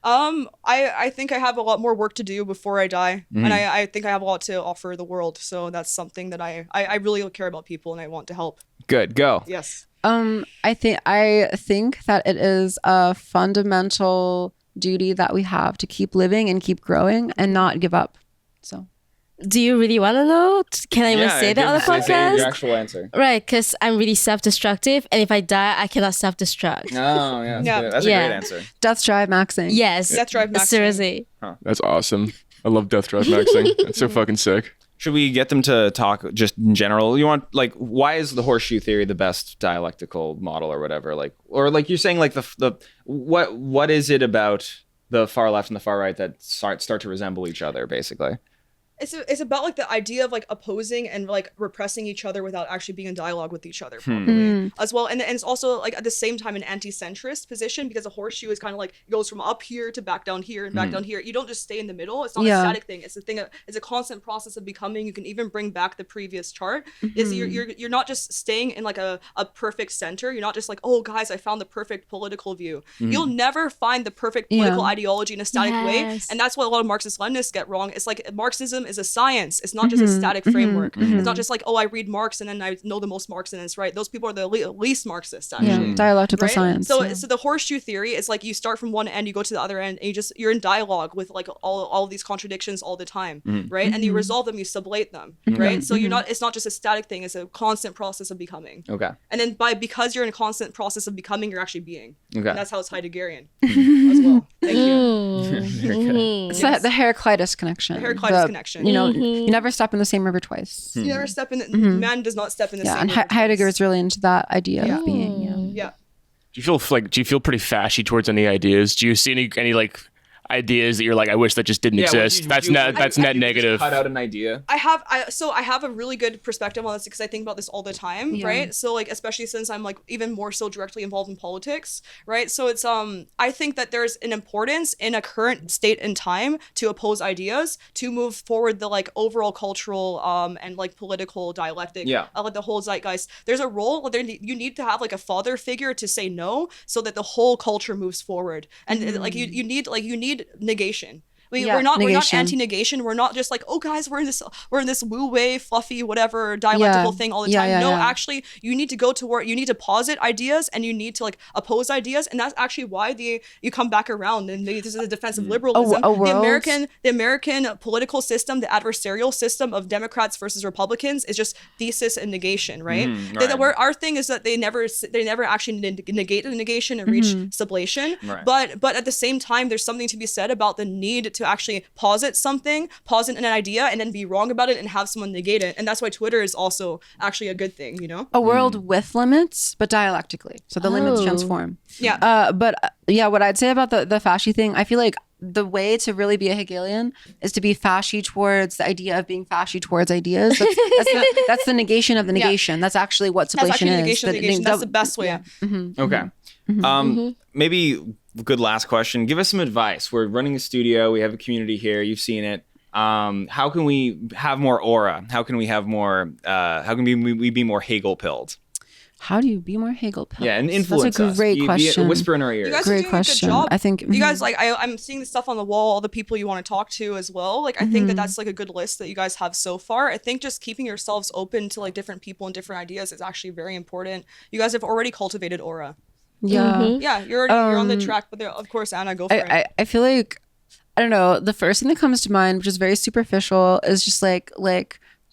I think I have a lot more work to do before I die, and I think I have a lot to offer the world. So that's something that I really care about people, and I want to help. Good. Go. Yes. I think that it is a fundamental duty that we have to keep living and keep growing and not give up. So. Do you really want to know? Can I even say that on the Say podcast? your actual answer. Right, because I'm really self-destructive, and if I die, I cannot self-destruct. Oh, yeah. That's Yeah. good. That's a great answer. Death drive maxing. Yes. Death drive maxing. Seriously. That's awesome. I love Death Drive Maxing. That's so fucking sick. Should we get them to talk just in general? You want, like, why is the horseshoe theory the best dialectical model or whatever? Like, or like you're saying, like what is it about the far left and the far right that start to resemble each other, basically? It's about like the idea of like opposing and like repressing each other without actually being in dialogue with each other properly as well. And it's also like at the same time an anti-centrist position, because a horseshoe is kind of like it goes from up here to back down here and back down here. You don't just stay in the middle. It's not a static thing. It's a thing. It's a constant process of becoming. You can even bring back the previous chart. Is you're not just staying in like a perfect center. You're not just like, oh guys, I found the perfect political view. You'll never find the perfect political ideology in a static way. And that's what a lot of Marxist-Leninists get wrong. It's like Marxism is a science. It's not just a static framework. It's not just like, oh, I read Marx and then I know the most Marx and it's right. Those people are the least Marxist, actually. Dialectical right? science. So the horseshoe theory is like you start from one end, you go to the other end, and you're in dialogue with like all of these contradictions all the time, right? And you resolve them, you sublate them, right? So it's not just a static thing, it's a constant process of becoming. Okay. And then because you're in a constant process of becoming, you're actually being. Okay. And that's how it's Heideggerian as well. Thank you. It's the Heraclitus connection. The Heraclitus connection. You know, you never step in the same river twice. You never step in. Man does not step in the same. And river Heidegger twice. is really into that idea of being. Yeah. Do you feel pretty fashy towards any ideas? Do you see any like ideas that you're like, I wish that just didn't exist? That's net negative. Cut out an idea. I have a really good perspective on this because I think about this all the time, right? So like, especially since I'm like even more so directly involved in politics, right? So it's I think that there's an importance in a current state and time to oppose ideas, to move forward the like overall cultural and like political dialectic, like the whole zeitgeist. There's a role there. You need to have like a father figure to say no, so that the whole culture moves forward. And like you need negation. We're not anti-negation. We're not just like, oh guys, we're in this woo-way, fluffy, whatever dialectical thing all the time. Actually, you need to go to work. You need to posit ideas and you need to like oppose ideas, and that's actually why you come back around. And this is a defense of liberalism. The American political system, the adversarial system of Democrats versus Republicans, is just thesis and negation, right? Our thing is that they never actually negate the negation and reach sublation. Right. But at the same time, there's something to be said about the need to actually posit an idea, and then be wrong about it and have someone negate it. And that's why Twitter is also actually a good thing, you know? A world with limits, but dialectically. So the limits transform. Yeah. What I'd say about the fasci thing, I feel like the way to really be a Hegelian is to be fasci towards the idea of being fasci towards ideas. That's the negation of the negation. That's actually what sublation is. That's the best way. Okay. Maybe good last question. Give us some advice. We're running a studio. We have a community here. You've seen it. How can we have more aura? How can we have more? How can we be more Hegel-pilled? How do you be more Hegel-pilled? Yeah, and influence That's a great question. Whisper in our ears. You guys Great are doing question. A good job. I think you guys like I'm seeing the stuff on the wall, all the people you want to talk to as well. Like I think that's like a good list that you guys have so far. I think just keeping yourselves open to like different people and different ideas is actually very important. You guys have already cultivated aura. Yeah. Yeah, you're on the track, but of course, Anna, go for it. I feel like, I don't know, the first thing that comes to mind, which is very superficial, is just like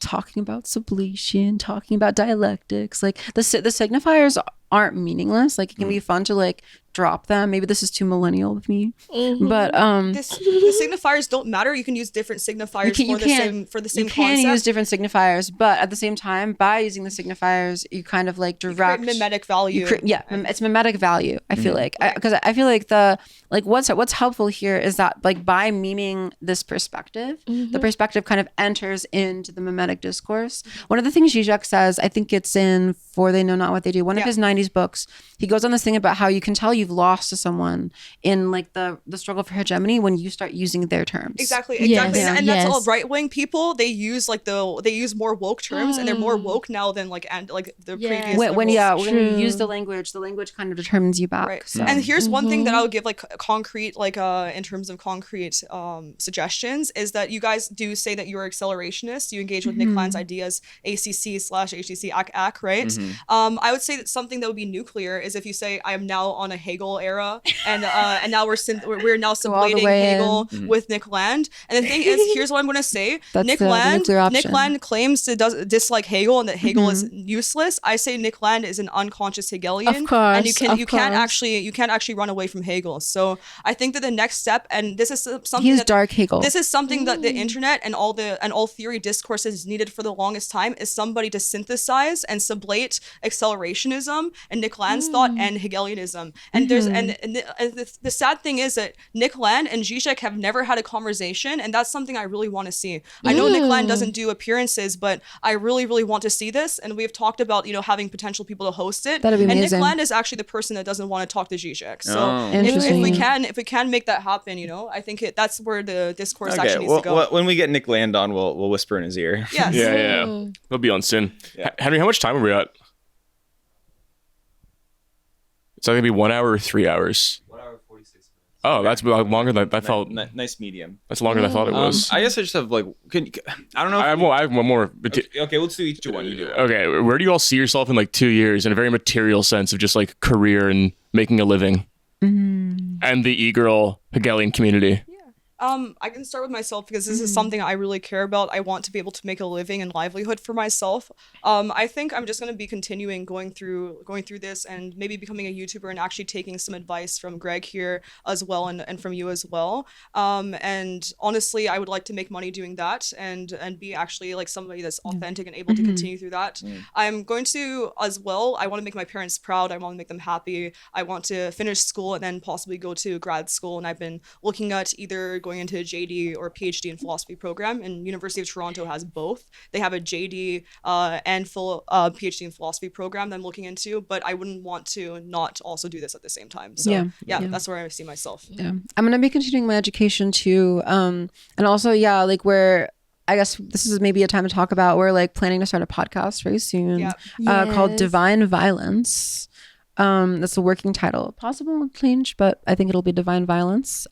talking about sublation, talking about dialectics. Like the signifiers aren't meaningless. Like it can be fun to like drop them. Maybe this is too millennial with me, but the signifiers don't matter. You can use different signifiers for the same you can concept. use different signifiers, but at the same time, by using the signifiers, you kind of like direct mimetic value. It's mimetic value. I feel like because I feel like what's helpful here is that like by memeing this perspective, the perspective kind of enters into the mimetic discourse. One of the things Jreg says, I think it's in For They Know Not What They Do, one of his 90s books, he goes on this thing about how you can tell you've you've lost to someone in like the struggle for hegemony when you start using their terms. Exactly. Yes. And Yes. that's all right wing people. They use more woke terms, and they're more woke now than like the previous. When liberals. when you use the language kind of determines you back. Right. So. And here's one thing that I would give like concrete, in terms of concrete suggestions, is that you guys do say that you're accelerationists. You engage with Nick Land's ideas, ACC/HCC AC, right? I would say that something that would be nuclear is if you say I am now on a Hegel era, and now we're now sublating Hegel with Nick Land. And the thing is, here's what I'm going to say: Nick Land claims to dislike Hegel and that Hegel is useless. I say Nick Land is an unconscious Hegelian, Of course, and you can't course. actually run away from Hegel. So I think that the next step, and this is something He's that dark Hegel. this is something that the internet and all theory discourses needed for the longest time, is somebody to synthesize and sublate accelerationism and Nick Land's thought and Hegelianism. And there's the sad thing is that Nick Land and Zizek have never had a conversation, and that's something I really want to see. I know Nick Land doesn't do appearances, but I really, really want to see this. And we've talked about having potential people to host it. That'd be and amazing. Nick Land is actually the person that doesn't want to talk to Zizek. So Interesting. if we can make that happen, I think that's where the discourse actually needs to go. When we get Nick Land on, we'll whisper in his ear. Yes. Yeah. They'll be on soon. Henry, how much time are we at? It's either gonna be 1 hour or 3 hours. 1 hour 46 minutes. Oh, that's longer than I thought. Nice medium. That's longer than I thought it was. I guess I just have I don't know. I have one more. Okay, let's do each one. You do it. Okay, where do you all see yourself in like 2 years in a very material sense of just like career and making a living? And the e-girl Hegelian community. I can start with myself because this is something I really care about. I want to be able to make a living and livelihood for myself. I think I'm just going to be continuing going through this and maybe becoming a YouTuber and actually taking some advice from Jreg here as well and from you as well. And honestly, I would like to make money doing that and be actually like somebody that's authentic and able to continue through that. I'm going to as well. I want to make my parents proud. I want to make them happy. I want to finish school and then possibly go to grad school. And I've been looking at either going into a JD or a PhD in philosophy program, and University of Toronto has both. They have a JD and full PhD in philosophy program that I'm looking into, but I wouldn't want to not also do this at the same time. So that's where I see myself. Yeah, I'm gonna be continuing my education too, and also like where I guess this is maybe a time to talk about. We're like planning to start a podcast very soon called Divine Violence. That's the working title. Possible change, but I think it'll be Divine Violence.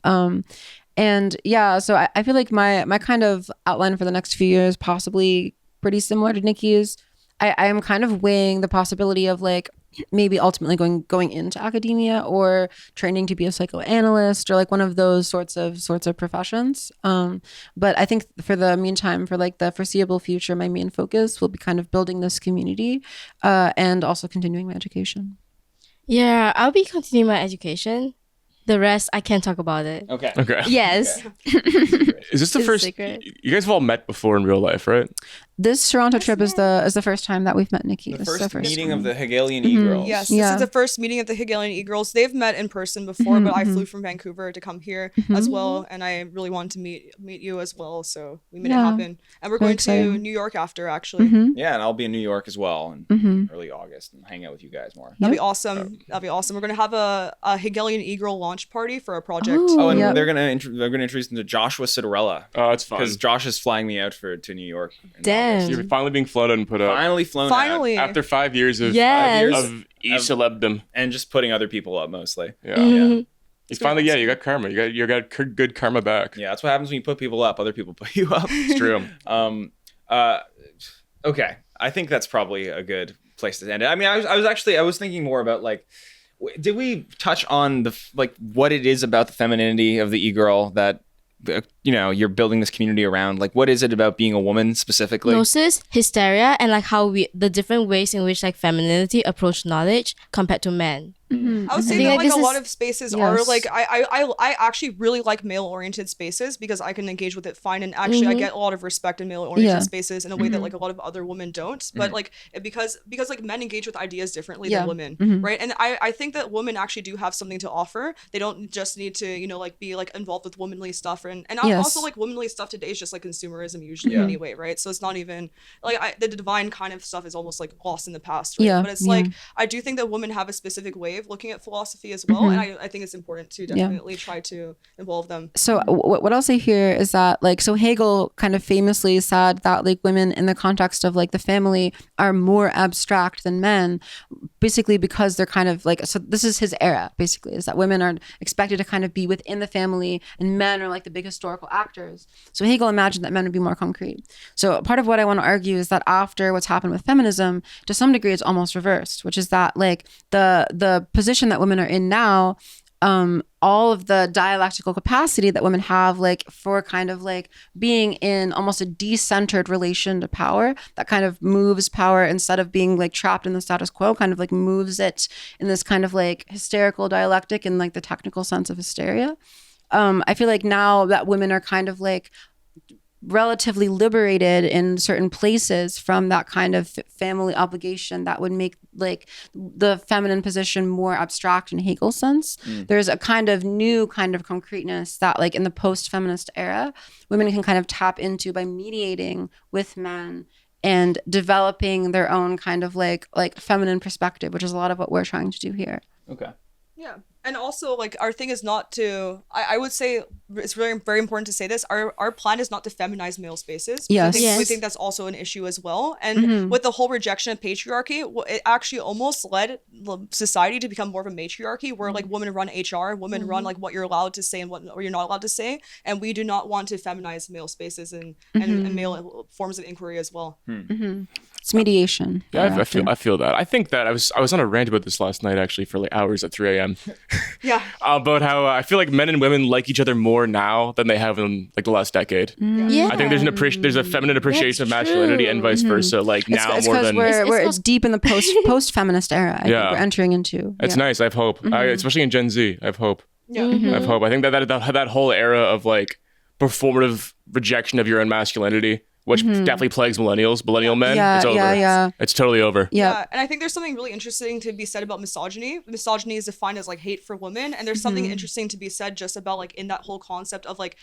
And so I feel like my kind of outline for the next few years possibly pretty similar to Nikki's. I am kind of weighing the possibility of like maybe ultimately going into academia or training to be a psychoanalyst or like one of those sorts of professions. But I think for the meantime, for like the foreseeable future, my main focus will be kind of building this community and also continuing my education. Yeah, I'll be continuing my education. The rest, I can't talk about it. Okay. Yes. Is this the It's first? secret. You guys have all met before in real life, right? This Toronto trip is the first time that we've met Nikki. The This is first meeting one. of the Hegelian e-girls. Yes, this is the first meeting of the Hegelian e-girls. They've met in person before, but I flew from Vancouver to come here as well, and I really wanted to meet you as well, so we made it happen. And we're Very going to exciting. New York after, actually. Yeah, and I'll be in New York as well in early August and hang out with you guys more. That'd be awesome. That'd be awesome. We're gonna have a Hegelian e-girl launch party for a project. Oh, and Yep. they're gonna introduce them to Joshua Citarella. Oh, it's fun. Because Josh is flying me out to New York. in Damn. August. You're finally being flown out and put up Finally flown Finally. after 5 years of Yes. of e-celebdom. out and just putting other people up mostly. Yeah. You finally, you got karma. You got good karma back. Yeah, that's what happens when you put people up. Other people put you up. It's true. Okay, I think that's probably a good place to end it. I mean, I was thinking more about like, did we touch on what it is about the femininity of the e-girl that you're building this community around? Like, what is it about being a woman specifically? Gnosis, hysteria, and like how the different ways in which like femininity approach knowledge compared to men. I would say think that like like this a is- lot of spaces are Yes. like I actually really like male oriented spaces because I can engage with it fine, and actually I get a lot of respect in male oriented Yeah. spaces in a way that like a lot of other women don't. But like because like men engage with ideas differently than women, right? And I think that women actually do have something to offer. They don't just need to like be like involved with womanly stuff, and Yes. also like womanly stuff today is just like consumerism usually anyway, right? So it's not even like the divine kind of stuff is almost like lost in the past, right? Yeah, But it's yeah. like I do think that women have a specific way way of looking at philosophy as well, and I think it's important to definitely try to involve them. So what I'll say here is that like, so Hegel kind of famously said that like women in the context of like the family are more abstract than men, basically because they're kind of like, so this is his era basically, is that women are expected to kind of be within the family and men are like the big historical actors. So Hegel imagined that men would be more concrete. So part of what I want to argue is that after what's happened with feminism, to some degree it's almost reversed, which is that like the position that women are in now, all of the dialectical capacity that women have like for kind of like being in almost a decentered relation to power that kind of moves power instead of being like trapped in the status quo, kind of like moves it in this kind of like hysterical dialectic in like the technical sense of hysteria. I feel like now that women are kind of like relatively liberated in certain places from that kind of family obligation that would make like the feminine position more abstract in Hegel's sense. There's a kind of new kind of concreteness that like in the post-feminist era, women can kind of tap into by mediating with men and developing their own kind of like feminine perspective, which is a lot of what we're trying to do here. Okay. Yeah. And also, like, our thing is not to, I would say it's really very important to say this, our plan is not to feminize male spaces. Yes. We think that's also an issue as well. And with the whole rejection of patriarchy, it actually almost led society to become more of a matriarchy where, like, women run HR, women run, like, what you're allowed to say and what or you're not allowed to say. And we do not want to feminize male spaces and male forms of inquiry as well. It's mediation. Yeah, I feel that. I think that I was on a rant about this last night actually for like hours at 3 a.m. Yeah. About how I feel like men and women like each other more now than they have in like the last decade. Yeah. I think there's a feminine appreciation of masculinity and vice versa. Like now It's more because than we're deep in the post-feminist era. I think we're entering into. It's nice. I have hope, especially in Gen Z. I have hope. Yeah. I have hope. I think that whole era of like performative rejection of your own masculinity, which definitely plagues millennial men. It's over. Yeah. It's totally over. Yeah, and I think there's something really interesting to be said about misogyny. Misogyny is defined as like hate for women, and there's something interesting to be said just about like in that whole concept of like,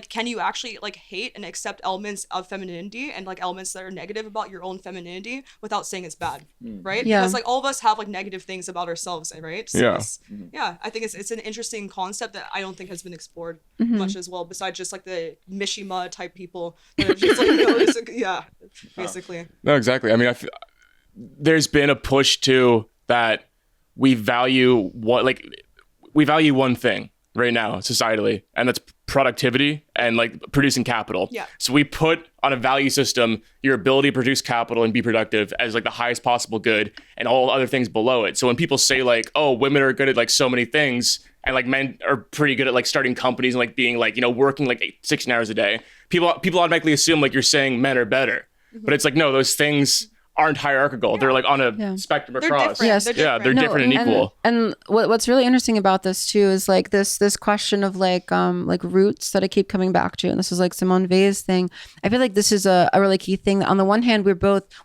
can you actually like hate and accept elements of femininity and like elements that are negative about your own femininity without saying it's bad, right? Yeah. Because like all of us have like negative things about ourselves, right? So I think it's an interesting concept that I don't think has been explored much as well, besides just like the Mishima type people that are just like basically. No, exactly. I mean, there's been a push to that we value one thing right now societally, and that's productivity and like producing capital. Yeah. So we put on a value system your ability to produce capital and be productive as like the highest possible good, and all other things below it. So when people say like, oh, women are good at like so many things, and like men are pretty good at like starting companies and like being like, working like 16 hours a day, people automatically assume like you're saying men are better. But it's like, no, those things aren't hierarchical. They're like on a spectrum across. Different. Yes. They're different and equal. And what's really interesting about this too is like this question of like roots that I keep coming back to, and this is like Simone Weil's thing. I feel like this is a really key thing. On the one hand, we're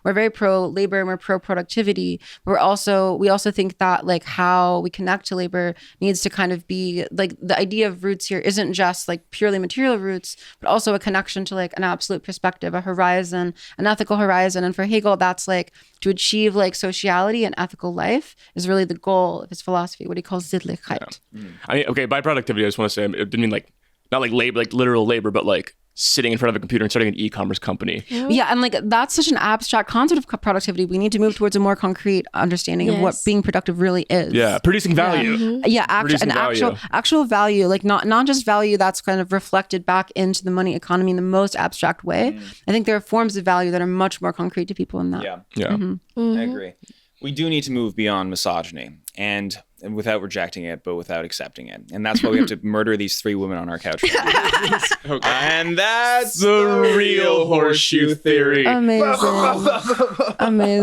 very pro labor and we're pro productivity. But we also think that like how we connect to labor needs to kind of be like, the idea of roots here isn't just like purely material roots, but also a connection to like an absolute perspective, a horizon, an ethical horizon. And for Hegel, that's like to achieve like sociality and ethical life is really the goal of his philosophy, what he calls Sittlichkeit. I mean, okay, by productivity, I just want to say, it didn't mean like, not like labor, like literal labor, but like sitting in front of a computer and starting an e-commerce company. Yeah, and like that's such an abstract concept of productivity. We need to move towards a more concrete understanding of what being productive really is. Yeah, producing value. Actual value, like not just value that's kind of reflected back into the money economy in the most abstract way. I think there are forms of value that are much more concrete to people in that. Yeah. I agree. We do need to move beyond misogyny and without rejecting it, but without accepting it. And that's why we have to murder these 3 women on our couch. And that's The real horseshoe theory. Amazing. Amazing.